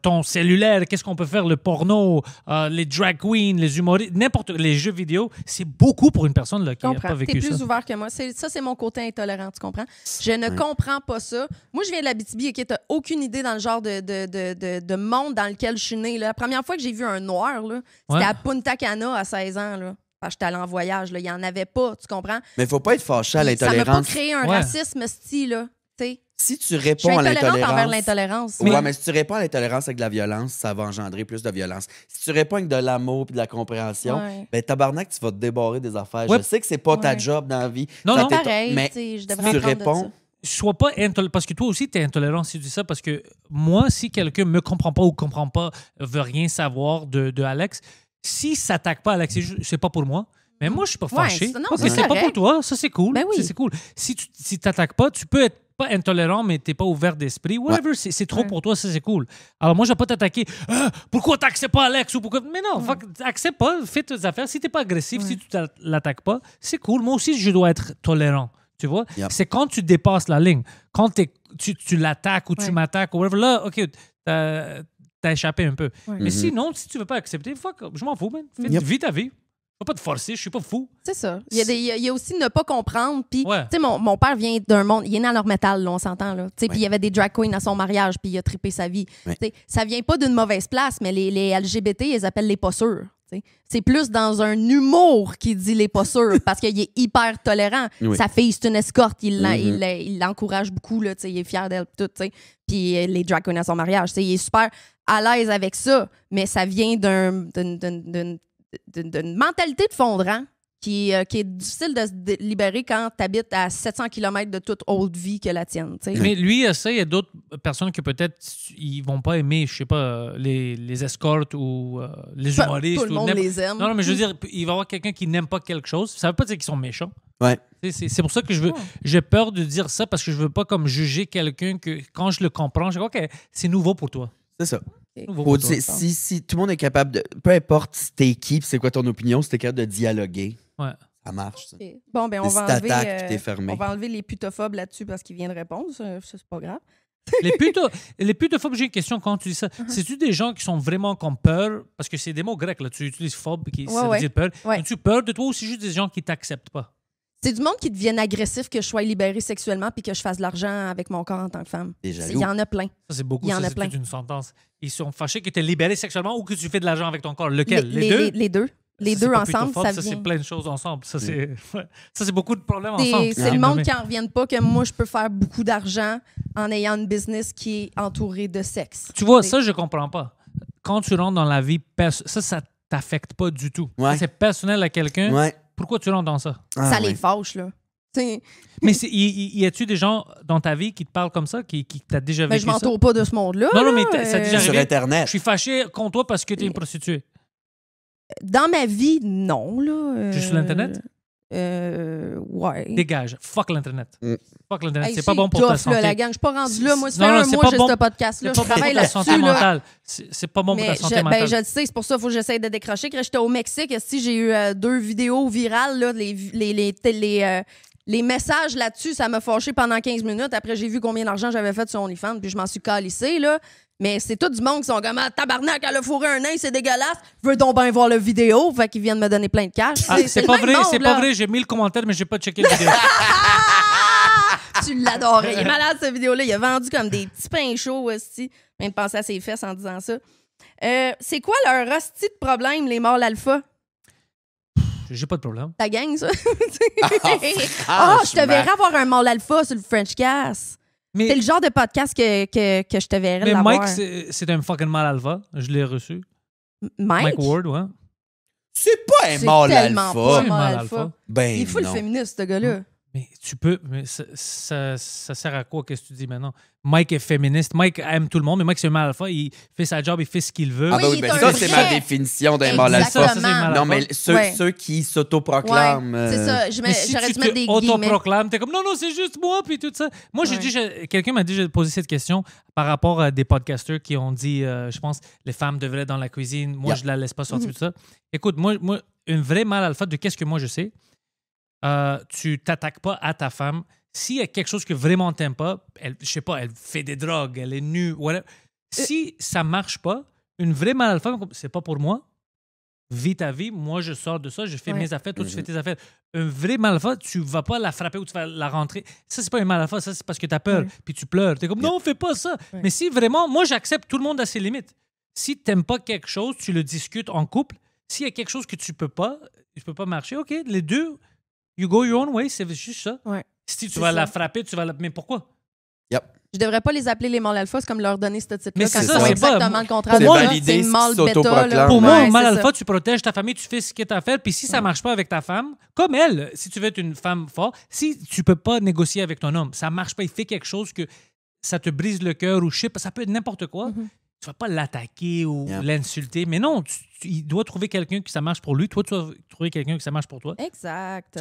S2: Ton cellulaire, qu'est-ce qu'on peut faire, le porno, les drag queens, les humoristes, les jeux vidéo, c'est beaucoup pour une personne là, qui
S1: Je
S2: n'a
S1: comprends.
S2: pas
S1: T'es
S2: vécu
S1: plus
S2: ça.
S1: ouvert que moi. Ça, c'est mon côté intolérant, tu comprends? Je ne comprends pas ça. Moi, je viens de l'Abitibi, OK? T'as aucune idée dans le genre de monde dans lequel je suis née, là. La première fois que j'ai vu un noir, là, c'était
S2: Ouais.
S1: à Punta Cana à 16 ans, là. Parce que j'étais allée en voyage, là. Il n'y en avait pas, tu comprends?
S3: Mais faut pas être fâché à
S1: Ça m'a pas
S3: l'intolérance.
S1: créé un
S2: Ouais.
S1: racisme, style, là. Tu sais.
S3: Si tu
S1: Je suis
S3: réponds à
S1: intolérante envers
S3: l'intolérance.
S1: l'intolérance.
S3: Ouais, mais si tu réponds à l'intolérance avec de la violence, ça va engendrer plus de violence. Si tu réponds avec de l'amour et de la compréhension,
S1: Ouais.
S3: ben tabarnak, tu vas te débarrer des affaires.
S2: Ouais.
S3: Je sais que c'est pas ta
S1: Ouais.
S3: job dans la vie.
S2: Non,
S3: Ça
S2: non.
S3: t'est-
S1: Pareil,
S3: mais
S1: tu sais, je
S3: si
S1: devrais
S3: tu
S1: apprendre de
S3: réponds,
S1: ça.
S2: Sois pas intolérant, parce que toi aussi, tu es intolérant si tu dis ça, parce que moi, si quelqu'un me comprend pas ou comprend pas, veut rien savoir de Alex, si s'attaque pas à Alex, c'est pas pour moi. Mais moi, je suis pas
S1: Ouais,
S2: fâché.
S1: non,
S2: Ok,
S1: c'est
S2: c'est pas
S1: correct.
S2: pour toi, ça c'est cool.
S1: Ben oui.
S2: Ça, c'est cool. Si tu t'attaques pas, tu peux être pas intolérant, mais t'es pas ouvert d'esprit. Whatever, c'est trop
S1: Ouais.
S2: pour toi, ça c'est cool. Alors moi, je vais pas t'attaquer. Pourquoi t'acceptes pas Alex ou pourquoi. Mais non, fuck, accepte pas, fais tes affaires. Si t'es pas agressif, si tu l'attaques pas, c'est cool. Moi aussi, je dois être tolérant. Tu vois?
S3: Yep.
S2: C'est quand tu dépasses la ligne. Quand tu l'attaques ou tu
S1: Ouais.
S2: m'attaques ou whatever, là, OK, t'as échappé un peu.
S1: Ouais.
S2: Mais sinon, si tu veux pas accepter, fuck, je m'en fous, man. Vis ta vie. Je vais pas te forcer, je suis pas fou.
S1: C'est ça. Il y a aussi ne pas comprendre. Puis,
S2: Ouais.
S1: tu sais, mon père vient d'un monde. Il est né dans leur métal, là, on s'entend. Là. Tu sais, Puis il y avait des drag queens à son mariage, puis il a trippé sa vie.
S3: Ouais.
S1: Tu sais, ça vient pas d'une mauvaise place, mais les LGBT, ils appellent les pas sûrs. Tu sais. C'est plus dans un humour qu'il dit les pas sûrs, parce qu'il est hyper tolérant.
S3: Oui.
S1: Sa fille, c'est une escorte. Il
S3: Mhm.
S1: il l'encourage beaucoup. Là, tu sais, il est fier d'elle. Tout, tu sais. Puis les drag queens à son mariage, tu sais, il est super à l'aise avec ça, mais ça vient d'une mentalité de fondrant qui est difficile de se libérer quand tu habites à 700 km de toute autre vie que la tienne. tu sais.
S2: Mais lui, ça, il y a d'autres personnes que peut-être ils vont pas aimer, je sais pas, les escortes ou les
S1: Pas-
S2: humoristes.
S1: tout le
S2: ou
S1: monde
S2: n'importe-
S1: les aime.
S2: Non, mais je veux dire, il va y avoir quelqu'un qui n'aime pas quelque chose. Ça veut pas dire qu'ils sont méchants.
S3: Ouais.
S2: C'est pour ça que j'ai peur de dire ça parce que je veux pas comme juger quelqu'un que quand je le comprends, je dis OK, c'est nouveau pour toi.
S3: C'est ça. Si tout le monde est capable de... Peu importe si t'es qui, c'est quoi ton opinion, si t'es capable de dialoguer, ça marche. Ça.
S1: Okay. Bon, ben on va enlever les putophobes là-dessus parce qu'il vient de répondre. Ça, c'est pas grave.
S2: Les putophobes, j'ai une question quand tu dis ça. C'est-tu des gens qui sont vraiment comme peur? Parce que c'est des mots grecs, là. Tu utilises phobe, ça veut dire peur. As-tu peur de toi ou c'est juste des gens qui t'acceptent pas?
S1: C'est du monde qui devienne agressif, que je sois libérée sexuellement puis que je fasse de l'argent avec mon corps en tant que femme. Il y en a plein.
S2: Ça, c'est beaucoup. Ça, c'est toute une sentence. Ils sont fâchés que tu es libérée sexuellement ou que tu fais de l'argent avec ton corps. Lequel? Les deux?
S1: Les deux. Les deux ensemble, ça
S2: c'est plein de choses ensemble. Ça, c'est beaucoup de problèmes ensemble.
S1: C'est le monde qui n'en revienne pas que moi, je peux faire beaucoup d'argent en ayant une business qui est entourée de sexe.
S2: Tu vois, ça, je comprends pas. Quand tu rentres dans la vie, ça t'affecte pas du tout. Ouais. C'est personnel à quelqu'un. Ouais. Pourquoi tu rentres dans ça?
S1: Ça les fâche, là.
S2: Mais y a-tu des gens dans ta vie qui te parlent comme ça, qui t'a déjà vécu ça?
S1: Je m'entoure pas de ce monde-là.
S2: Non, mais ça déjà
S3: sur Internet.
S2: Je suis fâché contre toi parce que tu es une prostituée.
S1: Dans ma vie, non. Là,
S2: juste sur l'Internet?
S1: Ouais.
S2: Dégage. Fuck l'Internet. Fuck l'Internet.
S1: Hey,
S2: c'est pas bon pour ta santé.
S1: Là, la gang, je suis pas rendue là. Moi, ça fait un mois que j'ai ce podcast-là. Je travaille là-dessus.
S2: C'est pas bon pour ta santé mentale.
S1: Je le sais, c'est pour ça qu'il faut que j'essaie de décrocher. Quand j'étais au Mexique, j'ai eu 2 vidéos virales. Là, les messages là-dessus, ça m'a fâché pendant 15 minutes. Après, j'ai vu combien d'argent j'avais fait sur OnlyFans, puis je m'en suis calissée, là. Mais c'est tout du monde qui sont comme tabarnak, elle a fourré un nain, c'est dégueulasse. Je veux donc bien voir la vidéo, fait qu'ils viennent me donner plein de cash.
S2: C'est pas vrai, c'est pas vrai. J'ai mis le commentaire, mais j'ai pas checké la vidéo.
S1: Tu l'adorais. Il est malade, cette vidéo-là. Il a vendu comme des petits pains chauds aussi. Même de penser à ses fesses en disant ça. C'est quoi leur hostie de problème, les mâles alpha?
S2: J'ai pas de problème.
S1: Ta gang, ça? Je te verrais avoir un mâle alpha sur le French Cast. C'est le genre de podcast que je te verrais
S2: mais
S1: l'avoir.
S2: Mike, c'est un fucking mâle alpha. Je l'ai reçu.
S1: Mike
S2: Ward, ouais.
S3: C'est pas un mâle alpha.
S1: Pas un mâle alpha.
S3: Ben,
S1: il faut le féministe, ce gars-là.
S2: Mais tu peux. Mais ça sert à quoi, qu'est-ce que tu dis maintenant? Mike est féministe. Mike aime tout le monde, mais Mike, c'est un mâle alpha. Il fait sa job, il fait ce qu'il veut.
S3: Oui, ça, c'est ma définition d'un mâle alpha. Non, mais ceux qui s'autoproclament.
S1: C'est ça. J'aurais dû mettre des guillemets.
S2: Autoproclames, t'es comme non, c'est juste moi, puis tout ça. Moi, quelqu'un m'a déjà posé cette question par rapport à des podcasters qui ont dit, je pense, les femmes devraient être dans la cuisine. Moi, je la laisse pas sortir, tout ça. Écoute, moi, une vraie mâle alpha, de qu'est-ce que moi je sais? Tu t'attaques pas à ta femme. S'il y a quelque chose que vraiment t'aimes pas, je sais pas, elle fait des drogues, elle est nue, whatever. Si ça marche pas, une vraie mâle alpha, c'est pas pour moi. Vis ta vie, moi je sors de ça, je fais mes affaires, toi tu fais tes affaires. Un vrai mâle alpha, tu vas pas la frapper ou tu vas la rentrer. Ça, c'est pas un mâle alpha, ça c'est parce que t'as peur, puis tu pleures. T'es comme non, fais pas ça. Mais si vraiment, moi j'accepte tout le monde à ses limites. Si t'aimes pas quelque chose, tu le discutes en couple. S'il y a quelque chose que tu peux pas marcher, OK, les deux. You go your own way, c'est juste ça. Ouais. Si tu vas la frapper, tu vas la... Mais pourquoi?
S3: Yep.
S1: Je devrais pas les appeler les mâles alpha, c'est comme leur donner ce titre-là.
S2: Mais
S1: c'est
S2: exactement
S1: le contraire.
S3: Pour moi, c'est mâle bêta.
S2: Pour moi, un mâle alpha, tu protèges ta famille, tu fais ce que tu as à faire. Puis si ça marche pas avec ta femme, comme elle, si tu veux être une femme forte, si tu peux pas négocier avec ton homme, ça marche pas, il fait quelque chose que ça te brise le cœur ou je sais pas, ça peut être n'importe quoi. Tu vas pas l'attaquer ou l'insulter. Mais non, il doit trouver quelqu'un qui ça marche pour lui. Toi, tu dois trouver quelqu'un qui ça marche pour toi.
S1: Exact.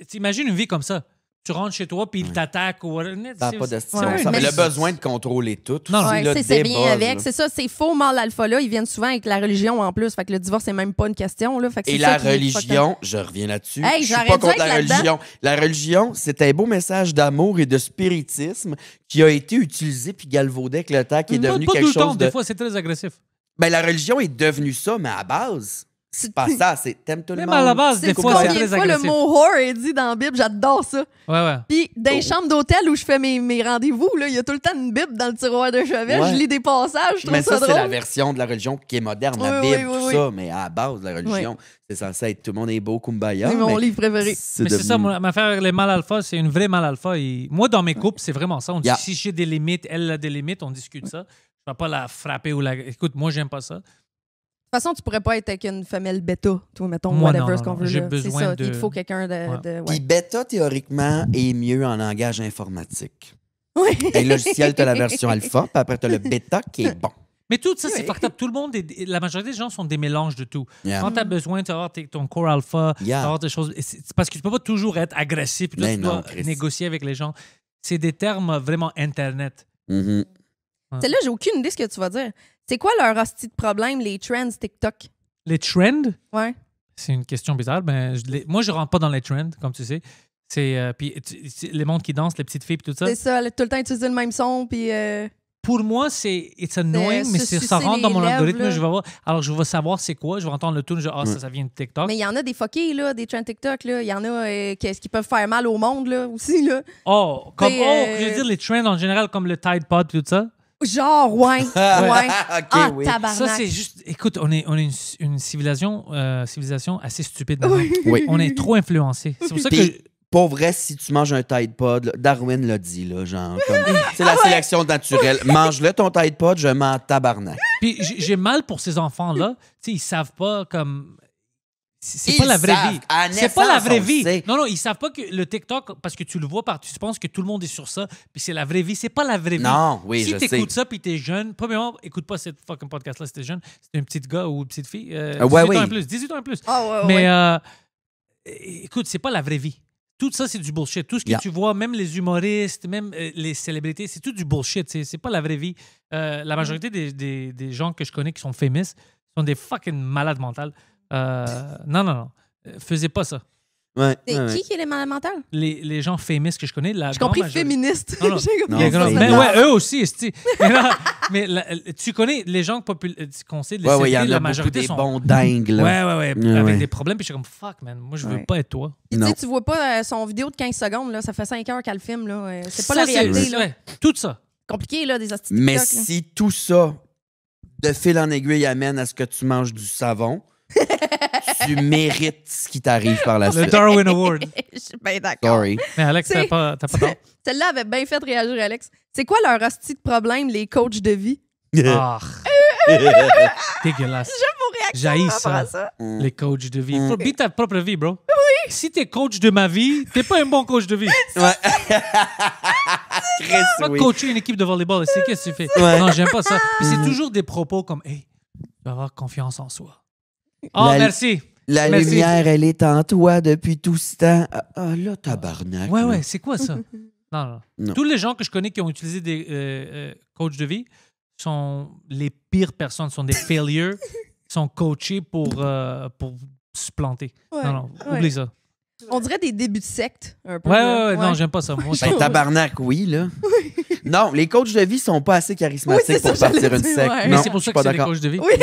S2: Tu imagines une vie comme ça. Tu rentres chez toi, puis il t'attaque.
S3: Ça n'a pas d'estimation. Mais le besoin de contrôler tout.
S2: Non,
S1: c'est rien avec. C'est ça, ces faux mâles alpha-là, ils viennent souvent avec la religion en plus. Fait que le divorce, c'est même pas une question. Là. Fait que
S3: et la religion, je reviens là-dessus.
S1: Hey,
S3: je suis pas contre la religion. La religion, c'est un beau message d'amour et de spiritisme qui a été utilisé puis galvaudé avec le temps, qui est devenu quelque chose de...
S2: Des fois, c'est très agressif.
S3: Ben, la religion est devenue ça, mais à base... C'est pas ça, c'est t'aimes tout le monde.
S2: Même à la base, des fois, c'est très agressif.
S1: Le mot whore est dit dans la Bible, j'adore ça.
S2: Ouais.
S1: Puis dans les chambres d'hôtel où je fais mes rendez-vous, il y a tout le temps une Bible dans le tiroir de chevet. Je lis des passages, je trouve ça drôle.
S3: Mais ça, c'est la version de la religion qui est moderne, la Bible, tout ça. Mais à la base, la religion, c'est censé être tout le monde est beau, kumbaya.
S1: C'est mon livre préféré.
S2: Mais c'est ça, mon affaire avec les mâles alpha, c'est une vraie mâle alpha. Moi, dans mes couples, c'est vraiment ça. On dit si j'ai des limites, elle a des limites, on discute ça. Je ne vais pas la frapper ou la... Écoute, moi, j'aime pas ça.
S1: De toute façon, tu pourrais pas être avec une femelle bêta, toi, mettons,
S2: moi,
S1: whatever, ce qu'on veut.
S2: J'ai besoin
S1: c'est ça,
S2: de...
S1: il faut quelqu'un de...
S3: Puis bêta, théoriquement, est mieux en langage informatique.
S1: Oui.
S3: Un logiciel, tu as la version alpha, puis après, tu as le bêta qui est bon.
S2: Mais tout ça, c'est fucked up. Tout le monde, la majorité des gens sont des mélanges de tout. Quand tu as besoin, tu vas avoir ton core alpha, tu vas avoir des choses... C'est parce que tu peux pas toujours être agressif, puis tu dois négocier avec les gens. C'est des termes vraiment Internet.
S1: Celle-là, j'ai aucune idée de ce que tu vas dire. C'est quoi leur hostie de problème, les trends TikTok?
S2: Les trends?
S1: Ouais.
S2: C'est une question bizarre. Ben, moi, je rentre pas dans les trends, comme tu sais. C'est les mondes qui dansent, les petites filles et tout ça.
S1: C'est ça, tout le temps utiliser le même son, puis...
S2: Pour moi, it's annoying, mais ça rentre dans mon algorithme. Je vais voir. Alors, je vais savoir c'est quoi. Je vais entendre le tune. Ça vient de TikTok.
S1: Mais il y en a des fuckés, là, des trends TikTok. Il y en a qui peuvent faire mal au monde là, aussi. Là.
S2: Je veux dire les trends en général, comme le Tide Pod et tout ça.
S1: Genre, ouais.
S3: OK,
S1: tabarnak.
S2: Ça, c'est juste... Écoute, on est une civilisation assez stupide.
S3: Oui.
S2: On est trop influencé. C'est pour ça que...
S3: Pour vrai, si tu manges un Tide Pod, là, Darwin l'a dit, là, genre, c'est la sélection naturelle. Mange-le ton Tide Pod, je m'en tabarnak.
S2: Puis j'ai mal pour ces enfants-là. Tu sais, ils savent pas comme... C'est pas la vraie vie. C'est pas la vraie vie. Non, ils savent pas que le TikTok, parce que tu le vois partout, tu penses que tout le monde est sur ça, puis c'est la vraie vie. C'est pas la vraie vie.
S3: Non, oui,
S2: si
S3: je sais.
S2: Si t'écoutes ça, puis t'es jeune, premièrement, écoute pas cette fucking podcast-là si t'es jeune. C'est un petit gars ou une petite fille. 18 ans et plus. 18 ans et plus. Mais écoute, c'est pas la vraie vie. Tout ça, c'est du bullshit. Tout ce que tu vois, même les humoristes, même les célébrités, c'est tout du bullshit. C'est pas la vraie vie. La majorité des gens que je connais qui sont famous sont des fucking malades mentales. Non. Faisais pas ça.
S3: Ouais,
S1: qui est les malades mentales?
S2: Les gens famous que je connais.
S1: J'ai compris féministes.
S2: Eux aussi. Mais tu connais les gens qu'on sait, les célébrités, la majorité
S3: des
S2: sont...
S3: bons dingues. Là.
S2: Ouais, avec des problèmes. Puis je suis comme, fuck, man, moi, je veux pas être toi.
S1: Puis tu vois pas son vidéo de 15 secondes, là, ça fait 5 heures qu'elle filme. Là. C'est pas la réalité. Là.
S2: Tout ça.
S1: Compliqué, là, des hosties
S3: Mais
S1: TikTok,
S3: si tout ça, de fil en aiguille, amène à ce que tu manges du savon, tu mérites ce qui t'arrive par la suite.
S2: Le Darwin Award.
S1: Je suis bien d'accord.
S3: Sorry.
S2: Mais Alex, t'as pas tort.
S1: Celle-là avait bien fait réagir Alex. C'est quoi leur hostie de problème, les coachs de vie?
S2: Ah. Dégueulasse. J'haïs ça. Les coachs de vie. Faut vivre ta propre vie, bro. Oui. Si t'es coach de ma vie, t'es pas un bon coach de vie.
S3: Ouais.
S2: Pas coacher une équipe de volleyball, c'est qu'est-ce que tu fais? Ouais. Non, j'aime pas ça. Puis c'est toujours des propos comme, hey, tu vas avoir confiance en soi. Oh, merci.
S3: La lumière, elle est en toi depuis tout ce temps. Ah, là, tabarnak.
S2: Ouais, c'est quoi ça? Non. Tous les gens que je connais qui ont utilisé des coachs de vie sont les pires personnes, sont des failures, sont coachés pour se planter. Ouais, non, oublie ça.
S1: On dirait des débuts de secte, un peu.
S2: Ouais. Non, j'aime pas ça. Moi,
S3: tabarnak, oui, là. Non, les coachs de vie sont pas assez charismatiques pour partir une secte.
S2: Ouais. Mais c'est pour ça que c'est des coachs de vie.
S1: Oui,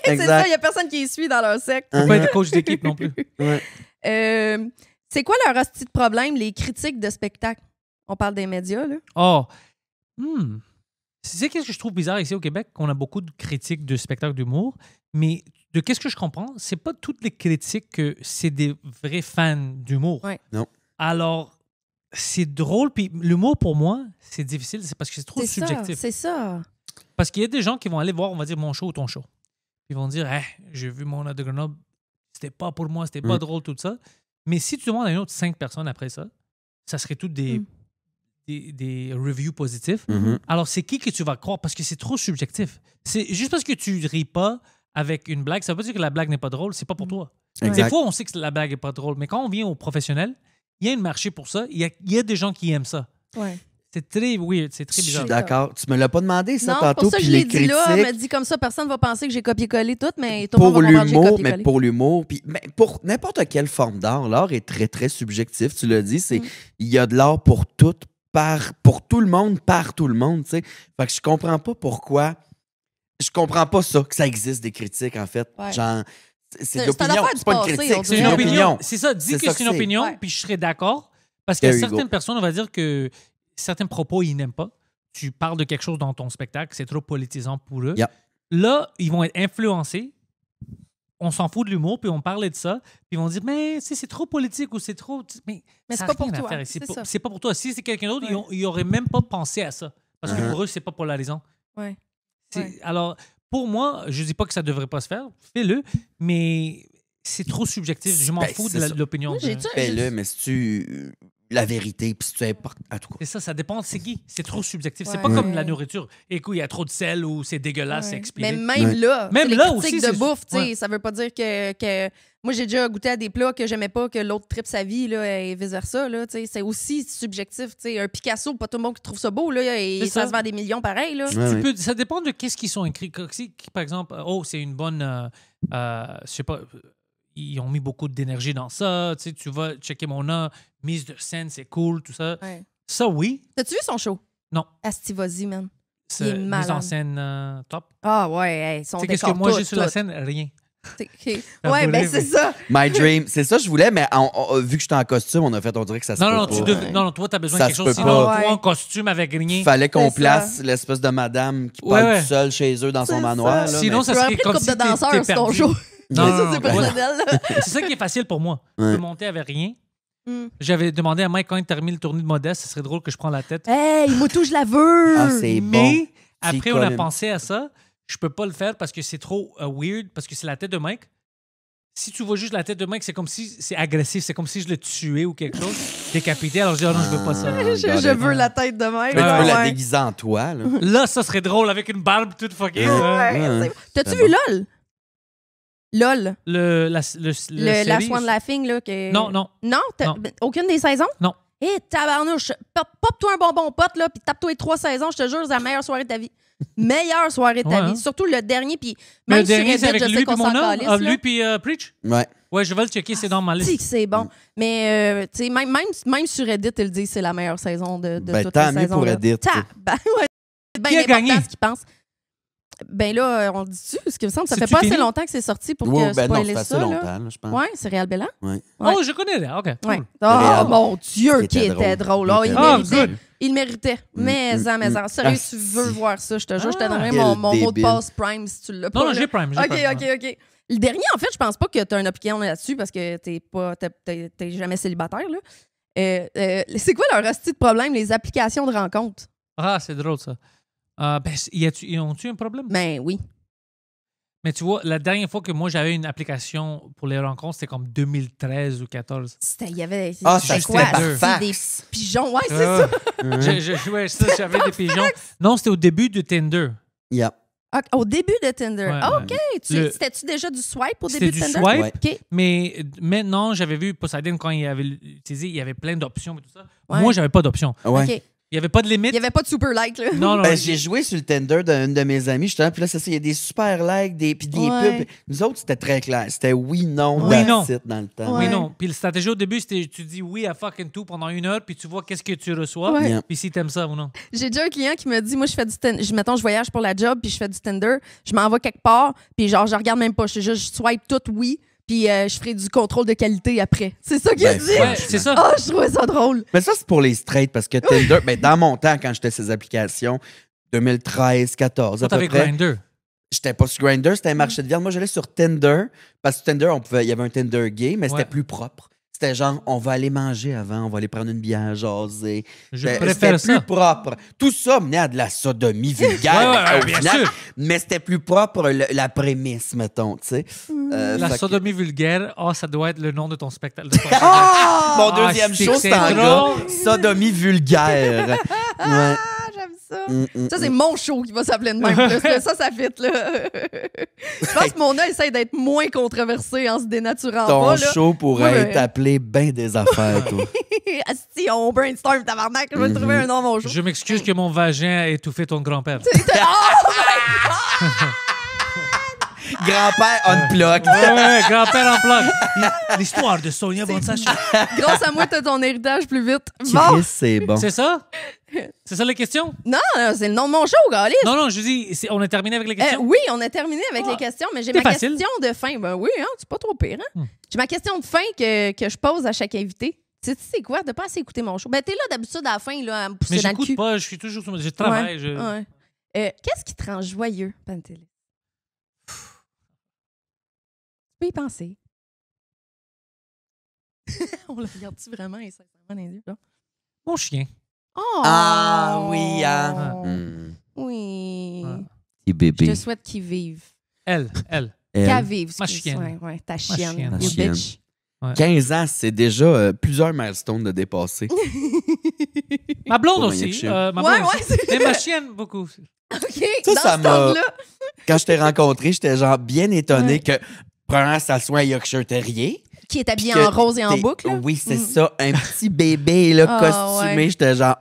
S1: c'est ça. Il y a personne qui les suit dans leur secte.
S2: Faut pas être coach d'équipe non plus.
S1: C'est quoi leur hostie de problème, les critiques de spectacle? On parle des médias, là.
S2: C'est qu'est-ce que je trouve bizarre ici au Québec, qu'on a beaucoup de critiques de spectacles d'humour, mais de qu'est-ce que je comprends, c'est pas toutes les critiques que c'est des vrais fans d'humour.
S1: Ouais.
S3: Non.
S2: Alors, c'est drôle, puis l'humour, pour moi, c'est difficile, c'est parce que c'est trop subjectif.
S1: C'est ça.
S2: Parce qu'il y a des gens qui vont aller voir, on va dire, mon show ou ton show. Ils vont dire, j'ai vu mon de Grenoble, c'était pas pour moi, c'était pas drôle, tout ça. Mais si tu demandes à une autre 5 personnes après ça, ça serait toutes des reviews positifs. Alors, c'est qui que tu vas croire? Parce que c'est trop subjectif. C'est juste parce que tu ris pas avec une blague, ça veut pas dire que la blague n'est pas drôle, c'est pas pour toi.
S3: Exact.
S2: Des fois, on sait que la blague n'est pas drôle, mais quand on vient au professionnel, il y a un marché pour ça, il y a des gens qui aiment ça.
S1: Ouais.
S2: C'est très weird, c'est très bizarre.
S3: Je suis d'accord. Tu me l'as pas demandé, ça,
S1: non,
S3: tantôt,
S1: pour ça,
S3: puis
S1: je
S3: les
S1: l'ai dit
S3: critiques...
S1: là, me dit comme ça, personne va penser que j'ai copié-collé tout, mais tout le
S3: pour
S1: monde va comprendre que j'ai
S3: l'humour,
S1: copié-collé.
S3: mais pour l'humour, puis pour n'importe quelle forme d'art, l'art est très, très subjectif, tu l'as dit, c'est il y a de l'art pour tout, pour tout le monde, par tout le monde, tu sais. Fait que je comprends pas pourquoi... Je comprends pas ça, que ça existe des critiques, en fait.
S1: Ouais.
S3: Genre, c'est de
S1: une
S3: l'opinion,
S1: affaire
S3: c'est
S1: du
S3: pas une
S1: passé,
S3: critique,
S1: on
S3: c'est
S1: dirait.
S3: une opinion.
S2: C'est ça, dis
S3: C'est
S2: que
S3: ça
S2: c'est
S3: que
S2: une
S3: c'est.
S2: opinion,
S1: Ouais.
S2: puis je serais d'accord. Parce qu'il y a
S3: There you
S2: certaines
S3: go.
S2: personnes, on va dire que certains propos, ils n'aiment pas. Tu parles de quelque chose dans ton spectacle, c'est trop politisant pour eux.
S3: Yeah.
S2: Là, ils vont être influencés. On s'en fout de l'humour, puis on parlait de ça, puis ils vont dire, mais c'est trop politique ou c'est trop... Mais
S1: c'est
S2: ça a
S1: pas pour
S2: rien à
S1: toi,
S2: faire.
S1: c'est ça.
S2: C'est pas pour toi. Si c'est quelqu'un d'autre, ils n'auraient même pas pensé à ça. Parce que pour eux, c'est pas polarisant.
S1: Ouais.
S2: Alors, pour moi, je dis pas que ça devrait pas se faire, fais-le, mais c'est trop subjectif. Je m'en fous de l'opinion.
S3: Fais-le, mais si tu... la vérité, puis si tu importes à tout cas.
S2: C'est ça dépend de c'est qui. C'est trop subjectif. C'est
S1: Ouais.
S2: pas comme la nourriture. Écoute, il y a trop de sel ou c'est dégueulasse, c'est expiré.
S1: Mais même là,
S2: Même
S1: les
S2: là
S1: critiques
S2: aussi,
S1: de
S2: c'est-
S1: bouffe, tu sais,
S2: ouais.
S1: ça veut pas dire que... Moi, j'ai déjà goûté à des plats que j'aimais pas, que l'autre tripe sa vie, là, et vice-versa. Là, tu sais, c'est aussi subjectif. Tu sais, un Picasso, pas tout le monde qui trouve ça beau, là, et
S2: C'est
S1: ça
S2: ça.
S1: se vend des millions pareil. Là.
S2: Ça dépend de qu'est-ce qu'ils sont écrits. Si, par exemple, c'est une bonne... je sais pas... Ils ont mis beaucoup d'énergie dans ça. Tu sais, tu vas checker mon nom, mise de scène, c'est cool, tout ça.
S1: Ouais.
S2: Ça, oui.
S1: T'as-tu vu son show?
S2: Non.
S1: Asti, vas-y, man.
S2: C'est
S1: Il est
S2: mise
S1: malade.
S2: en scène top.
S1: Ah ouais, hey, son
S2: Tu sais, qu'est-ce que
S1: décor,
S2: moi
S1: tout,
S2: j'ai sur la
S1: tout.
S2: scène? Rien.
S1: Ouais,
S2: Tabouret,
S1: ben c'est ça.
S3: My dream, c'est ça que je voulais, mais vu que j'étais en costume, on dirait que ça se
S2: Non,
S3: peut
S2: non,
S3: pas.
S2: non, toi, t'as besoin
S3: Ça
S2: de quelque
S3: se
S2: chose.
S3: peut
S2: Sinon,
S1: pas.
S2: toi, en costume avec rien.
S3: Fallait qu'on
S1: C'est
S3: place l'espèce de madame qui parle
S2: Ouais.
S3: tout seule chez eux dans son
S1: C'est
S3: manoir.
S1: ça.
S3: Là,
S2: Sinon,
S3: mais-
S2: ça
S1: Tu aurais
S2: serait
S1: pris
S2: comme
S1: une couple
S2: si
S1: de danseurs
S2: t'es
S1: sur ton
S2: perdu.
S1: show.
S2: Non,
S1: Ça,
S2: non,
S1: c'est
S2: non,
S1: personnel. là.
S2: C'est ça qui est facile pour moi. Je peux monter avec rien.
S1: Mm.
S2: J'avais demandé à Mike quand il termine le tournée de Modeste, ce serait drôle que je prenne la tête.
S1: Hey, Moutou, je la veux.
S3: Ah, c'est bon.
S2: Mais après, on a
S3: Colin.
S2: pensé à ça. Je peux pas le faire parce que c'est trop weird, parce que c'est la tête de Mike. Si tu vois juste la tête de Mike, c'est comme si c'est agressif, c'est comme si je le tuais ou quelque chose, décapité. Alors je dis, non, je veux pas ça.
S1: Je veux la tête de mec.
S3: Mais tu peux la
S1: Ouais.
S3: déguiser en toi. Là.
S2: Là, ça serait drôle avec une barbe toute fuckée.
S1: Ouais, c'est- T'as-tu vu LOL? LOL.
S2: La
S1: La
S2: série,
S1: Swan Laughing, là. Que...
S2: Non, non.
S1: Non?
S2: Non.
S1: Aucune des saisons?
S2: Non.
S1: Hé, tabarnouche, pop-toi un bonbon pote, là, puis tape-toi les 3 saisons, je te jure, c'est la meilleure soirée de ta vie. Meilleure soirée de ta
S2: Ouais,
S1: vie.
S2: hein.
S1: Surtout le dernier, puis
S2: Mais
S1: même
S2: le dernier,
S1: sur
S2: c'est
S1: Reddit,
S2: avec
S1: je sais
S2: lui
S1: qu'on
S2: puis
S1: s'en
S2: mon homme.
S1: calisse, là.
S2: Lui puis Preach.
S3: Ouais.
S2: Ouais, je vais le checker, c'est dans ma
S1: Si
S2: liste.
S1: que c'est bon. Mais, tu sais, même sur Reddit, ils le disent, c'est la meilleure saison de
S3: Ben,
S1: toutes
S3: tant
S1: les
S3: mieux
S1: saisons.
S3: pour
S1: là.
S3: Reddit.
S1: Ben, ouais. C'est bien
S2: Qui a
S1: important
S2: gagné?
S1: ce qu'ils pensent. Ben là, on le dit-tu? Parce qu'il me semble, ça fait
S2: C'est-tu
S1: pas assez
S2: fini?
S1: longtemps que c'est sorti pour
S3: Ouais,
S1: que
S3: ben non,
S1: spoiler
S3: ça fait
S1: ça.
S3: assez
S1: là.
S3: longtemps, là, je pense.
S1: Ouais, c'est Réal Bellan.
S3: Ouais.
S1: Ouais.
S2: Oh, je connais là. OK.
S1: Ouais.
S2: Cool.
S1: Oh
S3: Réal.
S1: mon Dieu,
S3: Qui
S1: qui
S3: était
S1: était drôle. Oh, il
S2: Ah,
S1: méritait.
S2: good.
S1: Il méritait. Mais,
S3: mm.
S1: sérieux,
S3: Ah,
S1: tu veux
S3: si.
S1: voir ça, je te jure. Je te
S2: Ah,
S1: donnerai
S3: quel
S1: mon mot de
S3: débile.
S1: passe Prime si tu l'as pas.
S2: Non, non,
S1: là.
S2: j'ai Prime. j'ai
S1: OK,
S2: Prime.
S1: OK. Le dernier, en fait, je pense pas que tu as une opinion là-dessus parce que t'es jamais célibataire. Là. C'est quoi leur hostie de problème, les applications de rencontres?
S2: Ah, c'est drôle ça. Ben, ils ont-tu un problème?
S1: Ben oui.
S2: Mais tu vois, la dernière fois que moi j'avais une application pour les rencontres, c'était comme 2013 ou 2014.
S1: Il y avait
S3: Ah,
S1: c'était
S3: ça
S1: quoi?
S3: c'était par
S1: C'est des
S3: fax.
S1: pigeons. Ouais, c'est ça.
S2: Ouais, ça, j'avais des pigeons. Non, c'était au début de Tinder.
S3: Yeah.
S1: Ah, au début de Tinder.
S2: Ouais,
S1: Ah,
S2: ouais.
S1: OK.
S2: Le-
S1: C'était-tu déjà du swipe au
S2: C'était
S1: début de
S2: du
S1: Tinder?
S2: swipe,
S3: Ouais.
S1: OK.
S2: mais maintenant, j'avais vu Poseidon quand il avait utilisé, il y avait plein d'options et tout ça.
S1: Ouais.
S2: Moi, j'avais pas d'options.
S3: Ouais.
S1: OK.
S2: Il n'y avait pas de limite.
S1: Il n'y avait pas de super like, là.
S2: Non, non.
S3: Ben, j'ai joué sur le Tinder d'une de mes amies, justement, puis là, c'est ça, il y a des super likes, puis des
S1: Ouais.
S3: pubs. Nous autres, c'était très clair. C'était oui, non,
S2: Oui,
S3: that's
S2: non.
S3: it dans le temps.
S2: Oui,
S1: Ouais.
S2: non. Puis la stratégie au début, c'était tu dis oui à fucking tout pendant 1 heure, puis tu vois qu'est-ce que tu reçois,
S1: Ouais.
S3: Yeah.
S2: puis si t'aimes ça ou non.
S1: J'ai déjà un client qui me dit, moi, je fais du Tinder. Mettons, je voyage pour la job, puis je fais du Tinder. Je m'en vais quelque part, puis genre, je regarde même pas. Je swipe tout oui, puis je ferai du contrôle de qualité après. C'est ça qu'il a
S3: Ben,
S1: dit.
S2: Ouais, c'est ça.
S1: Ah, je trouvais ça drôle.
S3: Mais ça, c'est pour les straights, parce que Tinder, ben, dans mon temps, quand j'étais ces applications, 2013, 14, à
S2: Toi,
S3: peu
S2: t'avais
S3: près,
S2: Grindr.
S3: j'étais pas sur Grindr, c'était un marché de viande. Moi, j'allais sur Tinder, parce que Tinder, il y avait un Tinder gay, mais c'était
S2: Ouais.
S3: plus propre. C'était genre, on va aller manger avant, on va aller prendre une bière jaser.
S2: Je
S3: C'était
S2: préfère
S3: plus
S2: ça.
S3: propre. Tout ça menait à de la sodomie vulgaire.
S2: Ouais,
S3: au
S2: bien
S3: final,
S2: sûr.
S3: mais c'était plus propre la prémisse, mettons, tu sais.
S2: La
S3: Fait que-
S2: sodomie vulgaire, ça doit être le nom de ton spectacle.
S3: Mon deuxième
S2: c'est
S3: show,
S2: que
S3: c'est
S2: c'est
S3: en
S2: drôle.
S3: gars. Sodomie vulgaire. Ouais.
S1: Ah, j'aime ça. Ça, c'est mon show qui va s'appeler de même. Plus, là. Ça fit, là. Je pense que mon œil essaie d'être moins controversé en se dénaturant
S3: Ton
S1: pas, là.
S3: show pourrait
S1: Ouais,
S3: être appelé Ben des affaires, toi.
S1: Asti, on brainstorm, tabarnak. Je vais trouver un nom, mon show.
S2: Je m'excuse que mon vagin a étouffé ton grand-père.
S3: Grand-père unplugged.
S2: Ouais, grand-père en plaque. L'histoire de Sonia Bonsache.
S1: Grâce à moi, t'as ton héritage plus vite. Bon.
S3: Chris, c'est bon.
S2: C'est ça? C'est ça la question?
S1: Non, c'est le nom de mon show, Galis.
S2: Non, non, je dis, on a terminé avec les questions?
S1: Oui, on a terminé avec les questions, mais j'ai
S2: C'est
S1: ma
S2: facile.
S1: question de fin. Ben oui, hein, c'est pas trop pire. Hein? J'ai ma question de fin que je pose à chaque invité. Tu sais, c'est quoi? De pas assez écouter mon show. Ben, t'es là d'habitude à la fin, là, à me pousser
S2: Mais
S1: dans le cul.
S2: j'écoute pas, je suis toujours sur... Je travaille,
S1: Ouais, ouais. Qu'est-ce qui te rend joyeux, Pantélis? Tu peux y penser. On le regarde-tu vraiment et sincèrement dans les yeux, là?
S2: Mon chien.
S1: Oh!
S3: Ah oui, hein?
S1: Oui.
S2: Ouais.
S3: Petit
S1: Je
S3: bébé.
S1: te souhaite qu'il vive.
S2: Elle.
S1: Qu'elle vive.
S2: Ma
S1: excuse.
S2: chienne.
S1: Ouais, ta chienne.
S2: chienne.
S3: Ta
S1: You
S3: chienne.
S1: bitch.
S2: Ouais.
S3: 15 ans, c'est déjà plusieurs milestones de dépasser.
S2: Ma blonde
S3: Pour
S2: aussi.
S3: Maniac Chien.
S2: Ma blonde
S1: Ouais,
S2: aussi.
S1: ouais, c'est
S2: Et ma chienne, beaucoup.
S1: OK,
S3: Ça,
S1: dans
S3: ça
S1: ce
S3: m'a-
S1: temps-là.
S3: Quand je t'ai rencontré, j'étais genre bien étonné
S1: Ouais.
S3: que, premièrement, ça soit un Yorkshire Terrier.
S1: Qui est habillé
S3: Puis que
S1: en rose et en
S3: t'es-
S1: boucle. là.
S3: Oui, c'est
S1: Mm.
S3: ça. Un petit bébé là,
S1: Ah,
S3: costumé.
S1: ouais.
S3: J'étais genre,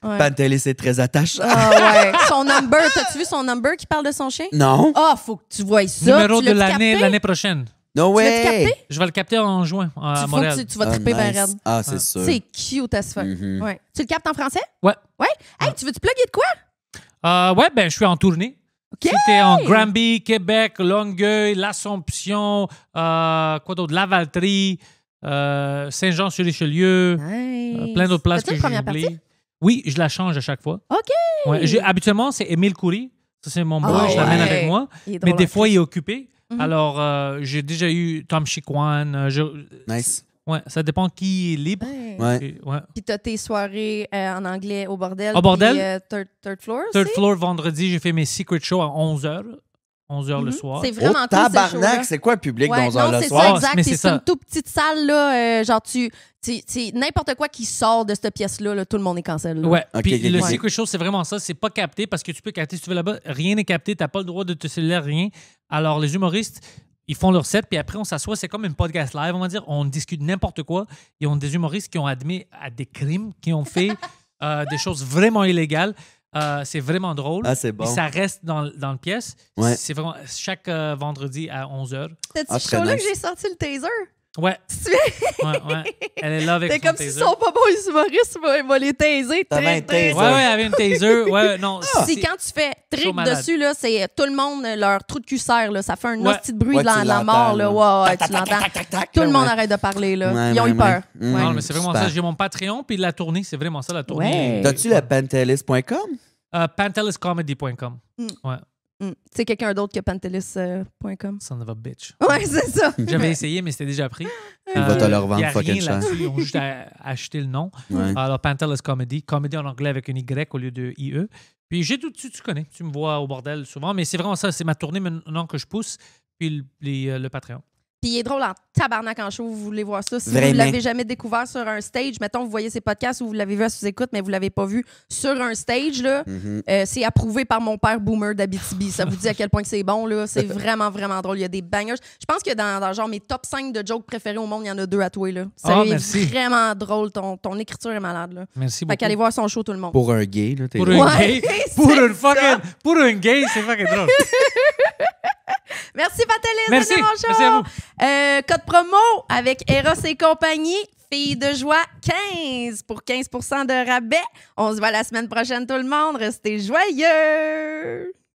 S1: Ouais.
S3: Pantelis, c'est très attachant.
S1: Ah ouais. Son number, t'as-tu vu son number qui parle de son chien?
S3: Non?
S1: Ah, faut que tu vois ça.
S2: Numéro
S1: Tu
S2: de
S1: l'as-tu capté?
S2: l'année prochaine.
S3: No
S1: Tu l'as-tu
S3: way!
S1: capté?
S2: Je vais le capter en juin à
S1: Faut que
S2: Montréal.
S1: tu vas
S3: Ah,
S1: triper ben
S3: nice.
S1: raide.
S3: Ah, c'est sûr.
S1: C'est cute as fuck.
S3: Mhm.
S1: Ouais. Tu le captes en français?
S2: Ouais.
S1: Ouais? Hey, tu veux-tu plugger de quoi?
S2: Ouais, ben je suis en tournée.
S1: OK.
S2: C'était en Granby, Québec, Longueuil, l'Assomption, quoi d'autre, Lavaltrie, Saint-Jean-sur-Richelieu,
S1: Nice.
S2: plein d'autres places
S1: T'as-tu
S2: que
S1: une première
S2: j'oublie.
S1: partie?
S2: Oui, je la change à chaque fois.
S1: OK.
S2: Ouais, habituellement, c'est Émile Coury. Ça, c'est mon boy,
S1: Ah
S2: je l'amène
S1: ouais.
S2: avec moi.
S1: Il est
S2: Mais
S1: drôle
S2: des
S1: en
S2: fois,
S1: plus.
S2: il est occupé.
S1: Mhm.
S2: Alors, j'ai déjà eu Tom Chiquan.
S3: Nice.
S2: Ouais, ça dépend qui est libre.
S1: Ouais.
S3: Ouais.
S2: Et- ouais.
S1: Puis t'as tes soirées en anglais au bordel.
S2: Au bordel?
S1: Puis, third floor
S2: Third
S1: aussi?
S2: floor, vendredi, j'ai fait mes secret shows à 11h. 11h le
S1: Mhm.
S2: soir.
S1: C'est
S3: Oh,
S1: vraiment cool, ce show-là.
S3: tabarnak, c'est quoi un public
S1: Ouais,
S3: dans un
S1: non,
S3: le
S1: c'est
S3: soir?
S1: ça, exact.
S2: Mais
S1: C'est
S2: c'est ça.
S1: une toute petite salle, là. Genre, c'est n'importe quoi qui sort de cette pièce-là, là, tout le monde est cancel. là.
S2: Ouais.
S3: Ok,
S2: Puis
S3: ok,
S2: le
S3: ok.
S2: secret show, c'est vraiment ça. C'est pas capté parce que tu peux capter si tu veux là-bas. Rien n'est capté. T'as pas le droit de te cellulaire, rien. Alors, les humoristes, ils font leur set, puis après, on s'assoit. C'est comme une podcast live, on va dire. On discute n'importe quoi. Ils ont des humoristes qui ont admis à des crimes, qui ont fait des choses vraiment illégales. C'est vraiment drôle.
S3: Ah, c'est bon.
S2: Puis ça reste dans le pièce.
S3: Ouais.
S2: C'est vraiment chaque vendredi à 11h.
S1: C'était-tu
S3: Ah,
S1: ce
S3: très
S1: show-là
S3: nice.
S1: que j'ai sorti le taser?
S2: Ouais.
S1: Tu es-
S2: Ouais. Elle est là avec
S1: T'es
S2: son
S1: comme
S2: taser.
S1: s'ils sont pas bons, les humoristes, il va les taser.
S3: T'avais un taser.
S2: Ouais, ouais, avec une taser. Ouais, non.
S1: C'est quand tu fais
S2: Chaud
S1: trick
S2: malade.
S1: dessus, là, c'est tout le monde, leur trou de cul serre, là. Ça fait un
S2: Ouais.
S1: hostie de bruit
S3: Ouais,
S1: de
S3: tu
S1: la mort,
S3: l'entends,
S1: là.
S3: là.
S1: Ouais,
S3: Tac,
S1: tu
S3: tac,
S1: l'entends.
S3: tac, tac, tac,
S1: Tout
S3: là,
S1: le monde
S3: ouais.
S1: arrête de parler, là.
S3: Ouais,
S1: Ils ont
S3: ouais,
S1: eu peur.
S3: ouais. Mm.
S1: Ouais.
S2: Non, mais c'est vraiment
S3: Super.
S2: ça. J'ai mon Patreon, puis la tournée, c'est vraiment ça, la tournée.
S1: Ouais.
S3: T'as-tu le pantelis.com?
S2: Panteliscomedy.com. Ouais,
S1: C'est quelqu'un d'autre que pantelis.com.
S2: son of a bitch.
S1: Ouais, c'est ça.
S2: J'avais essayé, mais c'était déjà pris.
S3: Il va te le revendre
S2: y a
S3: fucking
S2: rien
S3: cher.
S2: là-dessus. Ils ont juste acheté le nom.
S3: Ouais.
S2: Alors, Pantelis Comedy. Comédie en anglais avec une Y au lieu de IE. Puis j'ai tout, tu connais. Tu me vois au bordel souvent. Mais c'est vraiment ça. C'est ma tournée maintenant que je pousse. Puis le Patreon.
S1: Puis il est drôle en tabarnak en show, vous voulez voir ça. Si vous
S3: Vraiment.
S1: ne l'avez jamais découvert sur un stage, mettons, vous voyez ses podcasts ou vous l'avez vu à sous-écoute, mais vous l'avez pas vu sur un stage, là,
S3: Mhm.
S1: c'est approuvé par mon père Boomer d'Abitibi. Ça vous dit à quel point que c'est bon, là. C'est vraiment, vraiment drôle. Il y a des bangers. Je pense que dans genre mes top 5 de jokes préférés au monde, il y en a 2 à toi, là.
S2: Ah,
S1: C'est
S2: merci.
S1: vraiment drôle. Ton écriture est malade, là.
S2: Merci
S1: Fait
S2: beaucoup.
S1: qu'allez voir son show, tout le monde.
S3: Pour un gay, là, t'es
S2: Pour
S3: là.
S2: un
S1: Ouais,
S2: gay.
S1: c'est
S2: Pour un
S1: ça.
S2: fucking. Pour un gay, c'est fucking drôle.
S1: Merci, Patelis.
S2: Merci.
S1: de mon show.
S2: Merci à vous.
S1: Code promo avec Eros et compagnie. Filles de joie 15 pour 15 de rabais. On se voit la semaine prochaine, tout le monde. Restez joyeux.